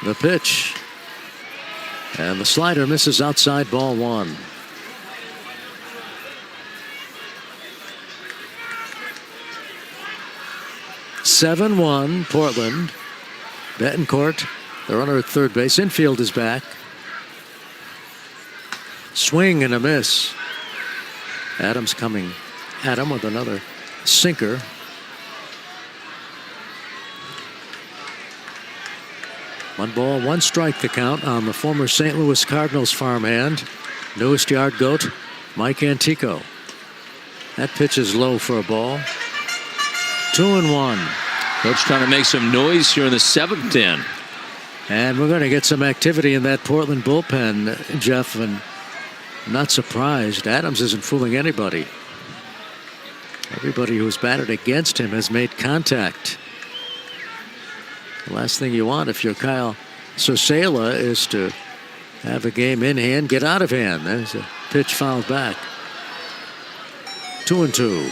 The pitch. And the slider misses outside, ball one. (7-1) Portland. Betancourt, the runner at third base. Infield is back. Swing and a miss. Adams coming at him with another sinker. One ball, one strike the count on the former St. Louis Cardinals farmhand, newest yard goat, Mike Antico. That pitch is low for a ball. 2-1. Coach trying to make some noise here in the seventh inning. And we're going to get some activity in that Portland bullpen, Jeff, and I'm not surprised. Adams isn't fooling anybody. Everybody who's batted against him has made contact. The last thing you want if you're Kyle Sosela is to have a game in hand, get out of hand. There's a pitch fouled back. 2-2.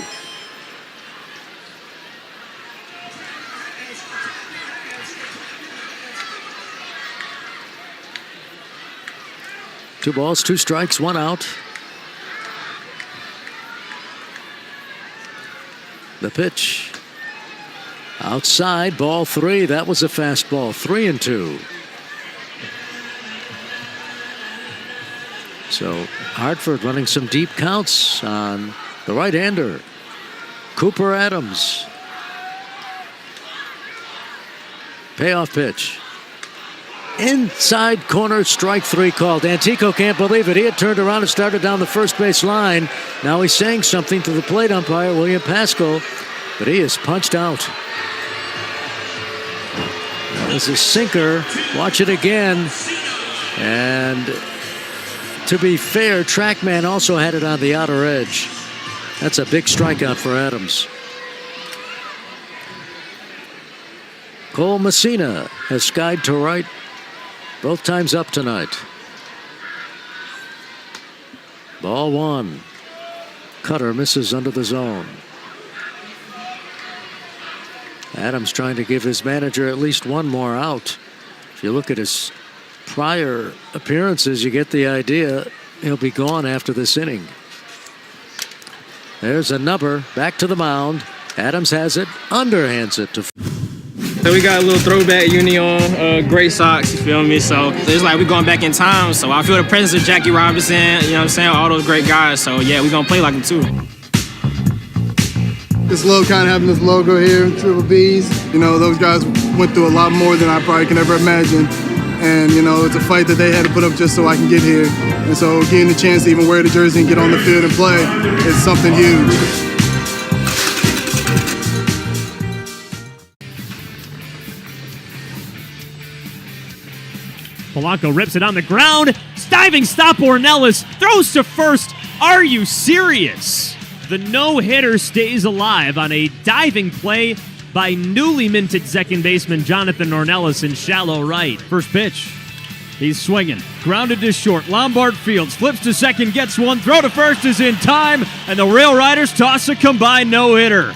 Two balls, two strikes, one out. The pitch. Outside, ball three. That was a fastball. 3-2. So Hartford running some deep counts on the right-hander, Cooper Adams. Payoff pitch. Inside corner, strike three called. Antico can't believe it. He had turned around and started down the first base line. Now he's saying something to the plate umpire, William Pascal, but he is punched out. That was a sinker. Watch it again. And to be fair, TrackMan also had it on the outer edge. That's a big strikeout for Adams. Cole Messina has skied to right. Both times up tonight. Ball one. Cutter misses under the zone. Adams trying to give his manager at least one more out. If you look at his prior appearances, you get the idea he'll be gone after this inning. There's a number back to the mound. Adams has it, underhands it to. So we got a little throwback uni on, gray socks, you feel me? So it's like we're going back in time. So I feel the presence of Jackie Robinson, you know what I'm saying? All those great guys. So yeah, we're going to play like them too. Just love kind of having this logo here, Triple B's. You know, those guys went through a lot more than I probably can ever imagine. And, you know, it's a fight that they had to put up just so I can get here. And so getting the chance to even wear the jersey and get on the field and play is something huge. Polanco rips it on the ground. Diving stop, Ornelas throws to first. Are you serious? The no-hitter stays alive on a diving play by newly minted second baseman Jonathan Ornelas in shallow right. First pitch. He's swinging. Grounded to short. Lombard fields. Flips to second. Gets one. Throw to first is in time. And the Rail Riders toss a combined no-hitter.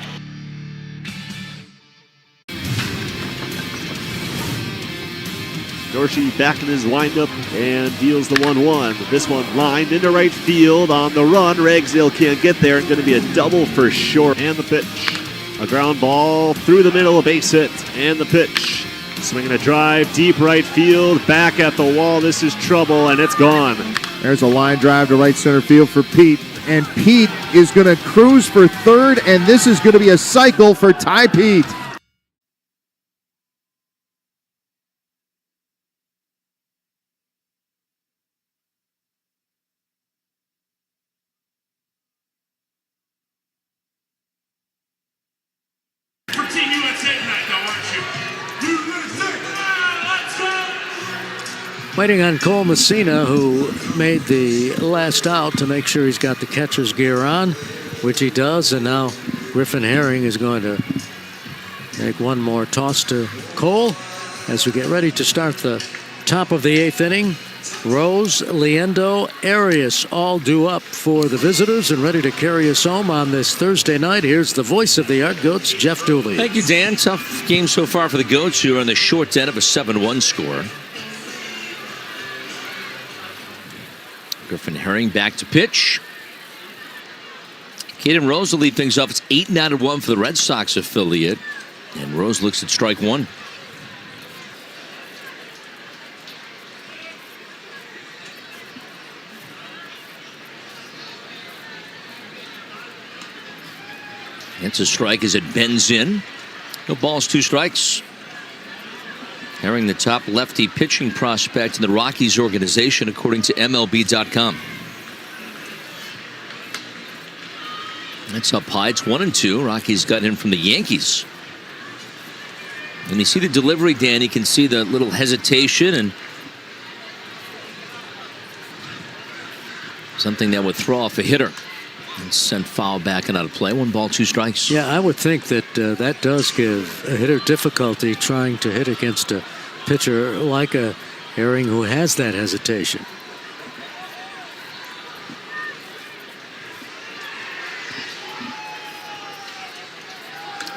Dorsey back in his windup and deals the 1-1. This one lined into right field on the run. Ragsdale can't get there. It's going to be a double for short. And the pitch. A ground ball through the middle, a base hit. And the pitch. Swinging a drive, deep right field. Back at the wall. This is trouble, and it's gone. There's a line drive to right center field for Pete. And Pete is going to cruise for third, and this is going to be a cycle for Ty Pete. Waiting on Cole Messina, who made the last out to make sure he's got the catcher's gear on, which he does. And now Griffin Herring is going to make one more toss to Cole as we get ready to start the top of the 8th inning. Rose, Liendo, Arias all due up for the visitors and ready to carry us home on this Thursday night. Here's the voice of the Yard Goats, Jeff Dooley. Thank you, Dan. Tough game so far for the Goats, who are on the short end of a 7-1 score. Griffin Herring back to pitch. Caden Rose will lead things up. It's 8-1 for the Red Sox affiliate. And Rose looks at strike one. It's a strike as it bends in. No balls, 2 strikes. Herring, the top lefty pitching prospect in the Rockies organization, according to MLB.com. That's up high. It's 1-2. Rockies got him from the Yankees. And you see the delivery, Dan. You can see the little hesitation and something that would throw off a hitter and send foul back and out of play. 1 ball, 2 strikes. Yeah, I would think that that does give a hitter difficulty trying to hit against a pitcher like a Herring who has that hesitation.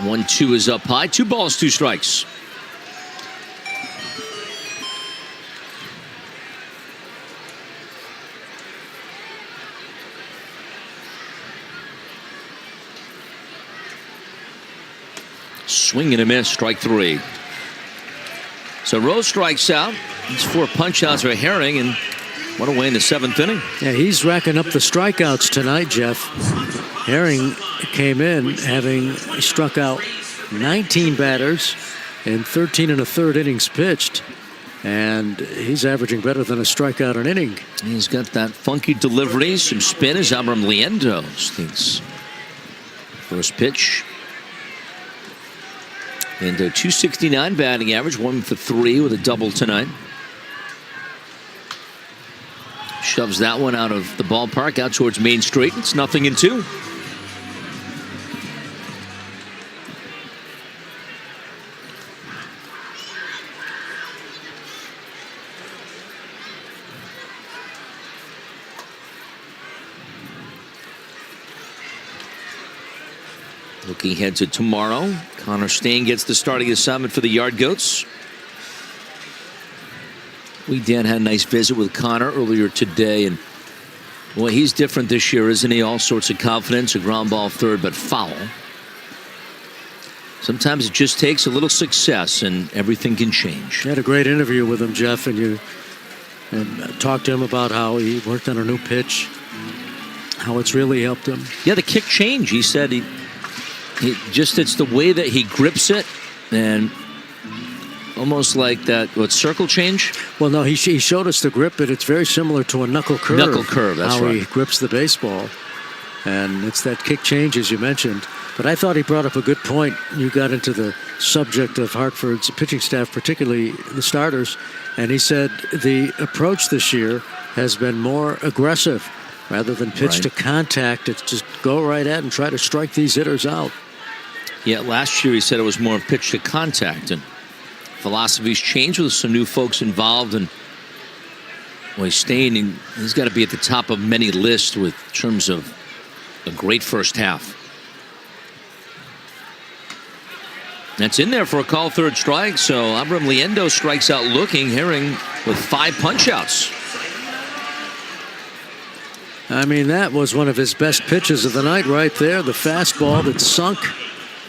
One, 2 is up high. 2 balls, 2 strikes. Swing and a miss, strike 3. So Rose strikes out. It's 4 punch-outs for Herring, and what away in the 7th inning. Yeah, he's racking up the strikeouts tonight, Jeff. Herring came in having struck out 19 batters in 13 1/3 innings pitched, and he's averaging better than a strikeout an inning. He's got that funky delivery, some spin as Abram Liendo thinks. First pitch. And a .269 batting average, 1 for 3 with a double tonight. Shoves that one out of the ballpark, out towards Main Street. It's 0-2. Looking ahead to tomorrow, Connor Stain gets the starting assignment for the Yard Goats. We, Dan, had a nice visit with Connor earlier today, and Well, he's different this year, isn't he? All sorts of confidence, a ground ball third, but foul. Sometimes it just takes a little success and everything can change. I had a great interview with him, Jeff, and talked to him about how he worked on a new pitch, how it's really helped him. Yeah, the kick change. He said it's the way that he grips it, and almost like that, circle change? Well, no, he showed us the grip, but it's very similar to a knuckle curve. Knuckle curve, that's how right. He grips the baseball. And it's that kick change, as you mentioned. But I thought he brought up a good point. You got into the subject of Hartford's pitching staff, particularly the starters, and he said the approach this year has been more aggressive. Rather than pitch to contact, it's just go right at and try to strike these hitters out. Yeah, last year he said it was more pitch to contact, and philosophy's changed with some new folks involved, and he's staying in, he's got to be at the top of many lists with terms of a great first half. That's in there for a call third strike, so Abram Liendo strikes out looking. Herring with 5 punch-outs. I mean, that was one of his best pitches of the night right there, the fastball that sunk.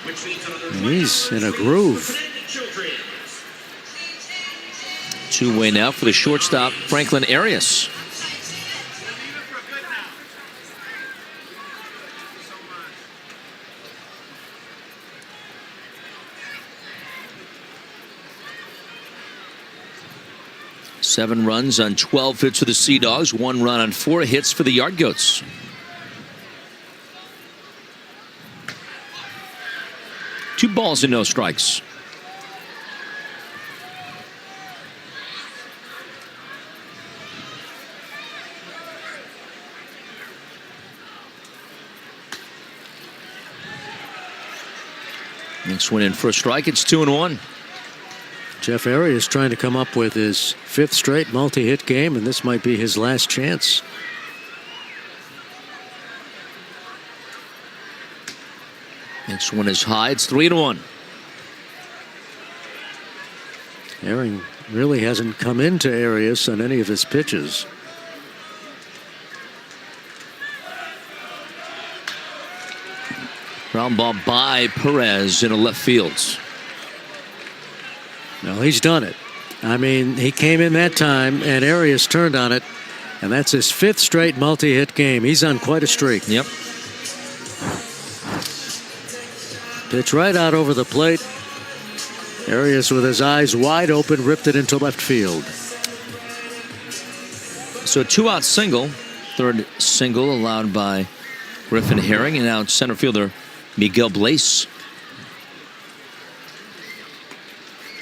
And he's in a groove. Two-way now for the shortstop, Franklin Arias. Seven runs on 12 hits for the Sea Dogs. 1 run on 4 hits for the Yard Goats. Two balls and no strikes. Next one in for a strike. It's 2-1. Jeff Arias trying to come up with his 5th straight multi-hit game, and this might be his last chance. Next one is high. It's 3-1. Herring really hasn't come into Arias on any of his pitches. Ground ball by Perez into left field. No, he's done it. I mean, he came in that time, and Arias turned on it, and that's his 5th straight multi-hit game. He's on quite a streak. Yep. Pitch right out over the plate. Arias, with his eyes wide open, ripped it into left field. So a 2-out single. Third single allowed by Griffin Herring, and now center fielder Miguel Blaze.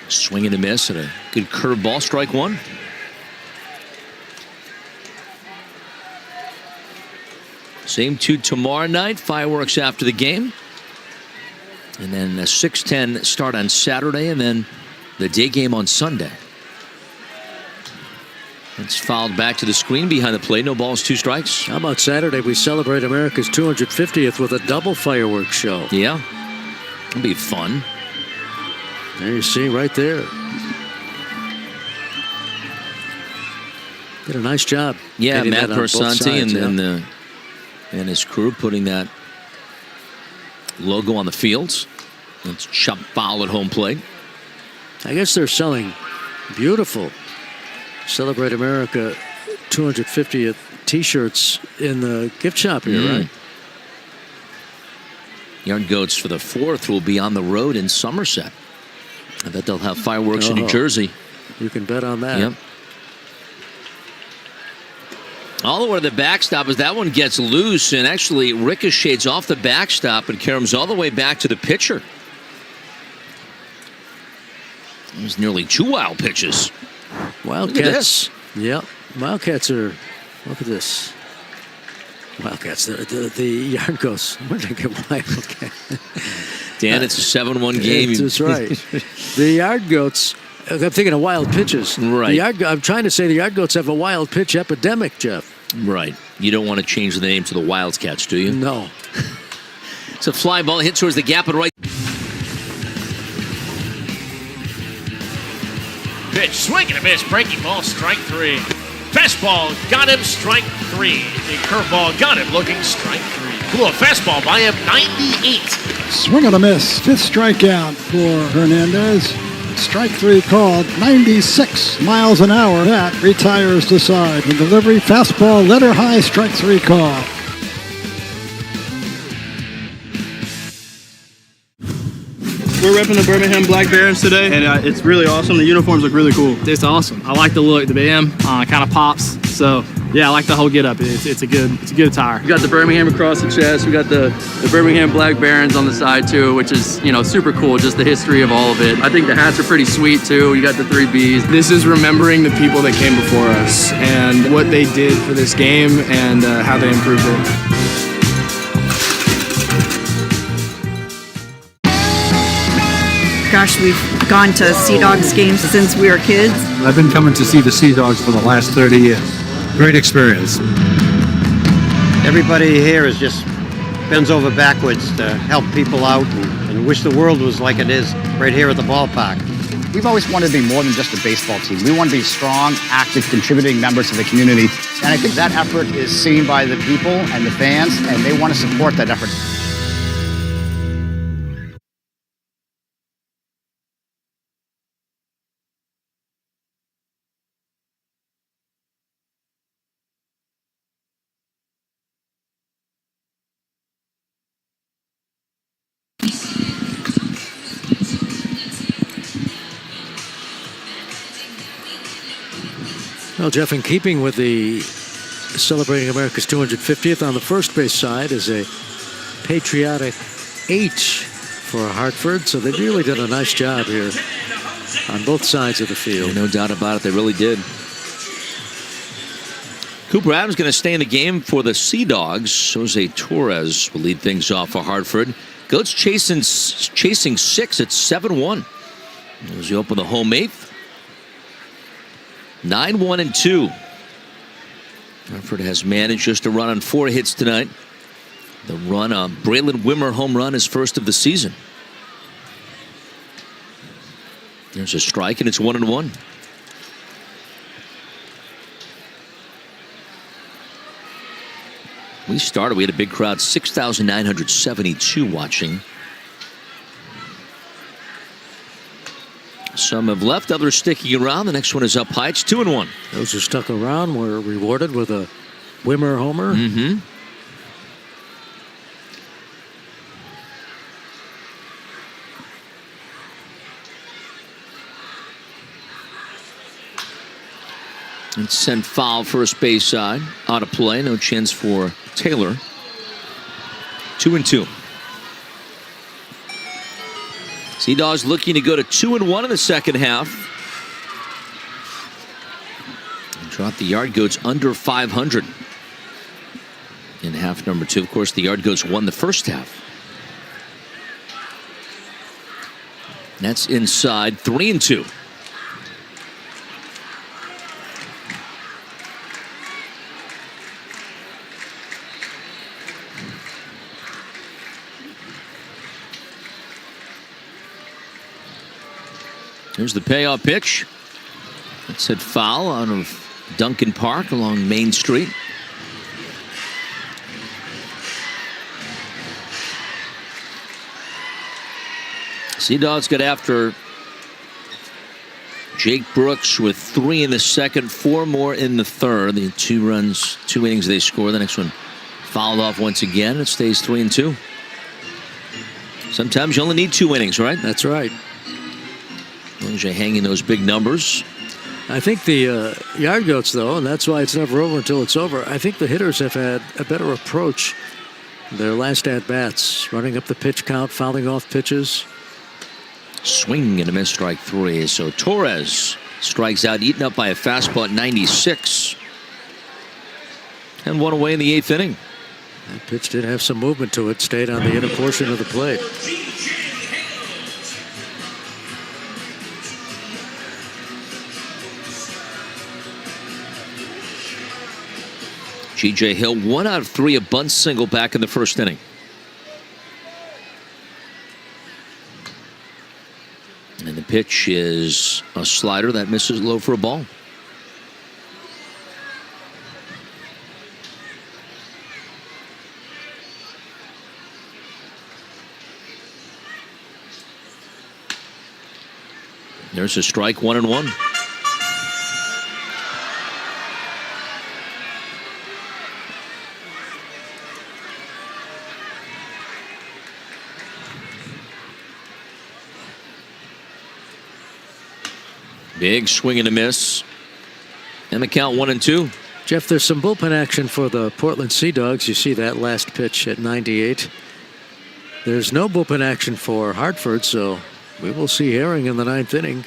Swing and a miss at a good curveball. Strike one. Same 2 tomorrow night. Fireworks after the game. And then a 6:10 start on Saturday, and then the day game on Sunday. It's fouled back to the screen behind the plate. No balls, 2 strikes. How about Saturday? We celebrate America's 250th with a double fireworks show. Yeah. It'll be fun. There you see right there. Did a nice job. Yeah, Matt Persanti and and his crew putting that logo on the fields. It's chopped foul at home plate. I guess they're selling beautiful Celebrate America 250th T-shirts in the gift shop here, right? Yard Goats for the 4th will be on the road in Somerset. I bet they'll have fireworks in New Jersey. You can bet on that. Yep. All the way to the backstop as that one gets loose and actually ricochets off the backstop and carries all the way back to the pitcher. It was nearly 2 wild pitches. Wildcats. Look at this. Yep. Wildcats are, look at this. Wildcats, the Yard Goats. Where did I get Wildcats? Dan, it's a 7-1 game. That's right. The Yard Goats, I'm thinking of wild pitches. Right. I'm trying to say the Yard Goats have a wild pitch epidemic, Jeff. Right. You don't want to change the name to the Wildcats, do you? No. It's a fly ball hit towards the gap and right. Pitch, swing and a miss, breaking ball, strike 3. Fastball got him, strike 3. The curveball got him, looking strike 3. Cool, fastball by him, 98. Swing and a miss. 5th strikeout for Hernandez. Strike 3 called, 96 miles an hour. That retires the side. The delivery, fastball, letter high, strike 3 call. We're repping the Birmingham Black Barons today, and it's really awesome. The uniforms look really cool. It's awesome. I like the look. The BM kind of pops. So yeah, I like the whole get up. It's a good attire. We got the Birmingham across the chest. We got the Birmingham Black Barons on the side too, which is super cool. Just the history of all of it. I think the hats are pretty sweet too. You got the 3 Bs. This is remembering the people that came before us and what they did for this game and how they improved it. Gosh, we've gone to Sea Dogs games since we were kids. I've been coming to see the Sea Dogs for the last 30 years. Great experience. Everybody here is just bends over backwards to help people out and wish the world was like it is right here at the ballpark. We've always wanted to be more than just a baseball team. We want to be strong, active, contributing members of the community. And I think that effort is seen by the people and the fans, and they want to support that effort. Well, Jeff, in keeping with the celebrating America's 250th on the first base side is a patriotic H for Hartford, so they really did a nice job here on both sides of the field. Yeah, no doubt about it, they really did. Cooper Adams going to stay in the game for the Sea Dogs. Jose Torres will lead things off for Hartford. Goats chasing 6 at 7-1. As you open the home 8th. 9-1-2. Hartford has managed just to run on 4 hits tonight. The run, a Braylon Wimmer home run, is first of the season. There's a strike, and it's 1-1. We had a big crowd, 6,972 watching. Some have left, others sticking around. The next one is up high. It's 2-1. Those who stuck around were rewarded with a Wimmer homer. Mm-hmm. It's sent foul first base side. Out of play. No chance for Taylor. 2-2. Sea Dogs looking to go to 2-1 in the second half. And drop the Yard Goats under 500 in half number 2. Of course, the Yard Goats won the first half. That's inside. 3-2. Here's the payoff pitch. It's hit foul out of Duncan Park along Main Street. Sea Dogs got after Jake Brooks with 3 in the second, 4 more in the third. The 2 innings they score. The next one fouled off once again. It stays 3-2. Sometimes you only need 2 innings, right? That's right. As long as you're hanging those big numbers. I think the Yard Goats, though, and that's why it's never over until it's over, I think the hitters have had a better approach their last at-bats, running up the pitch count, fouling off pitches. Swing and a miss, strike 3. So Torres strikes out, eaten up by a fastball at 96. And 1 away in the 8th inning. That pitch did have some movement to it, stayed on the inner portion of the plate. G.J. Hill, 1 out of 3, a bunt single back in the first inning. And the pitch is a slider that misses low for a ball. There's a strike, 1-1. Big swing and a miss. And the count 1-2. Jeff, there's some bullpen action for the Portland Sea Dogs. You see that last pitch at 98. There's no bullpen action for Hartford, so we will see Herring in the 9th inning.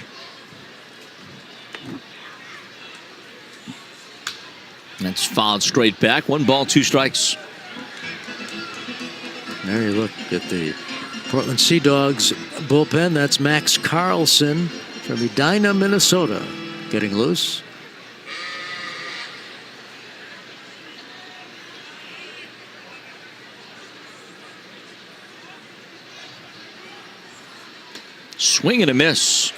That's fouled straight back. 1 ball, 2 strikes. There you look at the Portland Sea Dogs bullpen. That's Max Carlson from Edina, Minnesota, getting loose. Swing and a miss.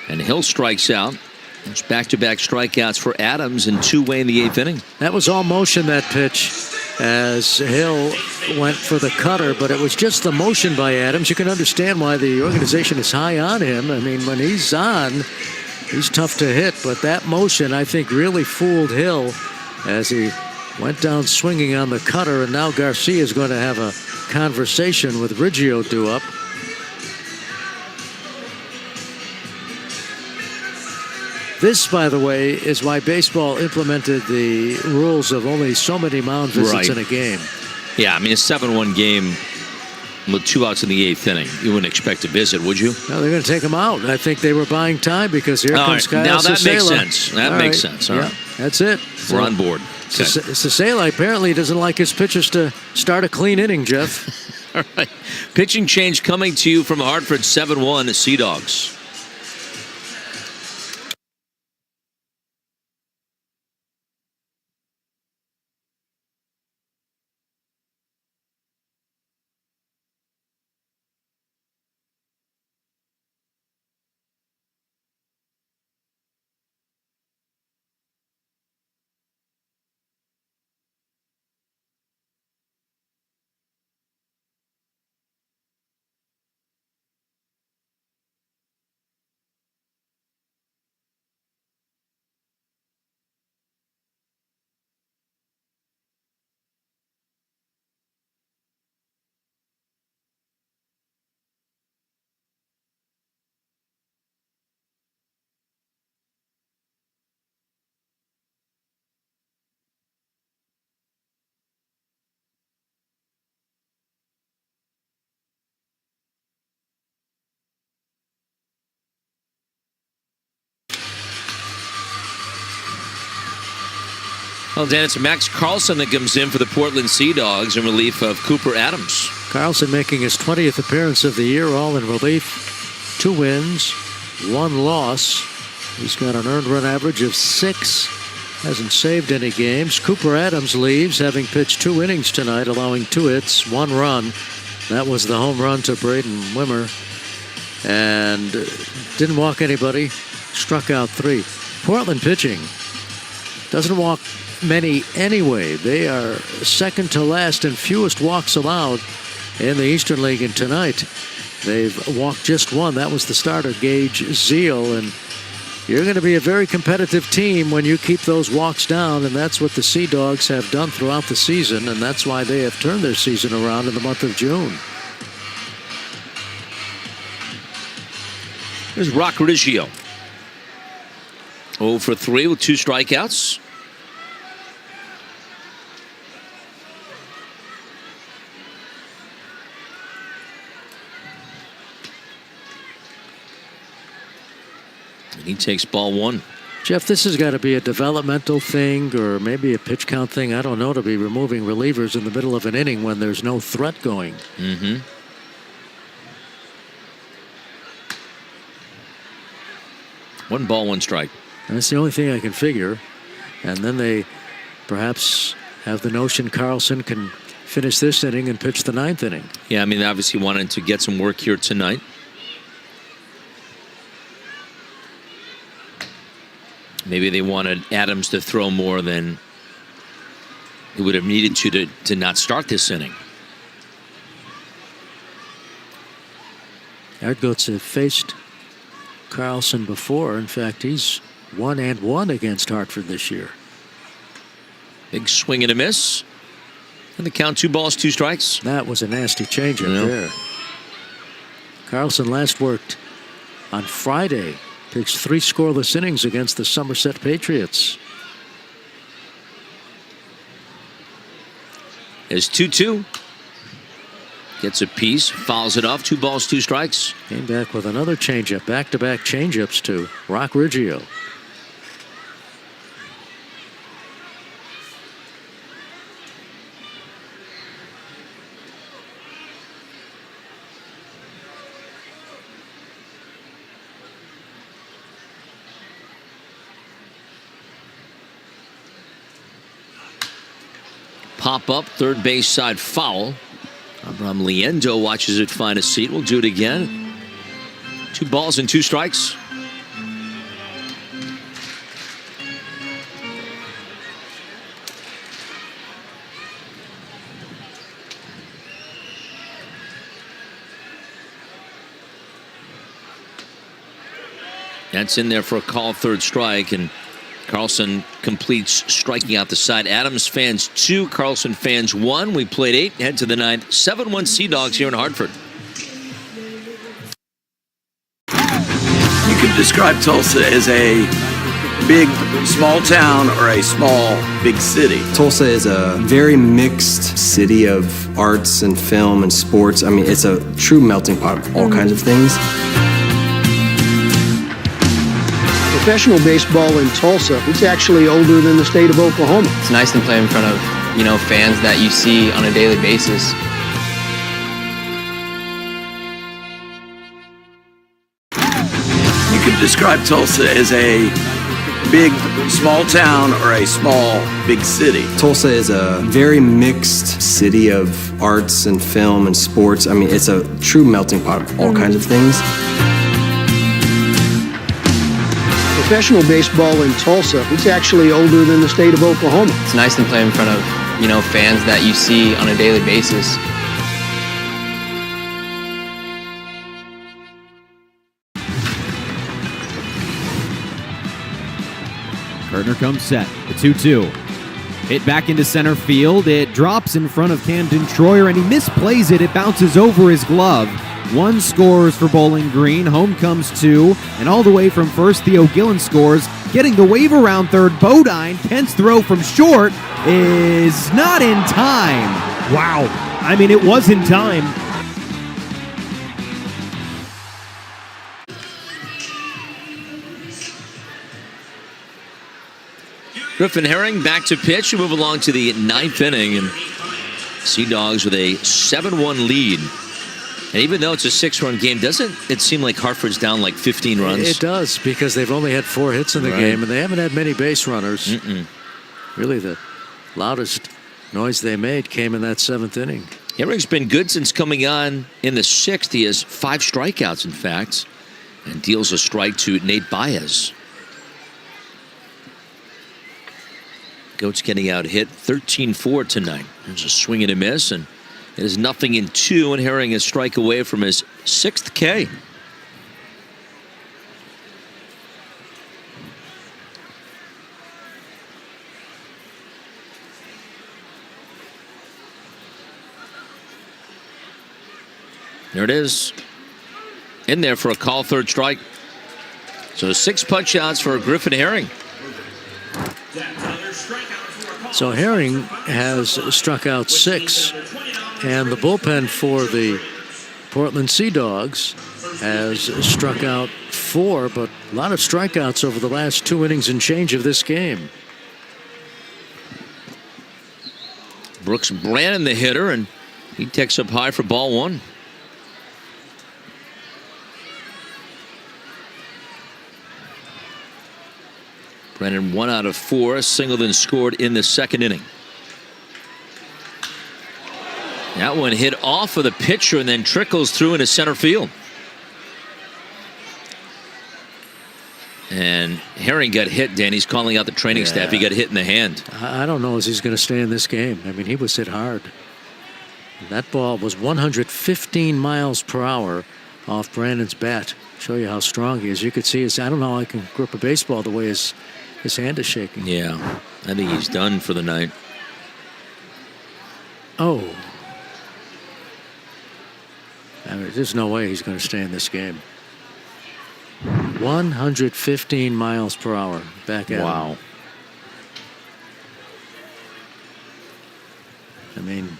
And Hill strikes out. There's back-to-back strikeouts for Adams and 2-way in the 8th inning. That was all motion, that pitch, as Hill went for the cutter, but it was just the motion by Adams. You can understand why the organization is high on him. I mean, when he's on, he's tough to hit, but that motion, I think, really fooled Hill as he went down swinging on the cutter, and now Garcia is going to have a conversation with Riggio due up. This, by the way, is why baseball implemented the rules of only so many mound visits in a game. Yeah, I mean, a 7-1 game with 2 outs in the 8th inning. You wouldn't expect a visit, would you? No, they're going to take him out. I think they were buying time because here comes Kyle Now that Cicela. makes sense. That makes sense. All right. That's it. We're on board. Okay. Cicela apparently doesn't like his pitchers to start a clean inning, Jeff. All right. Pitching change coming to you from Hartford, 7-1 Sea Dogs. Well, Dan, it's Max Carlson that comes in for the Portland Sea Dogs in relief of Cooper Adams. Carlson making his 20th appearance of the year, all in relief. 2 wins, 1 loss. He's got an earned run average of 6. Hasn't saved any games. Cooper Adams leaves, having pitched 2 innings tonight, allowing 2 hits, 1 run. That was the home run to Braden Wimmer. And didn't walk anybody. Struck out 3. Portland pitching doesn't walk many anyway. They are second to last in fewest walks allowed in the Eastern League, and tonight they've walked just 1. That was the starter, Gage Zeal, and you're going to be a very competitive team when you keep those walks down, and that's what the Sea Dogs have done throughout the season, and that's why they have turned their season around in the month of June. Here's Rock Riggio. 0 for 3 with 2 strikeouts. And he takes ball 1. Jeff, this has got to be a developmental thing or maybe a pitch count thing. I don't know, to be removing relievers in the middle of an inning when there's no threat going. Mm-hmm. One ball, 1 strike. That's the only thing I can figure. And then they perhaps have the notion Carlson can finish this inning and pitch the 9th inning. Yeah, I mean, obviously wanted to get some work here tonight. Maybe they wanted Adams to throw more than he would have needed to not start this inning. Erdgotze faced Carlson before. In fact, he's 1-1 against Hartford this year. Big swing and a miss. And the count, 2 balls, 2 strikes. That was a nasty changeup there. Carlson last worked on Friday. Pitched 3 scoreless innings against the Somerset Patriots. Is 2-2. Gets a piece, fouls it off. 2 balls, 2 strikes. Came back with another changeup. Back-to-back changeups to Rock Riggio. Pop up, third base side foul. Abraham Liendo watches it find a seat. We'll do it again. 2 balls and 2 strikes. That's in there for a call, third strike, and Carlson completes striking out the side. Adams fans 2, Carlson fans 1. We played 8, head to the 9th. 7-1 Sea Dogs here in Hartford. You could describe Tulsa as a big, small town or a small, big city. Tulsa is a very mixed city of arts and film and sports. I mean, it's a true melting pot of all kinds of things. Professional baseball in Tulsa, it's actually older than the state of Oklahoma. It's nice to play in front of, fans that you see on a daily basis. You could describe Tulsa as a big, small town or a small, big city. Tulsa is a very mixed city of arts and film and sports. I mean, it's a true melting pot of all kinds of things. Professional baseball in Tulsa, it's actually older than the state of Oklahoma. It's nice to play in front of, fans that you see on a daily basis. Gardner comes set. The 2-2. Hit back into center field. It drops in front of Camden Troyer, and he misplays it. It bounces over his glove. 1 scores for Bowling Green. Home comes 2. And all the way from first, Theo Gillen scores. Getting the wave around third, Bodine. Kent's throw from short is not in time. Wow. I mean, it was in time. Griffin Herring back to pitch. We move along to the 9th inning, and Sea Dogs with a 7-1 lead. And even though it's a 6-run game, doesn't it seem like Hartford's down like 15 runs? It does, because they've only had 4 hits in the game, and they haven't had many base runners. Really, the loudest noise they made came in that 7th inning. Herring's been good since coming on in the 6th. He has 5 strikeouts, in fact, and deals a strike to Nate Baez. Goats getting out hit 13-4 tonight. There's a swing and a miss, and it is 0-2, and Herring is strike away from his 6th K. There it is. In there for a call, third strike. So 6 punch outs for Griffin Herring. So Herring has struck out 6, and the bullpen for the Portland Sea Dogs has struck out 4, but a lot of strikeouts over the last 2 innings and change of this game. Brooks Brannon, the hitter, and he takes up high for ball 1. Brannon 1 out of 4. Singleton scored in the 2nd inning. That one hit off of the pitcher and then trickles through into center field. And Herring got hit, Danny's calling out the training staff. He got hit in the hand. I don't know if he's going to stay in this game. I mean, he was hit hard. That ball was 115 miles per hour off Brandon's bat. Show you how strong he is. You could see his. I don't know how I can grip a baseball the way his hand is shaking. Yeah, I think he's done for the night. Oh. I mean, there's no way he's going to stay in this game. 115 miles per hour back at Wow. him. I mean,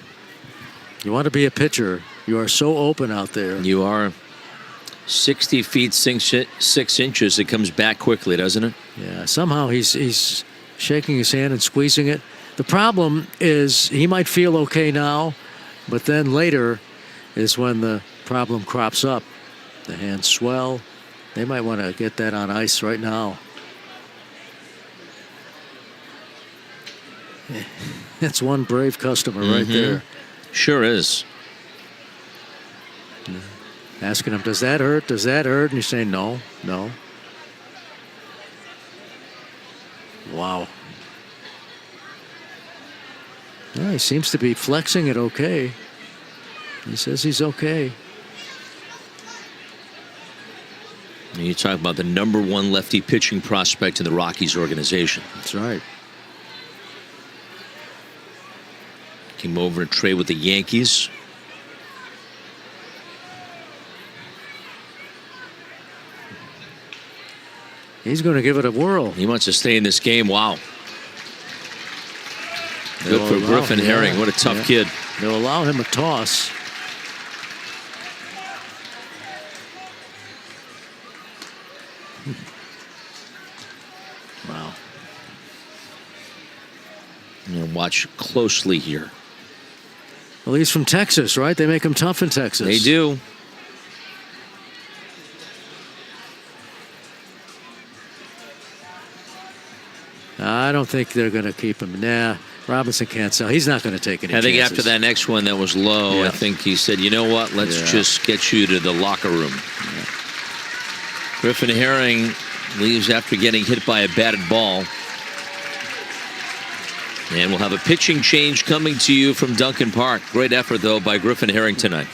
you want to be a pitcher. You are so open out there. You are. 60 feet 6 inches. It comes back quickly, doesn't it? Yeah, somehow he's shaking his hand and squeezing it. The problem is he might feel okay now, but then later is when the problem crops up. The hands swell. They might want to get that on ice right now. That's one brave customer right there. Sure is. Asking him, does that hurt? Does that hurt? And he's saying, no, no. Wow. Yeah, he seems to be flexing it okay. He says he's okay. And you talk about the #1 lefty pitching prospect in the Rockies organization. That's right. Came over to trade with the Yankees. He's going to give it a whirl. He wants to stay in this game. Wow. Good for Griffin Herring. What a tough kid. They'll allow him a toss. Wow. Watch closely here. Well, he's from Texas, right? They make him tough in Texas. They do. I don't think they're going to keep him. Nah, Robinson can't sell. He's not going to take any I think chances. after that next one that was low, I think he said, you know what, let's just get you to the locker room. Yeah. Griffin Herring leaves after getting hit by a batted ball. And we'll have a pitching change coming to you from Duncan Park. Great effort, though, by Griffin Herring tonight.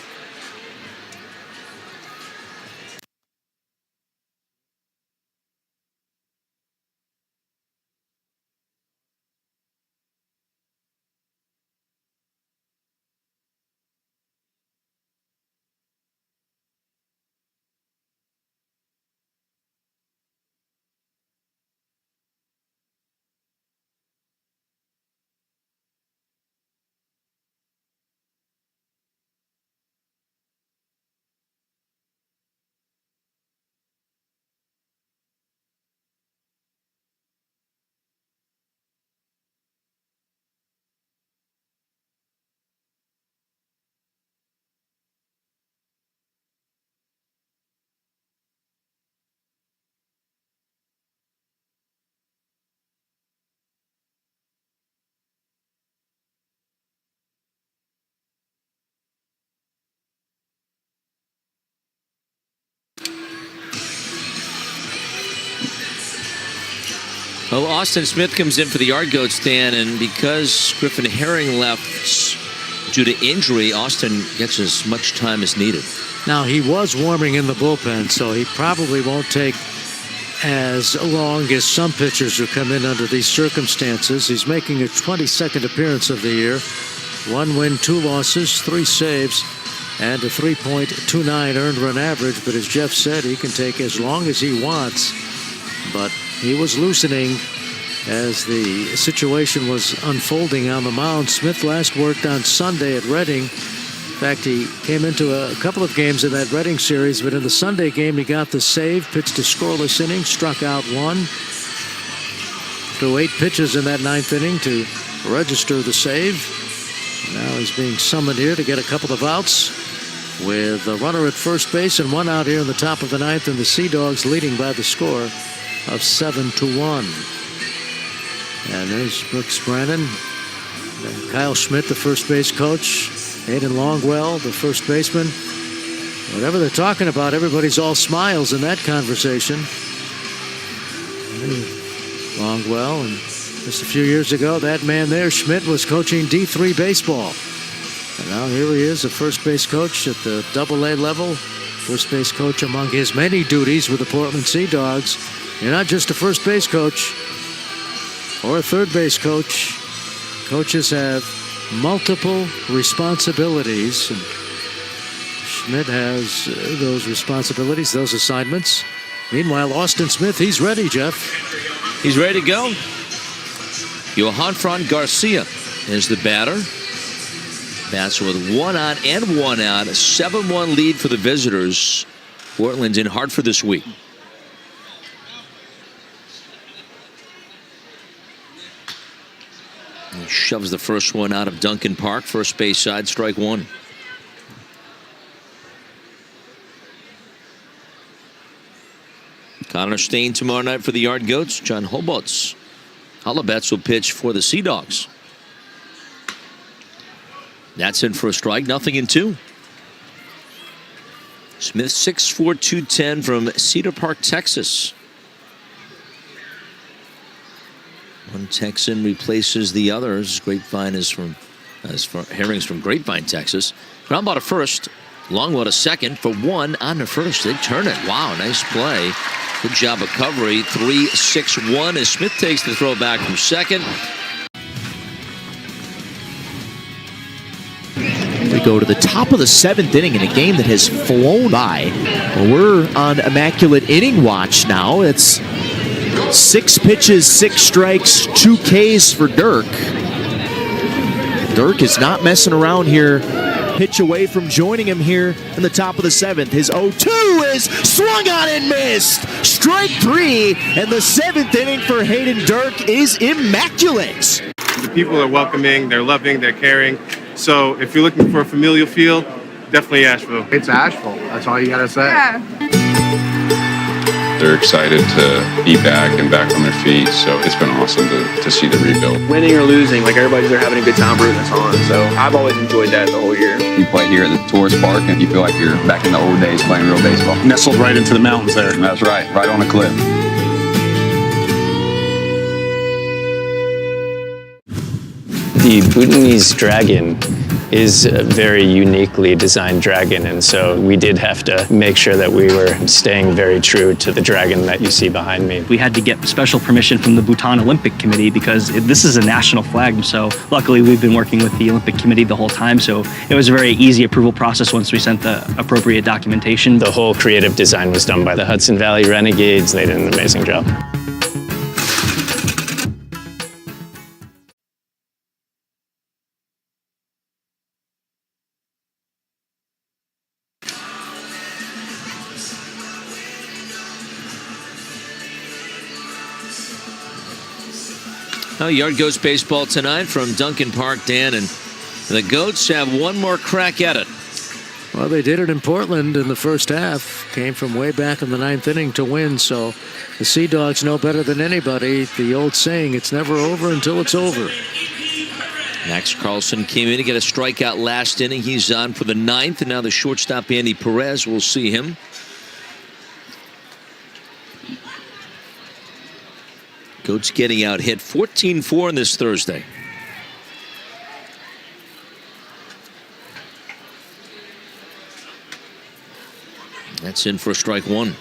Well, Austin Smith comes in for the yard goat stand, and because Griffin Herring left due to injury, Austin gets as much time as needed. Now, he was warming in the bullpen, so he probably won't take as long as some pitchers who come in under these circumstances. He's making a 22nd appearance of the year. 1 win, 2 losses, 3 saves, and a 3.29 earned run average. But as Jeff said, he can take as long as he wants. But he was loosening as the situation was unfolding on the mound. Smith last worked on Sunday at Reading. In fact, he came into a couple of games in that Reading series, but in the Sunday game, he got the save, pitched a scoreless inning, struck out 1. Threw 8 pitches in that 9th inning to register the save. Now he's being summoned here to get a couple of outs with a runner at first base and 1 out here in the top of the 9th, and the Sea Dogs leading by the score of 7-1. And there's Brooks Brannon, Kyle Schmidt, the first base coach, Hayden Longwell, the first baseman. Whatever they're talking about, everybody's all smiles in that conversation. Longwell, and just a few years ago, that man there, Schmidt, was coaching D3 baseball. And now here he is, a first base coach at the AA level. first base coach among his many duties with the Portland Sea Dogs. You're not just a first base coach or a third base coach. Coaches have multiple responsibilities. And Schmidt has those responsibilities, those assignments. Meanwhile, Austin Smith, he's ready, Jeff. He's ready to go. Johanfran Garcia is the batter. Bats with 1 on and 1 out. A 7-1 lead for the visitors. Portland in Hartford this week. He shoves the first one out of Duncan Park. First base side, strike one. Connor Stain tomorrow night for the Yard Goats. John Hobots. Hollabets will pitch for the Sea Dogs. That's in for a strike. 0-2. Smith 6'4", 210 from Cedar Park, Texas. One Texan replaces the others. Grapevine is from Herring's from Grapevine, Texas. Ground ball to first. Long ball to second for 1 on the first. They turn it. Wow, nice play. Good job of recovery. 3-6-1 as Smith takes the throw back from second. We go to the top of the 7th inning in a game that has flown by. Well, we're on immaculate inning watch now. It's 6 pitches, 6 strikes, 2 Ks for Dirk. Dirk is not messing around here. Pitch away from joining him here in the top of the 7th. His 0-2 is swung on and missed. Strike 3, and the 7th inning for Hayden Dirk is immaculate. The people are welcoming, they're loving, they're caring. So if you're looking for a familial feel, definitely Asheville. It's Asheville. That's all you got to say. Yeah. They're excited to be back and back on their feet, so it's been awesome to see the rebuild. Winning or losing, like everybody's there having a good time rooting us on. So I've always enjoyed that the whole year. You play here at the tourist park and you feel like you're back in the old days playing real baseball. Nestled right into the mountains there. That's right on a cliff. The Bhutanese dragon is a very uniquely designed dragon, and so we did have to make sure that we were staying very true to the dragon that you see behind me. We had to get special permission from the Bhutan Olympic Committee because this is a national flag, so luckily we've been working with the Olympic Committee the whole time, so it was a very easy approval process once we sent the appropriate documentation. The whole creative design was done by the Hudson Valley Renegades. They did an amazing job. Now, Yard Goats baseball tonight from Duncan Park, Dan, and the Goats have one more crack at it. Well, they did it in Portland in the first half. Came from way back in the 9th inning to win, so the Sea Dogs know better than anybody. The old saying, it's never over until it's over. Max Carlson came in to get a strikeout last inning. He's on for the 9th, and now the shortstop, Andy Perez, will see him. Goats getting out hit 14-4 on this Thursday. That's in for strike one.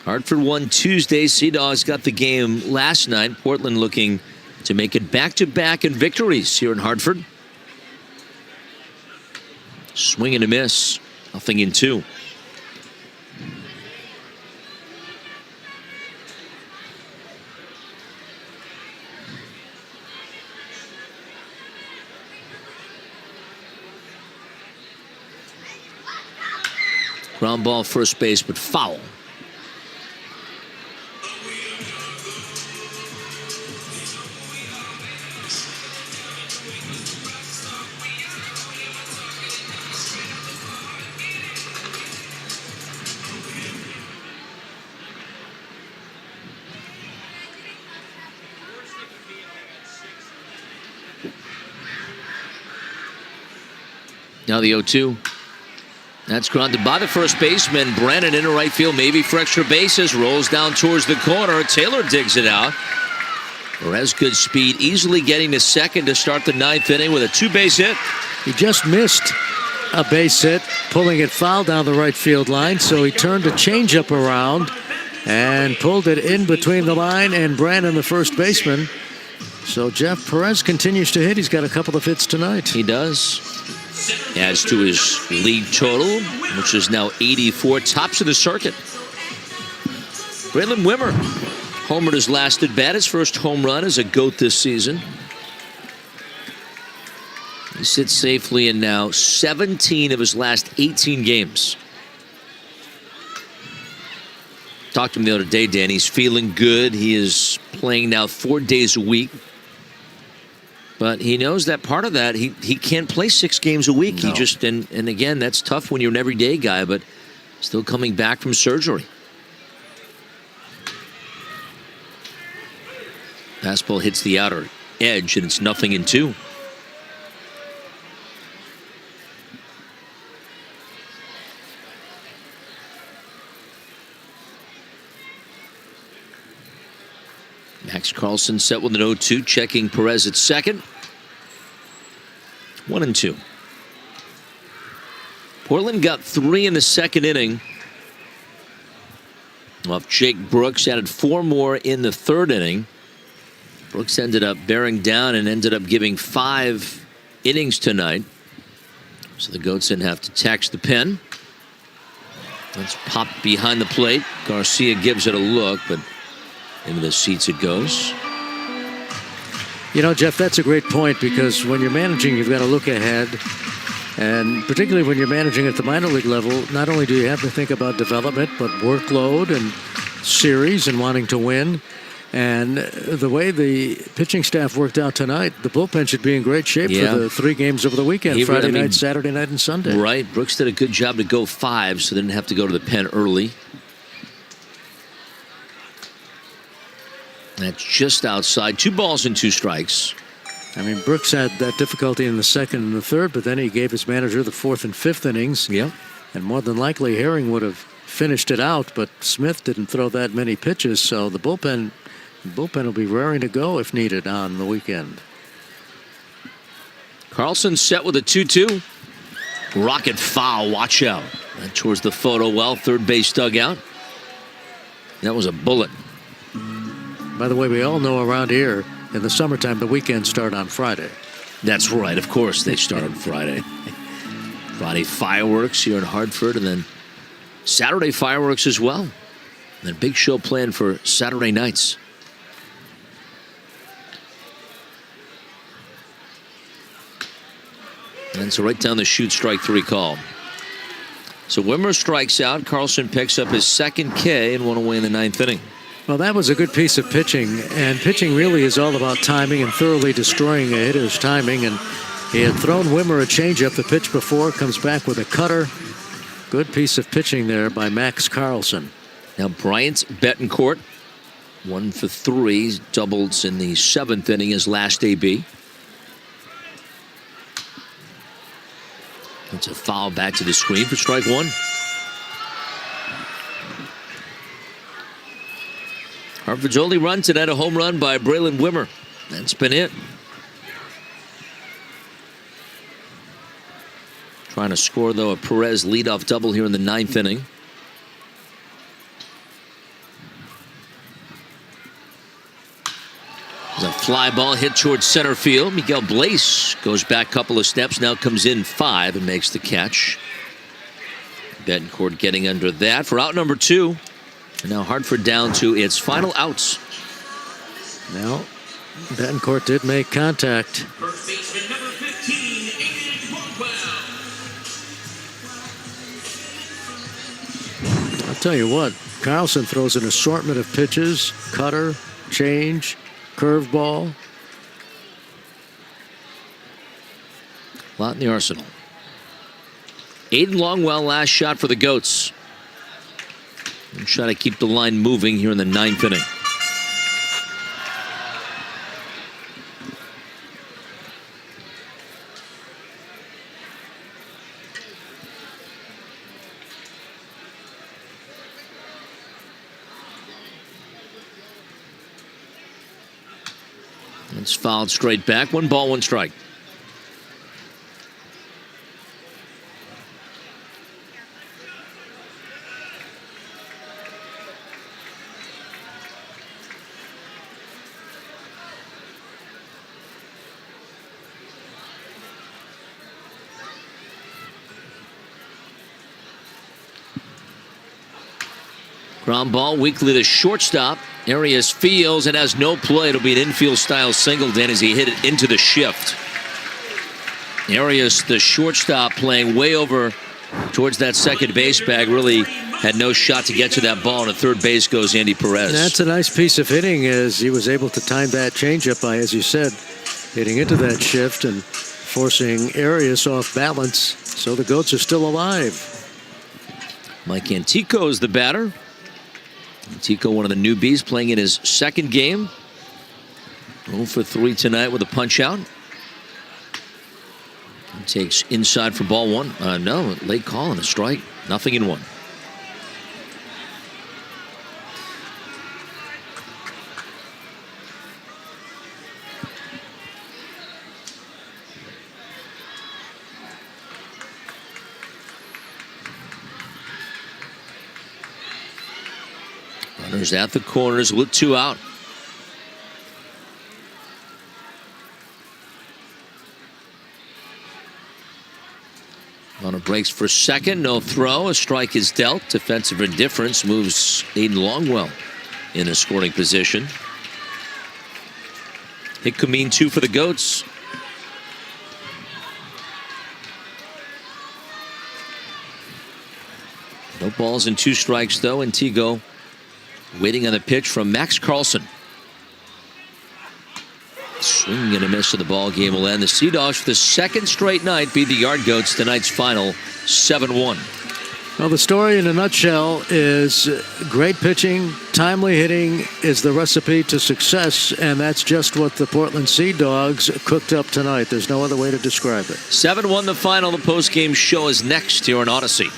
Hartford won Tuesday. Sea Dogs got the game last night. Portland looking to make it back-to-back in victories here in Hartford. Swing and a miss. 0-2. Ground ball first base, but foul. Now the 0-2. That's grounded by the first baseman. Brennan into right field, maybe for extra bases. Rolls down towards the corner. Taylor digs it out. Perez good speed, easily getting to second to start the 9th inning with a 2-base hit. He just missed a base hit, pulling it foul down the right field line, so he turned a changeup around and pulled it in between the line and Brandon, the first baseman. So Jeff Perez continues to hit. He's got a couple of hits tonight. He does. Adds to his league total, which is now 84, tops of the circuit. Braylon Wimmer homered his last at bat, his first home run as a GOAT this season. He sits safely in now 17 of his last 18 games. Talked to him the other day, Dan. He's feeling good. He is playing now 4 days a week. But he knows that part of that, he can't play 6 games a week. No. He just, and again, that's tough when you're an everyday guy, but still coming back from surgery. Fastball hits the outer edge, and it's 0-2. Max Carlson set with an 0-2, checking Perez at second. 1-2. Portland got 3 in the second inning off Jake Brooks, added 4 more in the third inning. Brooks ended up bearing down and ended up giving 5 innings tonight. So the Goats didn't have to tax the pen. That's popped behind the plate. Garcia gives it a look, but into the seats it goes. You know, Jeff, that's a great point, because when you're managing, you've got to look ahead. And particularly when you're managing at the minor league level, not only do you have to think about development, but workload and series and wanting to win. And the way the pitching staff worked out tonight, the bullpen should be in great shape for the 3 games over the weekend, Friday night, Saturday night, and Sunday. Right. Brooks did a good job to go 5, so they didn't have to go to the pen early. That's just outside. 2 balls and 2 strikes. I mean, Brooks had that difficulty in the second and the third, but then he gave his manager the 4th and 5th innings. Yeah. And more than likely, Herring would have finished it out, but Smith didn't throw that many pitches, so the bullpen will be raring to go if needed on the weekend. Carlson set with a 2-2. Rocket foul. Watch out. That towards the photo well. Third base dugout. That was a bullet. By the way, we all know around here in the summertime the weekends start on Friday. That's right. Of course they start on Friday. Friday fireworks here in Hartford, and then Saturday fireworks as well. And a big show planned for Saturday nights. And so right down the chute, strike 3 call. So Wimmer strikes out. Carlson picks up his 2nd K and 1 away in the 9th inning. Well, that was a good piece of pitching, and pitching really is all about timing and thoroughly destroying a hitter's timing. And he had thrown Wimmer a changeup the pitch before, comes back with a cutter. Good piece of pitching there by Max Carlson. Now Bryant Betancourt, 1 for 3, doubles in the 7th inning, his last AB. That's a foul back to the screen for strike 1. Hartford's only run tonight, a home run by Braylon Wimmer. That's been it. Trying to score, though, a Perez leadoff double here in the 9th inning. There's a fly ball hit towards center field. Miguel Blaze goes back a couple of steps, now comes in 5 and makes the catch. Betancourt getting under that for out number 2. And now Hartford down to its final outs. Now, Betancourt did make contact. I'll tell you what, Carlson throws an assortment of pitches, cutter, change, curveball. A lot in the arsenal. Aiden Longwell, last shot for the Goats. And try to keep the line moving here in the 9th inning. It's fouled straight back. 1 ball, 1 strike. Ground ball weakly to shortstop. Arias fields and has no play. It'll be an infield-style single, Dan, as he hit it into the shift. Arias, the shortstop, playing way over towards that second base bag, really had no shot to get to that ball, and at third base goes Andy Perez. That's a nice piece of hitting, as he was able to time that changeup by, as you said, hitting into that shift and forcing Arias off balance. So the Goats are still alive. Mike Antico is the batter. Antico, one of the newbies, playing in his second game. 0 for 3 tonight with a punch out. Takes inside for ball one. No, late call and a strike. 0-1. Runners at the corners with 2 out. Runner breaks for second, no throw. A strike is dealt. Defensive indifference moves Aiden Longwell in a scoring position. It could mean 2 for the Goats. No balls and 2 strikes, though. Antigo waiting on the pitch from Max Carlson. Swing and a miss, so the ball game will end. The Sea Dogs, for the second straight night, beat the Yard Goats. Tonight's final 7-1. Well, the story in a nutshell is great pitching, timely hitting is the recipe to success, and that's just what the Portland Sea Dogs cooked up tonight. There's no other way to describe it. 7-1 the final. The postgame show is next here on Odyssey.